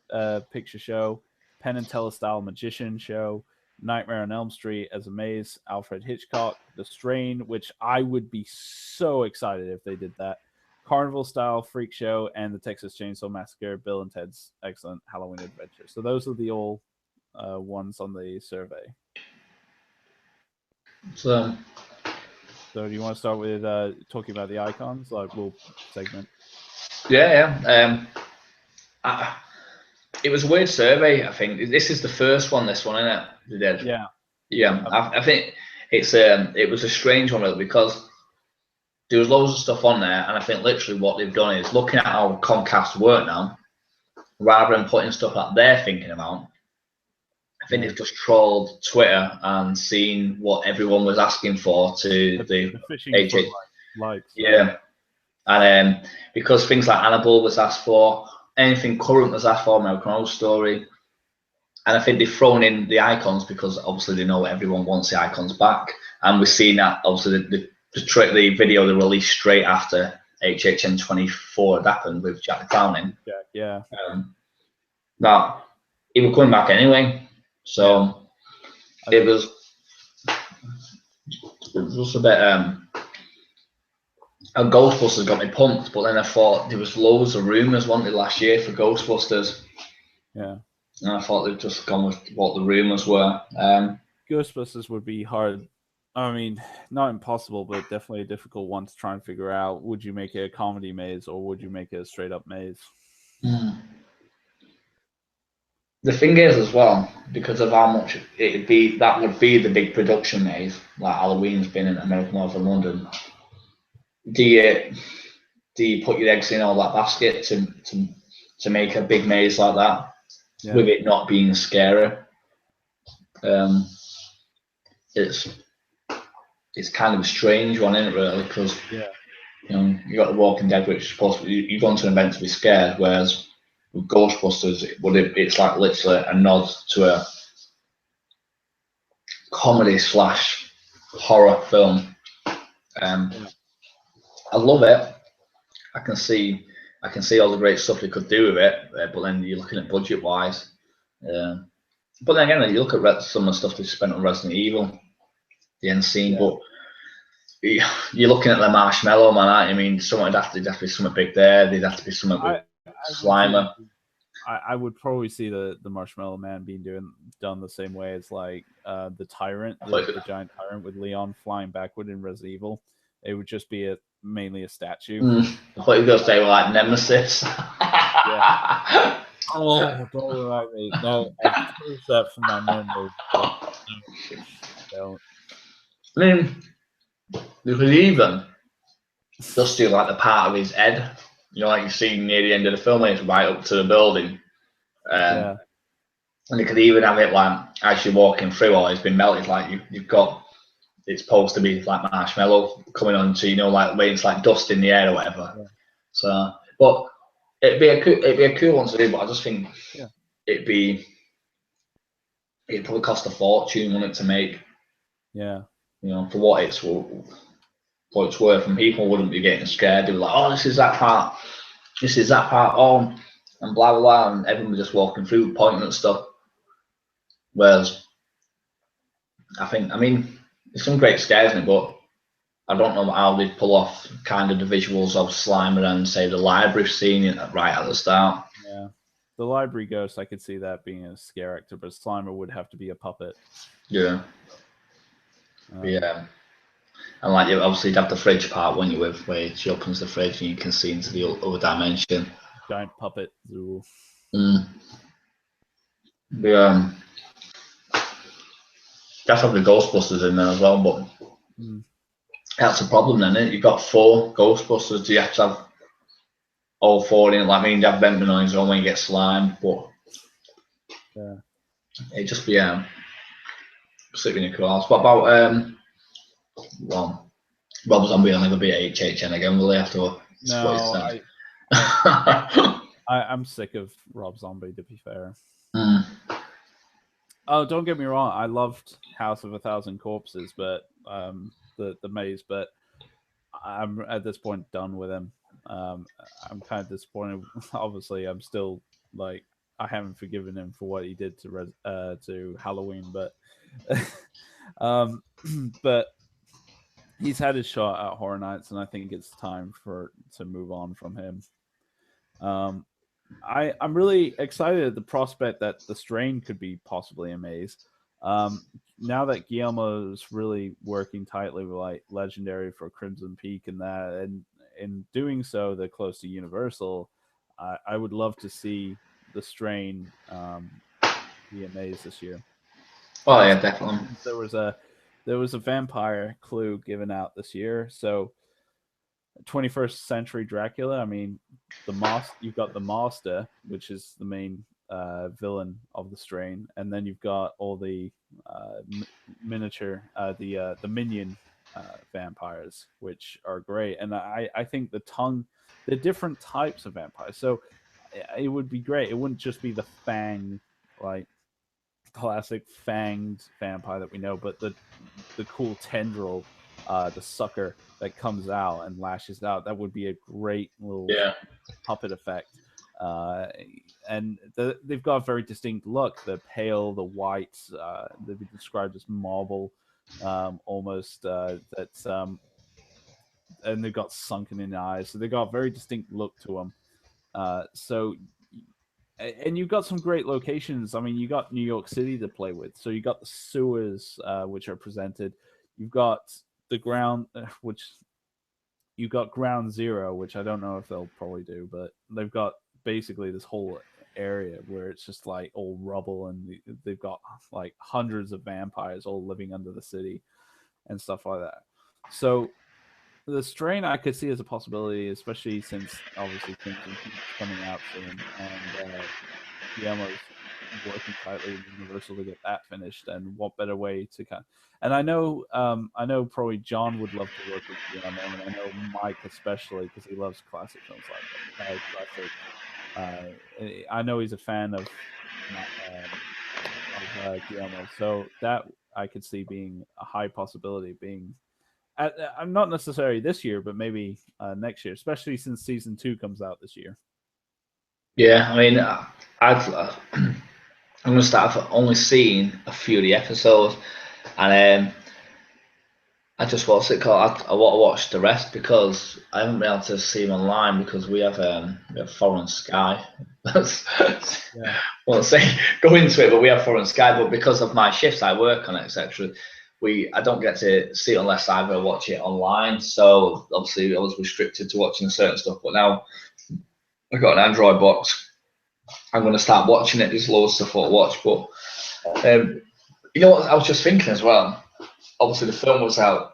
Speaker 2: Picture Show, Penn and Teller style magician show, Nightmare on Elm Street as a maze, Alfred Hitchcock, The Strain, which I would be so excited if they did that, Carnival style freak show, and the Texas Chainsaw Massacre, Bill and Ted's Excellent Halloween Adventure. So those are the all ones on the survey.
Speaker 1: So
Speaker 2: do you want to start with talking about the icons? Like, we'll segment.
Speaker 1: Yeah. It was a weird survey. I think this is the first one. This one, isn't it? They did.
Speaker 2: Yeah.
Speaker 1: Yeah. I think it was a strange one really, because there was loads of stuff on there, and I think literally what they've done is looking at how Comcast work now, rather than putting stuff that they're thinking about. I think they've just trolled Twitter and seen what everyone was asking for to the
Speaker 2: fishing for likes.
Speaker 1: Yeah. And because things like Hannibal was asked for, anything current was asked for, American Horror Story. And I think they've thrown in the icons because obviously they know everyone wants the icons back. And we've seen that obviously the video they released straight after HHN 24 had happened with Jack the Clown in.
Speaker 2: Yeah.
Speaker 1: Now, he was coming back anyway. So it was just a bit. Ghostbusters got me pumped, but then I thought there was loads of rumours wanted last year for Ghostbusters.
Speaker 2: Yeah.
Speaker 1: And I thought they'd just gone with what the rumours were.
Speaker 2: Ghostbusters would be hard. I mean, not impossible, but definitely a difficult one to try and figure out. Would you make it a comedy maze or would you make it a straight up maze?
Speaker 1: The thing is, as well, because of how much it'd be, that would be the big production maze, like Halloween's been in American Horror in London. Do you put your eggs in all that basket to make a big maze like that, with it not being scary? It's kind of a strange one, isn't it, really? Because you got The Walking Dead, which is supposed to be, you've gone to an event to be scared, whereas with Ghostbusters, it's like literally a nod to a comedy / horror film. I love it. I can see all the great stuff they could do with it, but then you're looking at budget wise. But then again, you look at some of the stuff they spent on Resident Evil, the end scene. But you're looking at the Marshmallow Man, aren't you? I mean, there'd have to be something big there. There'd have to be something with Slimer.
Speaker 2: I would probably see the Marshmallow Man being done the same way as like the Tyrant, the giant Tyrant with Leon flying backward in Resident Evil. It would just be mainly a statue.
Speaker 1: I thought you were going to say like Nemesis.
Speaker 2: Yeah. Oh, don't remind me. No, I've closed that from my memory. Don't.
Speaker 1: I mean, you could even just do like the part of his head, like you see near the end of the film, it's right up to the building. And you could even have it like as you're walking through, or it's been melted, like you've got it's supposed to be like marshmallow coming onto, like where it's like dust in the air or whatever. Yeah. So, but it'd be a cool one to do, but I just think it'd probably cost a fortune on it to make.
Speaker 2: Yeah.
Speaker 1: For what it's worth, and people wouldn't be getting scared. They were like, "Oh, this is that part. Oh," and blah blah blah, and everyone was just walking through, pointing at stuff. Whereas, I mean, there's some great scares in it, but I don't know how they'd pull off kind of the visuals of Slimer and say the library scene right at the start.
Speaker 2: Yeah, the library ghost, I could see that being a scare actor, but Slimer would have to be a puppet.
Speaker 1: Yeah. Yeah. And like obviously you'd have the fridge part, wouldn't you, where she opens the fridge and you can see into the other dimension.
Speaker 2: Giant puppet zoo.
Speaker 1: That's have the Ghostbusters in there as well, but that's a problem then, isn't it? You've got 4 Ghostbusters. Do you have to have all 4 in it? Like, I mean, you have Benjamin on his own when you get Slime, but it'd just be sleeping in a cool house. What about Rob Zombie will never be at HHN again, will they? After
Speaker 2: no, I'm sick of Rob Zombie, to be fair. Oh, don't get me wrong. I loved House of a Thousand Corpses, but the maze. But I'm at this point done with him. I'm kind of disappointed. Obviously, I'm still like I haven't forgiven him for what he did to Halloween, but but he's had his shot at Horror Nights, and I think it's time to move on from him. I'm really excited at the prospect that The Strain could be possibly a maze. Now that Guillermo's really working tightly with like Legendary for Crimson Peak and that, and in doing so, they're close to Universal. I would love to see The Strain be a maze this year.
Speaker 1: Oh yeah, definitely.
Speaker 2: There was a vampire clue given out this year, so 21st Century Dracula. I mean, you've got the Master, which is the main villain of The Strain, and then you've got all the miniature, the minion vampires, which are great. And I think the different types of vampires. So it would be great. It wouldn't just be the fang, like classic fanged vampire that we know, but the cool tendril, the sucker that comes out and lashes out. That would be a great little puppet effect. And they've got a very distinct look. The pale, the white, they've been described as marble, almost. And they've got sunken in the eyes, so they've got a very distinct look to them. And you've got some great locations. I mean, you got New York City to play with. So you got the sewers, which are presented. You've got the ground, you've got Ground Zero, which I don't know if they'll probably do, but they've got basically this whole area where it's just like all rubble, and they've got like hundreds of vampires all living under the city and stuff like that. So The Strain I could see as a possibility, especially since obviously Crimson Peak's coming out soon, and Guillermo's working tightly with Universal to get that finished. And what better way to kind of, and I know probably John would love to work with Guillermo, and I know Mike especially, because he loves classic films like that, classic I know he's a fan of Guillermo, so that I could see being a high possibility. Being, I'm not necessarily this year, but maybe next year, especially since season 2 comes out this year.
Speaker 1: Yeah, I mean, I'm gonna start. I've only seen a few of the episodes, and I just what's it called? I want to watch the rest because I haven't been able to see them online because we have foreign Sky.
Speaker 2: Yeah.
Speaker 1: Well, say go into it, but we have foreign Sky. But because of my shifts, I work on it, etc. I don't get to see it unless I ever watch it online. So obviously, I was restricted to watching certain stuff. But now I've got an Android box. I'm going to start watching it. There's loads of stuff to watch. But you know what? I was just thinking as well. Obviously, the film was out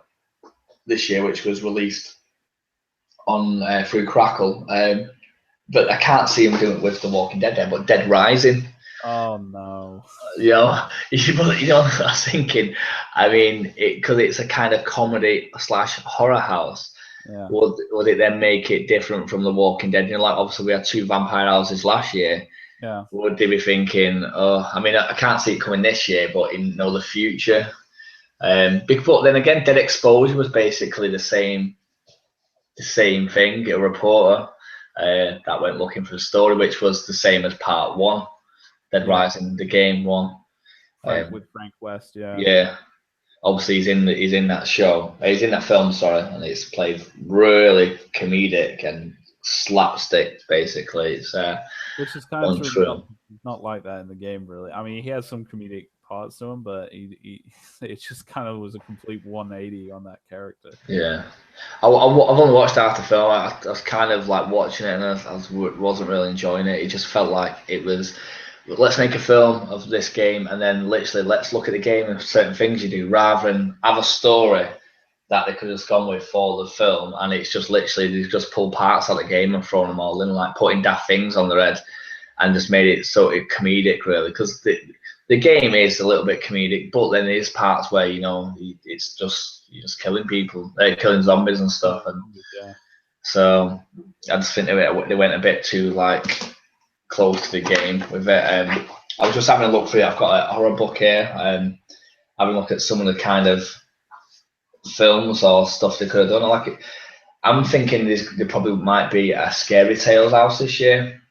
Speaker 1: this year, which was released on through Crackle. But I can't see him doing it with The Walking Dead then, but Dead Rising.
Speaker 2: Oh no.
Speaker 1: You know, I was thinking, I mean, because it's a kind of comedy / horror house.
Speaker 2: Yeah.
Speaker 1: Would it then make it different from The Walking Dead? You know, like obviously we had 2 vampire houses last year.
Speaker 2: Yeah.
Speaker 1: Would they be thinking, oh, I mean, I can't see it coming this year, but in the future. But then again, Dead Exposure was basically the same thing. A reporter that went looking for a story, which was the same as part 1, Dead Rising, the game 1.
Speaker 2: With Frank West, yeah.
Speaker 1: Yeah. Obviously, he's in that show. He's in that film, sorry, and it's played really comedic and slapstick. Basically, it's
Speaker 2: which is kind of
Speaker 1: untrue.
Speaker 2: not like that in the game, really. I mean, he has some comedic parts to him, but it just kind of was a complete 180 on that character.
Speaker 1: Yeah, I've only watched half the film. I was kind of like watching it, and I wasn't really enjoying it. It just felt like it was, let's make a film of this game, and then literally let's look at the game and certain things you do, rather than have a story that they could have gone with for the film, and it's just literally they've just pulled parts out of the game and thrown them all in, like putting daft things on their head, and just made it so comedic, really, because the game is a little bit comedic, but then there's parts where it's just you're just killing people, killing zombies and stuff, and so I just think they went a bit too like close to the game with it. I was just having a look through it. I've got a horror book here. Having a look at some of the kind of films or stuff they could have done. I'm thinking there probably might be a Scary Tales house this year,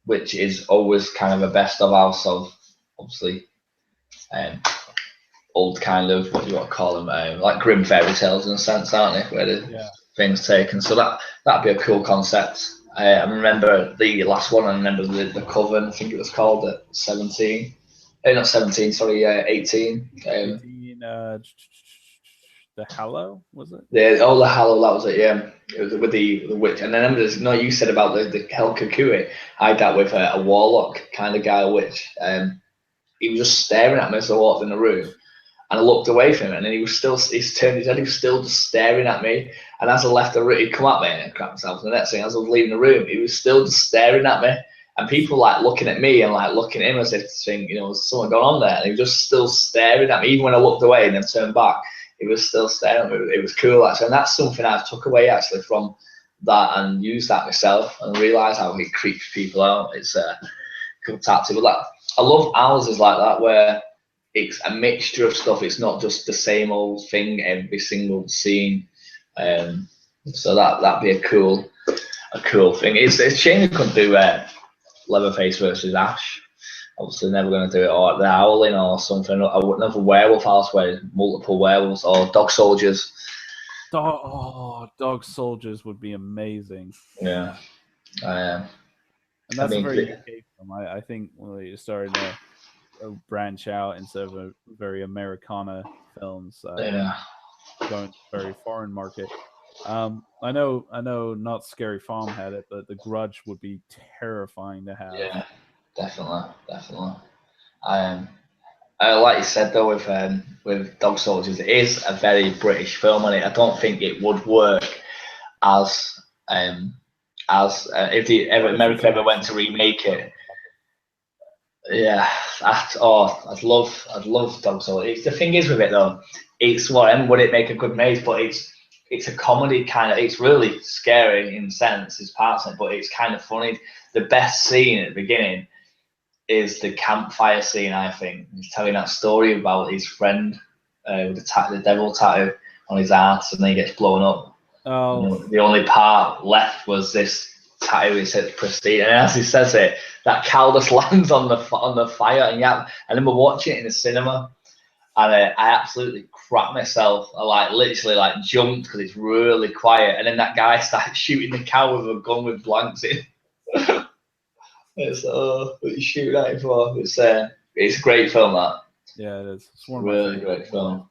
Speaker 1: which is always kind of a best of house of obviously old kind of, what do you want to call them, like grim fairy tales in a sense, aren't they, where the things taken. So that'd be a cool concept. I remember the last one. I remember the Coven. I think it was called at 17. Not 17. Sorry, 18.
Speaker 2: 18. The Hallow, was it?
Speaker 1: The Hallow. That was it. Yeah, it was with the witch. And then I remember you said about the Hell Kukui. I had that with a warlock kind of guy, a witch. He was just staring at me as I walked in the room. And I looked away from him, and then he's turned his head, he was still just staring at me. And as I left the room, he'd come at me and crap himself. And the next thing, as I was leaving the room, he was still just staring at me. And people like looking at me and like looking at him as if to think, there's something going on there. And he was just still staring at me. Even when I looked away and then turned back, he was still staring at me. It was cool, actually. And that's something I took away, actually, from that and used that myself and realised how it creeps people out. It's a good tactic. But I love houses like that where it's a mixture of stuff. It's not just the same old thing every single scene. So that'd be a cool thing. It's a shame we couldn't do Leatherface versus Ash. Obviously, never going to do it, or The Howling or something. Another werewolf house where multiple werewolves, or Dog Soldiers.
Speaker 2: Dog Soldiers would be amazing.
Speaker 1: Yeah.
Speaker 2: And that's a very UK film. I think when they started to branch out instead of a very Americana films, going very foreign market. I know not Scary Farm had it, but The Grudge would be terrifying to have.
Speaker 1: Yeah, definitely. Like you said though, with Dog Soldiers, it is a very British film, and I don't think it would work as if America ever went to remake it. Yeah, I'd love Dog Soldiers. The thing is with it though, it's would it make a good maze, but it's a comedy kind of. It's really scary in sense, his parts in it, but it's kind of funny. The best scene at the beginning is the campfire scene. I think he's telling that story about his friend with the devil tattoo on his ass, and then he gets blown up.
Speaker 2: Oh,
Speaker 1: You know, the only part left was this tattoo. It said pristine, and as he says it, that cow just lands on the fire. And yeah, I remember watching it in the cinema, and I absolutely crapped myself. I literally jumped because it's really quiet, and then that guy started shooting the cow with a gun with blanks in. It's what you shoot at it for. It's a great film. That
Speaker 2: yeah, it is. It's one of
Speaker 1: really
Speaker 2: my
Speaker 1: great film.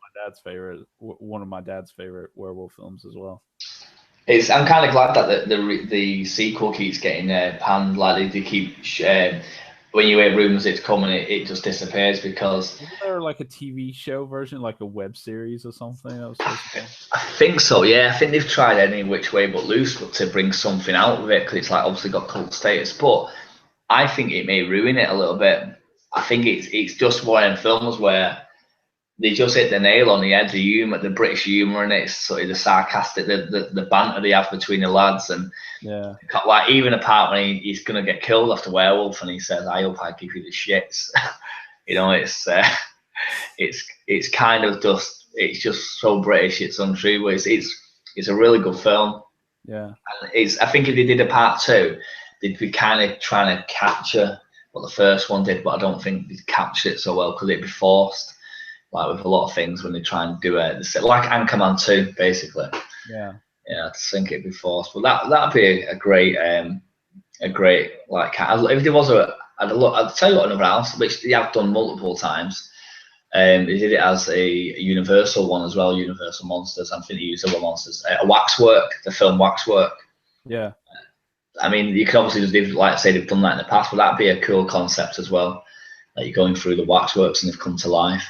Speaker 2: one of my dad's favorite werewolf films as well.
Speaker 1: I'm kind of glad that the sequel keeps getting panned. Like they keep when you hear rumors it's coming, it just disappears because.
Speaker 2: Isn't there like a TV show version, like a web series or something? That was
Speaker 1: I think so. Yeah, I think they've tried any which way but loose to bring something out of it because it's obviously got cult status, but I think it may ruin it a little bit. I think it's just one of them films where they just hit the nail on the head. The humor, the British humor in it, it's sort of the sarcastic, the banter they have between the lads, and
Speaker 2: yeah,
Speaker 1: even apart when he's gonna get killed after werewolf, and he says, "I hope I give you the shits." You know, it's kind of it's just so British, it's untrue, but it's a really good film.
Speaker 2: yeah.
Speaker 1: And I think if they did a part 2, they'd be kind of trying to capture what the first one did, but I don't think they'd capture it so well because it'd be forced, like with a lot of things when they try and do it, like Anchorman 2, basically.
Speaker 2: Yeah.
Speaker 1: Yeah, I think it'd be forced, but that'd be a great if there was I'd tell you what, another house which they have done multiple times. They did it as a Universal one as well, Universal Monsters. I think they used other monsters. Waxwork, the film Waxwork.
Speaker 2: Yeah.
Speaker 1: I mean, you can obviously they've done that in the past, but that'd be a cool concept as well. Like you're going through the waxworks and they've come to life.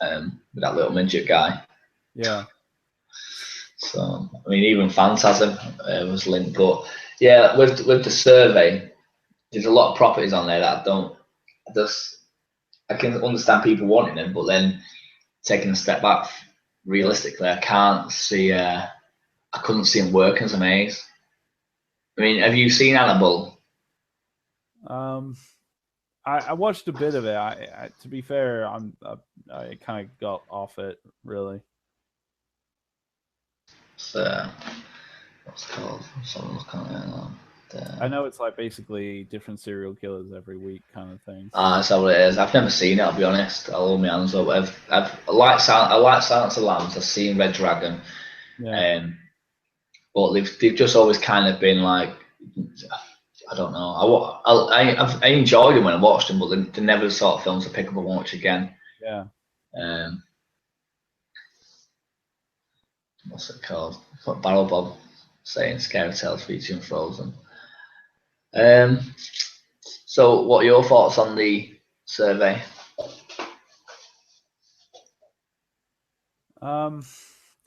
Speaker 1: With that little midget guy.
Speaker 2: Yeah.
Speaker 1: So I mean, even Phantasm was linked, but yeah, with the survey, there's a lot of properties on there that I can understand people wanting them, but then taking a step back, realistically, I can't see. I couldn't see him working as a maze. I mean, have you seen Annabelle?
Speaker 2: I watched a bit of it. I to be fair, I kind of got off it really.
Speaker 1: What's it called? Someone look on it now.
Speaker 2: I know it's like basically different serial killers every week kind of thing.
Speaker 1: That's how it is. I've never seen it. I'll be honest. I'll hold my hands up. I like Silence of the Lambs. I've seen Red Dragon.
Speaker 2: Yeah.
Speaker 1: But they've just always kind of been like, I don't know. I enjoyed them when I watched them, but they're never the sort of films to pick up and watch again.
Speaker 2: Yeah.
Speaker 1: What's it called? What Barrel Bob saying? Scary Tales featuring Frozen. So, what are your thoughts on the survey?
Speaker 2: To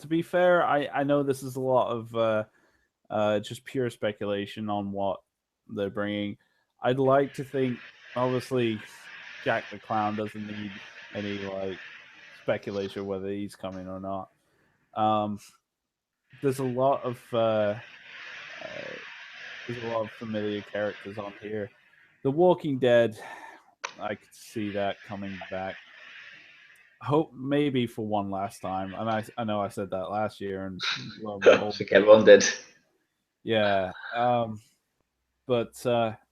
Speaker 2: be fair, I know this is a lot of just pure speculation on what they're bringing. I'd like to think, obviously, Jack the Clown doesn't need any like speculation whether he's coming or not. There's a lot of familiar characters on here. The Walking Dead, I could see that coming back. Hope maybe for one last time, and I know I said that last year, and
Speaker 1: I think everyone did.
Speaker 2: Yeah, but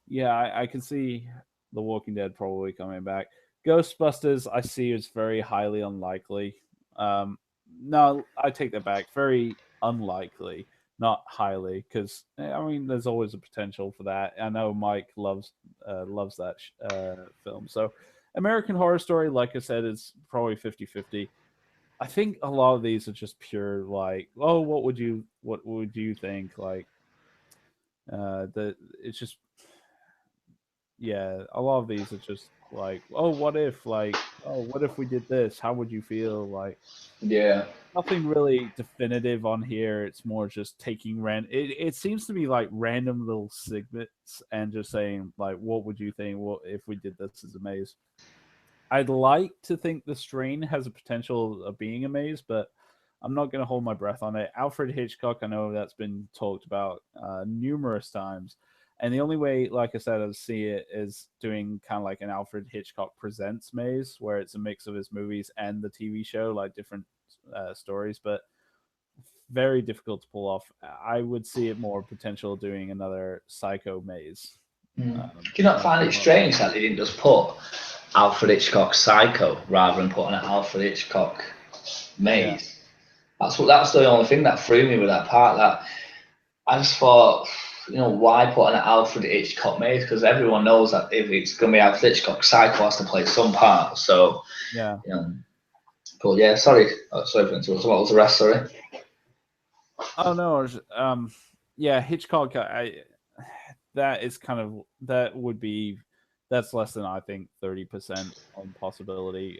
Speaker 2: yeah, I can see The Walking Dead probably coming back. Ghostbusters, I see is very highly unlikely. No, I take that back. Very unlikely, not highly, because I mean, there's always a potential for that. I know Mike loves that film. So, American Horror Story, like I said, is probably 50-50. I think a lot of these are just pure like, oh, what would you think? Like, it's just, yeah, a lot of these are just like, oh, what if, like, oh, what if we did this? How would you feel? Like,
Speaker 1: Yeah.
Speaker 2: nothing really definitive on here. It's more just taking it seems to be like random little segments and just saying like, what would you think? What if we did this as a maze? I'd like to think the Strain has a potential of being a maze, but I'm not going to hold my breath on it. Alfred Hitchcock, I know that's been talked about numerous times. And the only way, like I said, I see it is doing kind of like an Alfred Hitchcock Presents maze, where it's a mix of his movies and the TV show, like different stories, but very difficult to pull off. I would see it more potential doing another Psycho maze.
Speaker 1: Do you not find it strange that they didn't just put Alfred Hitchcock Psycho rather than putting an Alfred Hitchcock maze? Yeah. That's the only thing that threw me with that part. That I just thought, why put an Alfred Hitchcock maze? Because everyone knows that if it's going to be Alfred Hitchcock, Psycho has to play some part. So
Speaker 2: yeah.
Speaker 1: But yeah, sorry for interrupting. What was the rest? Sorry.
Speaker 2: Oh no, yeah, Hitchcock. That is kind of that's less than I think 30% on possibility.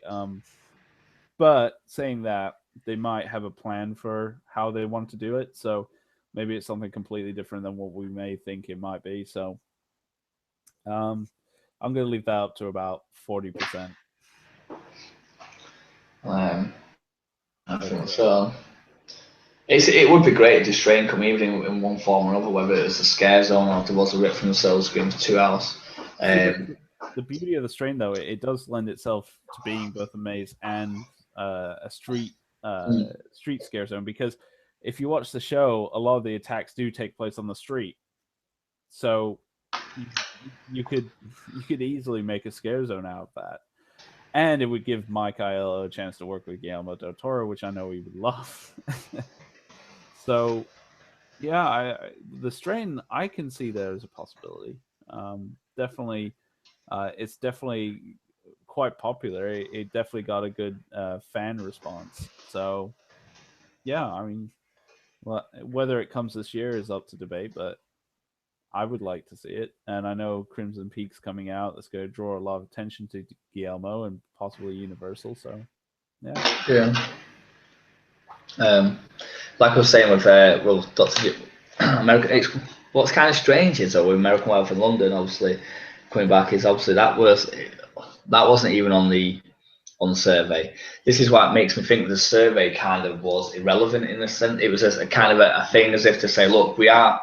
Speaker 2: But saying that, they might have a plan for how they want to do it, so maybe it's something completely different than what we may think it might be. So, I'm going to leave that up to about 40%.
Speaker 1: I think so. It would be great if the strain come even in one form or another, whether it was a scare zone or if there was a rip from the cell screen for 2 hours.
Speaker 2: The beauty of the strain, though, it does lend itself to being both a maze and a street scare zone, because if you watch the show, a lot of the attacks do take place on the street. So you could easily make a scare zone out of that. And it would give Mike Aiello a chance to work with Guillermo del Toro, which I know he would love. So, yeah, the strain, I can see there as a possibility. Definitely, it's definitely quite popular. It definitely got a good fan response. So, yeah, I mean, whether it comes this year is up to debate, but I would like to see it. And I know Crimson Peak's coming out. That's going to draw a lot of attention to Guillermo and possibly Universal. So, yeah.
Speaker 1: Yeah. Like I was saying with Dr. American, what's kind of strange is though with American Werewolf in London, obviously coming back, is obviously that wasn't even on the survey. This is why it makes me think the survey kind of was irrelevant in a sense. It was a kind of a thing as if to say, look, we are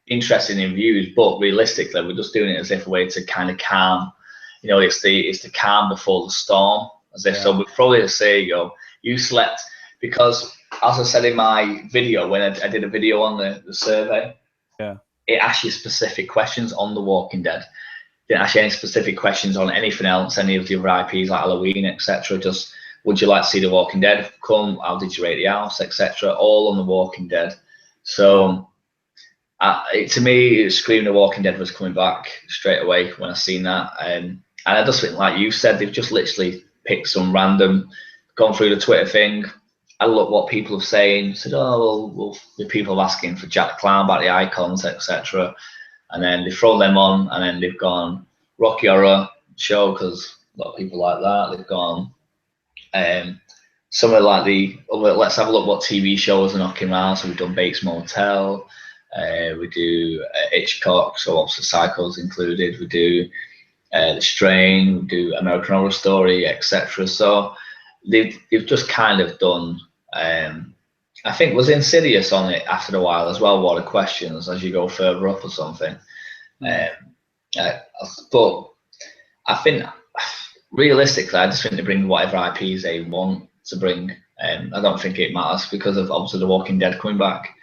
Speaker 1: interested in views, but realistically, we're just doing it as if a way to kind of calm. It's the calm before the storm. As if so, we'd probably say, you slept because, as I said in my video when I did a video on the survey, it asked you specific questions on The Walking Dead. Didn't ask you any specific questions on anything else, any of the other IPs like Halloween, etc. Just, would you like to see The Walking Dead come? How did you rate the house, etc. All on The Walking Dead. So, to me, it screamed The Walking Dead was coming back straight away when I seen that. And I just think, like you said, they've just literally picked some random, gone through the Twitter thing. I look what people are saying. Said, well, the people are asking for Jack the Clown about the icons, etc. And then they've thrown them on, and then they've gone Rocky Horror Show because a lot of people like that. They've gone some of like the other. Let's have a look what TV shows are knocking around. So we've done Bates Motel. We do Hitchcock, so obviously Psycho's included. We do The Strain. We do American Horror Story, etc. So they've just kind of done. I think was Insidious on it after a while as well. What are questions as you go further up or something? But I think realistically, I just think they bring whatever IPs they want to bring. I don't think it matters because of obviously The Walking Dead coming back.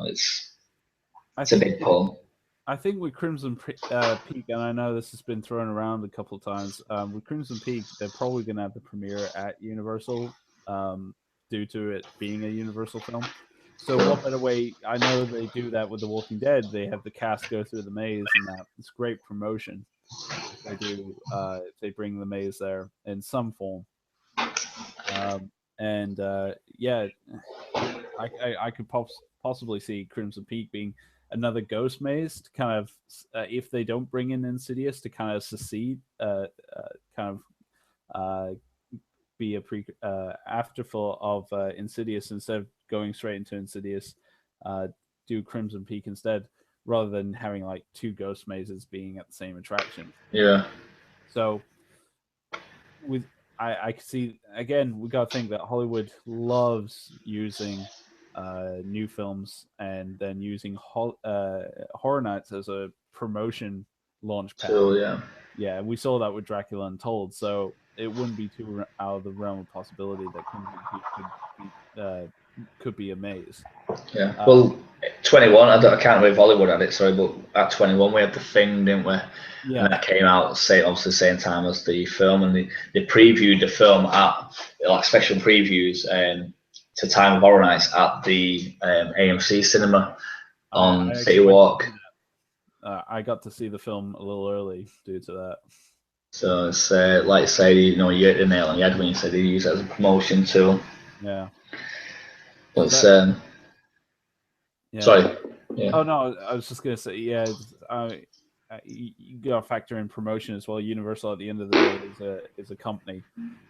Speaker 1: It's a big pull.
Speaker 2: I think with Crimson Peak, and I know this has been thrown around a couple of times, with Crimson Peak, they're probably going to have the premiere at Universal due to it being a Universal film. So what better way? I know they do that with The Walking Dead. They have the cast go through the maze, and that it's great promotion. If they do, if they bring the maze there in some form. Yeah, I could possibly see Crimson Peak being another ghost maze to kind of, if they don't bring in Insidious, to kind of succeed, be a afterfall of Insidious instead of going straight into Insidious, do Crimson Peak instead, rather than having like two ghost mazes being at the same attraction.
Speaker 1: Yeah.
Speaker 2: So I can see again. We got to think that Hollywood loves using new films and then using Horror Nights as a promotion launch pad.
Speaker 1: So yeah.
Speaker 2: Yeah, we saw that with Dracula Untold, so it wouldn't be too out of the realm of possibility that Crimson Peak could be a maze.
Speaker 1: Yeah. Well, 21. I can't remember if Hollywood had it. Sorry, but at 21 we had The Thing, didn't we?
Speaker 2: Yeah.
Speaker 1: And that came out obviously the same time as the film, and they previewed the film at like special previews to Time of Horror Nights at the AMC cinema on City Walk.
Speaker 2: I got to see the film a little early due to that.
Speaker 1: So it's like say, you hit the nail on the head when you said they use it as a promotion tool.
Speaker 2: Yeah.
Speaker 1: But
Speaker 2: yeah.
Speaker 1: Sorry. Yeah.
Speaker 2: Oh no, I was just gonna say, yeah. You gotta factor in promotion as well. Universal, at the end of the day, is a company.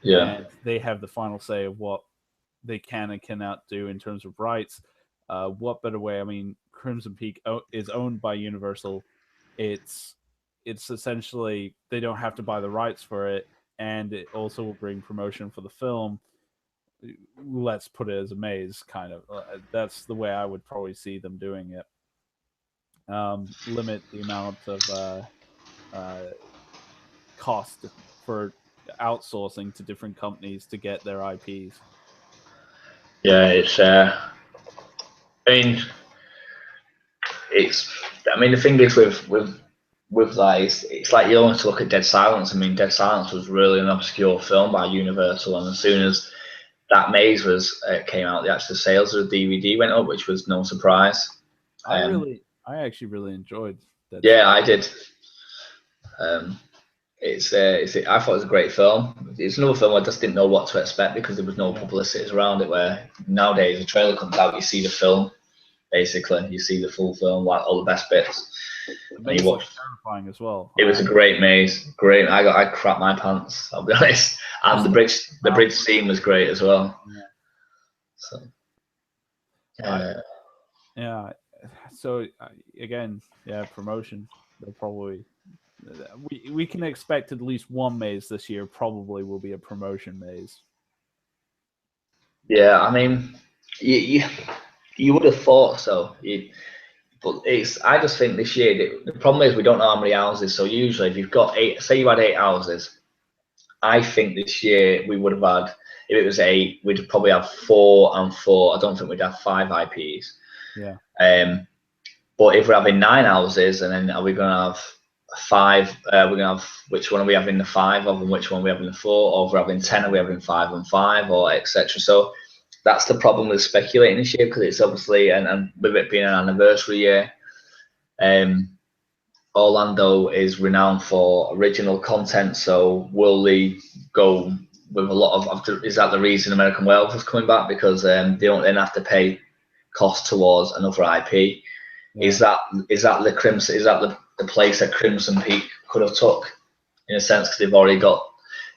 Speaker 1: Yeah.
Speaker 2: And they have the final say of what they can and cannot do in terms of rights. What better way? I mean, Crimson Peak is owned by Universal. It's essentially they don't have to buy the rights for it, and it also will bring promotion for the film. Let's put it as a maze, kind of. That's the way I would probably see them doing it. Limit the amount of cost for outsourcing to different companies to get their IPs.
Speaker 1: Yeah, it's. I mean, the thing is with that, it's like you only to look at Dead Silence. I mean, Dead Silence was really an obscure film by Universal, and as soon as that maze came out, the actual sales of the DVD went up, which was no surprise.
Speaker 2: I actually really enjoyed that.
Speaker 1: Yeah, I did. I thought it was a great film. It's another film I just didn't know what to expect because there was no publicity around it. Where nowadays a trailer comes out, you see the film, basically, you see the full film, like all the best bits.
Speaker 2: The maze was terrifying as well.
Speaker 1: It was a great maze, great. I crap my pants, I'll be honest. And the bridge scene was great as well.
Speaker 2: Yeah.
Speaker 1: So,
Speaker 2: yeah. So again, yeah, promotion. They'll probably we can expect at least one maze this year. Probably will be a promotion maze.
Speaker 1: Yeah, I mean, you would have thought so. But I just think this year the problem is we don't know how many houses. So usually, if you've got say you had 8 houses, I think this year we would have had, if it was 8, we'd probably have 4 and 4. I don't think we'd have 5 IPs.
Speaker 2: Yeah.
Speaker 1: But if we're having 9 houses, and then are we going to have 5? We're going to have, which one are we having the 5 of, and which one are we having the 4? Or if we're having 10, are we having 5 and 5, or etc. So that's the problem with speculating this year, because it's obviously, and with it being an anniversary year, Orlando is renowned for original content. So will they go with a lot of? Is that the reason American Werewolf is coming back? Because they don't then have to pay cost towards another IP. Yeah. Is that the Crimson? Is that the place that Crimson Peak could have took, in a sense, because they've already got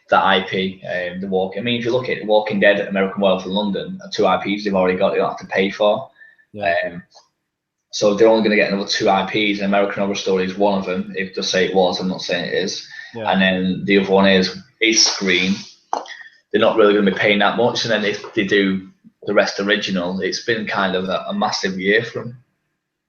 Speaker 1: that IP? The Walking. I mean, if you look at Walking Dead, American Werewolf in London, 2 IPs they've already got. They don't have to pay for.
Speaker 2: Yeah.
Speaker 1: So they're only going to get another 2 IPs, and American Horror Story is one of them. If just say it was, I'm not saying it is. Yeah. And then the other one is Scream. They're not really going to be paying that much, and then if they do the rest original, it's been kind of a massive year for them.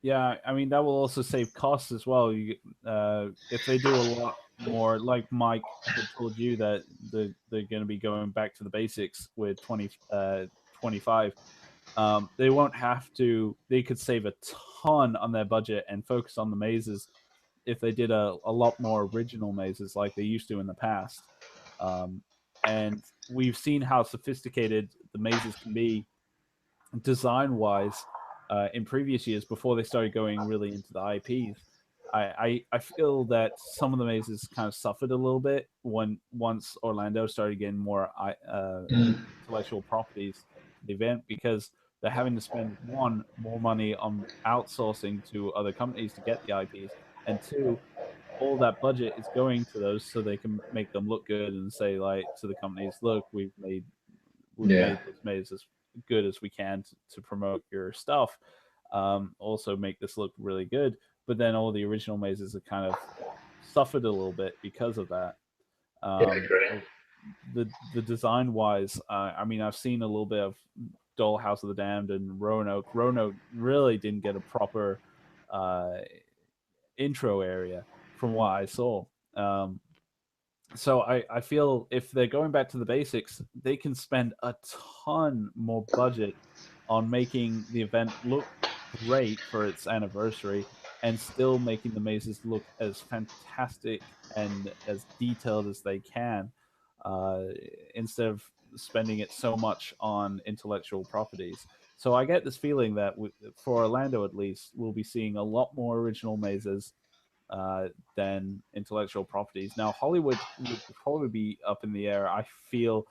Speaker 2: Yeah, I mean that will also save costs as well. If they do a lot more, like Mike had told you that they're going to be going back to the basics with 2025. They won't have to. They could save a ton on their budget and focus on the mazes if they did a lot more original mazes like they used to in the past. And we've seen how sophisticated the mazes can be design-wise in previous years before they started going really into the IPs. I feel that some of the mazes kind of suffered a little bit once Orlando started getting more intellectual properties for the event, because they're having to spend, 1, more money on outsourcing to other companies to get the IPs, and 2, all that budget is going to those so they can make them look good and say, like, to the companies, look, we've made this maze as good as we can to promote your stuff. Also make this look really good. But then all the original mazes have kind of suffered a little bit because of that.
Speaker 1: I agree.
Speaker 2: the design wise, I mean, I've seen a little bit of Dollhouse of the Damned and Roanoke. Roanoke really didn't get a proper intro area from what I saw. So I feel if they're going back to the basics, they can spend a ton more budget on making the event look great for its anniversary and still making the mazes look as fantastic and as detailed as they can, uh, instead of spending it so much on intellectual properties. So I get this feeling that for Orlando at least, we'll be seeing a lot more original mazes than intellectual properties. Now, Hollywood would probably be up in the air. I feel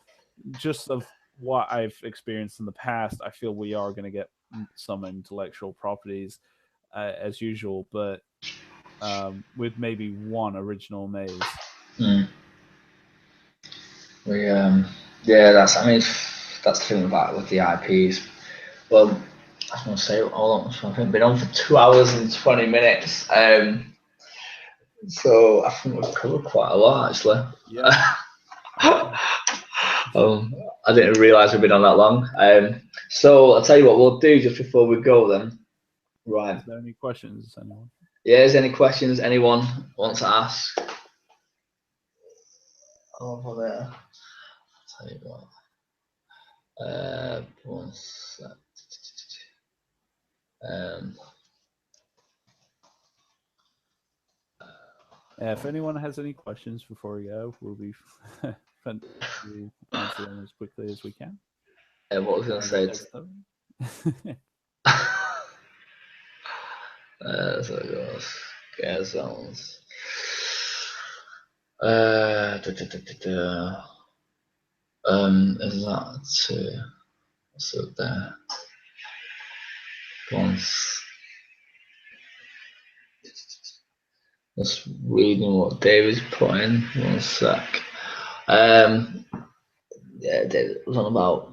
Speaker 2: just of what I've experienced in the past, I feel we are going to get some intellectual properties as usual, but with maybe one original maze.
Speaker 1: Mm. Yeah, that's. I mean, that's the thing about with the IPs. Well, I was going to say, hold on, I've been on for 2 hours and 20 minutes. So I think we've covered quite a lot actually.
Speaker 2: Yeah.
Speaker 1: I didn't realise we'd been on that long. So I'll tell you what we'll do just before we go then. Right.
Speaker 2: Is there any questions, anyone?
Speaker 1: Yeah, is there any questions anyone wants to ask? Over there. I'll tell you what. One sec.
Speaker 2: If anyone has any questions before we go, we'll be to answer them as quickly as we can.
Speaker 1: What was I going to say? So it goes. Scare zones. Is that so there? Once. Just reading what David's putting. One sec. Yeah, David was on about.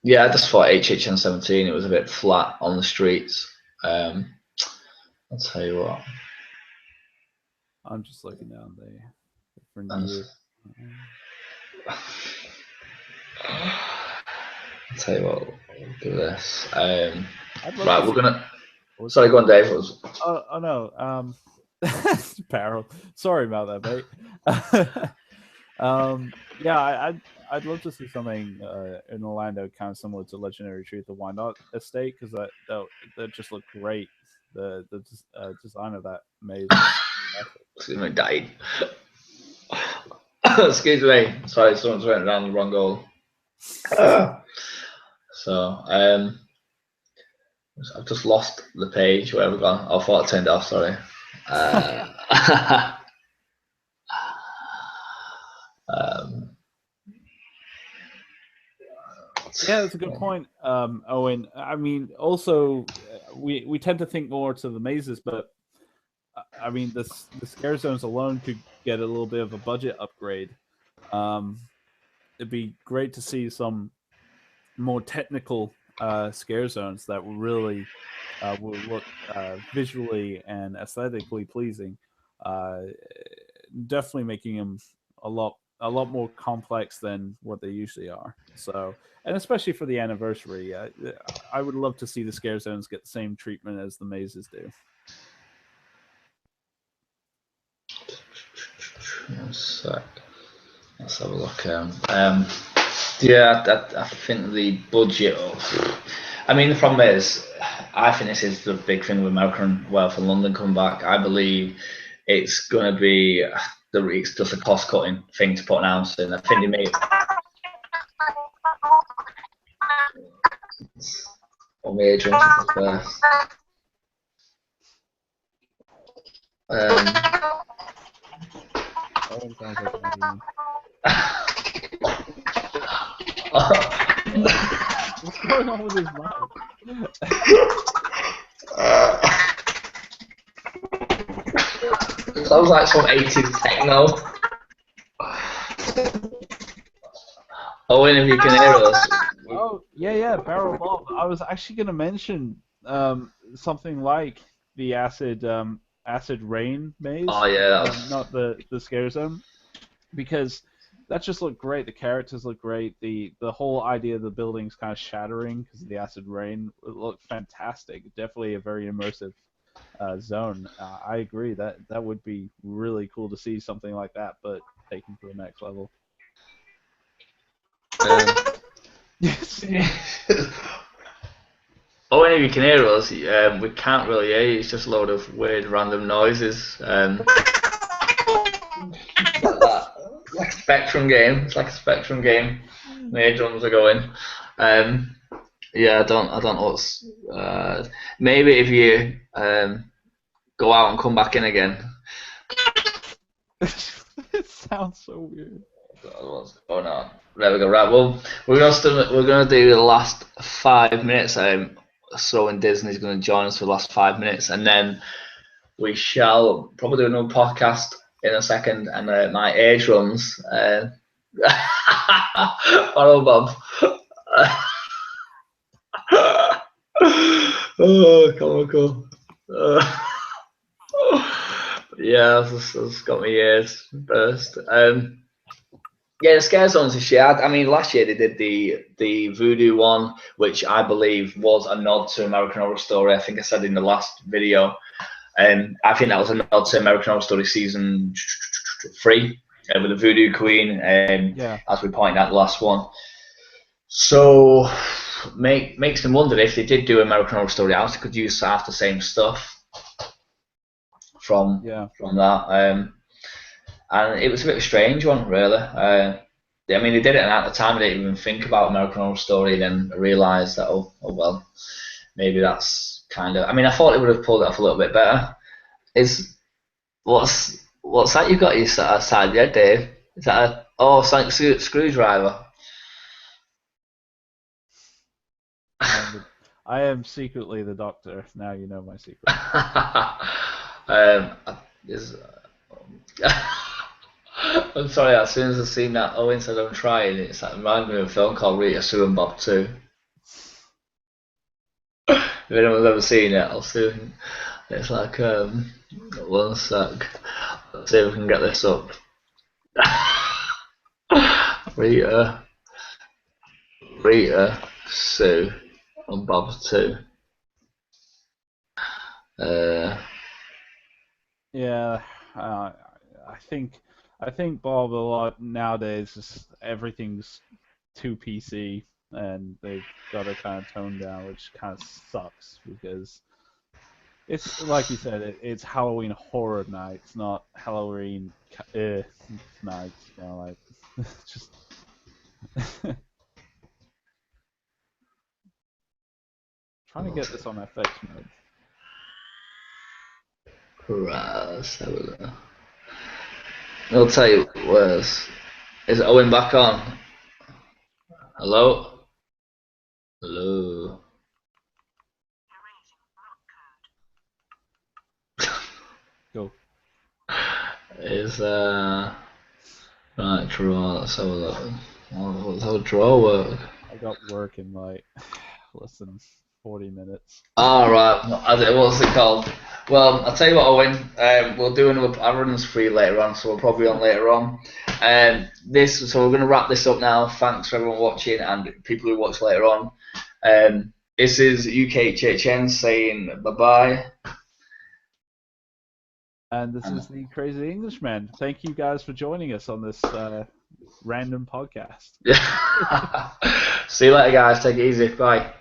Speaker 1: Yeah, I just thought HHN 17. It was a bit flat on the streets. I'll tell you what.
Speaker 2: I'm just looking down the different year.
Speaker 1: I'll tell you what. We'll do this. Right, we're gonna. Sorry, go on, Dave.
Speaker 2: Oh no. Parallel. Sorry about that, mate. Yeah, I'd love to see something in Orlando kind of similar to Legendary Truth of Wyandotte Estate, because that just looked great. The design of that maze.
Speaker 1: Excuse me, died. Excuse me. Sorry, someone's went around the wrong goal. So I've just lost the page. Where have we gone? I thought I turned off. Sorry.
Speaker 2: Yeah, that's a good point, Owen. I mean, also we tend to think more to the mazes, but I mean, the scare zones alone could get a little bit of a budget upgrade. It'd be great to see some more technical scare zones that really will look visually and aesthetically pleasing. Definitely making them a lot more complex than what they usually are. So, and especially for the anniversary, I would love to see the scare zones get the same treatment as the mazes do.
Speaker 1: One sec. Let's have a look. Yeah, I think the budget. I mean, the problem is, I think this is the big thing with American Wealth and London coming back. I believe it's going to be it's just a cost cutting thing to put an ounce in. I think they made. Or me drinking first.
Speaker 2: What's going on with his mouth?
Speaker 1: Sounds like some 80s techno. Owen, if you can hear us.
Speaker 2: Oh, yeah, Barrel Bob. I was actually going to mention something like the acid rain maze.
Speaker 1: Oh, yeah.
Speaker 2: Not the scare zone. Because that just looked great. The characters look great. The whole idea of the buildings kind of shattering because of the acid rain, it looked fantastic. Definitely a very immersive zone. I agree that would be really cool to see something like that, but taken to the next level. Yes.
Speaker 1: Oh, and if you can hear us, we can't really hear you. It's just a load of weird random noises. Like a Spectrum game. It's like a Spectrum game. The eardrums are going. Yeah, I don't know what's. Maybe if you go out and come back in again.
Speaker 2: It sounds so weird.
Speaker 1: What's going on? There we go. Right. Well, we're gonna do the last 5 minutes. So when Disney's gonna join us for the last 5 minutes, and then we shall probably do another podcast in a second. And my age runs. Hello, Bob. Oh, comical. Yeah, that's got my ears burst. Yeah, the scare zones this year. I mean, last year they did the voodoo one, which I believe was a nod to American Horror Story. I think I said in the last video. I think that was a nod to American Horror Story season 3 with the Voodoo Queen.
Speaker 2: Yeah.
Speaker 1: As we pointed out, the last one. So makes me wonder if they did do American Horror Story House, they could use half the same stuff from that. And it was a bit of a strange one, really. I mean, they did it, and at the time, I didn't even think about American Horror Story. Then I realised that, oh well, maybe that's kind of. I mean, I thought it would have pulled it off a little bit better. What's that you got your side there, Dave? Is that a screwdriver?
Speaker 2: I am secretly the Doctor. Now you know my secret.
Speaker 1: I'm sorry, as soon as I seen that Owen said I'm trying, it reminded me of a film called Rita, Sue and Bob 2. If anyone's ever seen it, I'll soon. It's like, one sec. Let's see if we can get this up. Rita, Sue and Bob 2.
Speaker 2: Yeah, I think Bob a lot nowadays is everything's too PC and they've got to kind of tone down, which kind of sucks because it's like you said, it's Halloween Horror Nights, not Halloween nights. You know, like just. Trying to get this on FX mode.
Speaker 1: Right, I'll tell you worse. Is Owen back on? Hello? Hello?
Speaker 2: Go.
Speaker 1: Is right, draw, let's have a look. How does draw work?
Speaker 2: I got work in like less than 40 minutes.
Speaker 1: Alright, what's it called? Well, I'll tell you what, Owen, we'll do another Aaron's free later on, so we'll probably on later on. So we're going to wrap this up now. Thanks for everyone watching and people who watch later on. This is ukHHN saying bye-bye.
Speaker 2: And this is the Crazy Englishman. Thank you guys for joining us on this random podcast.
Speaker 1: See you later, guys. Take it easy. Bye.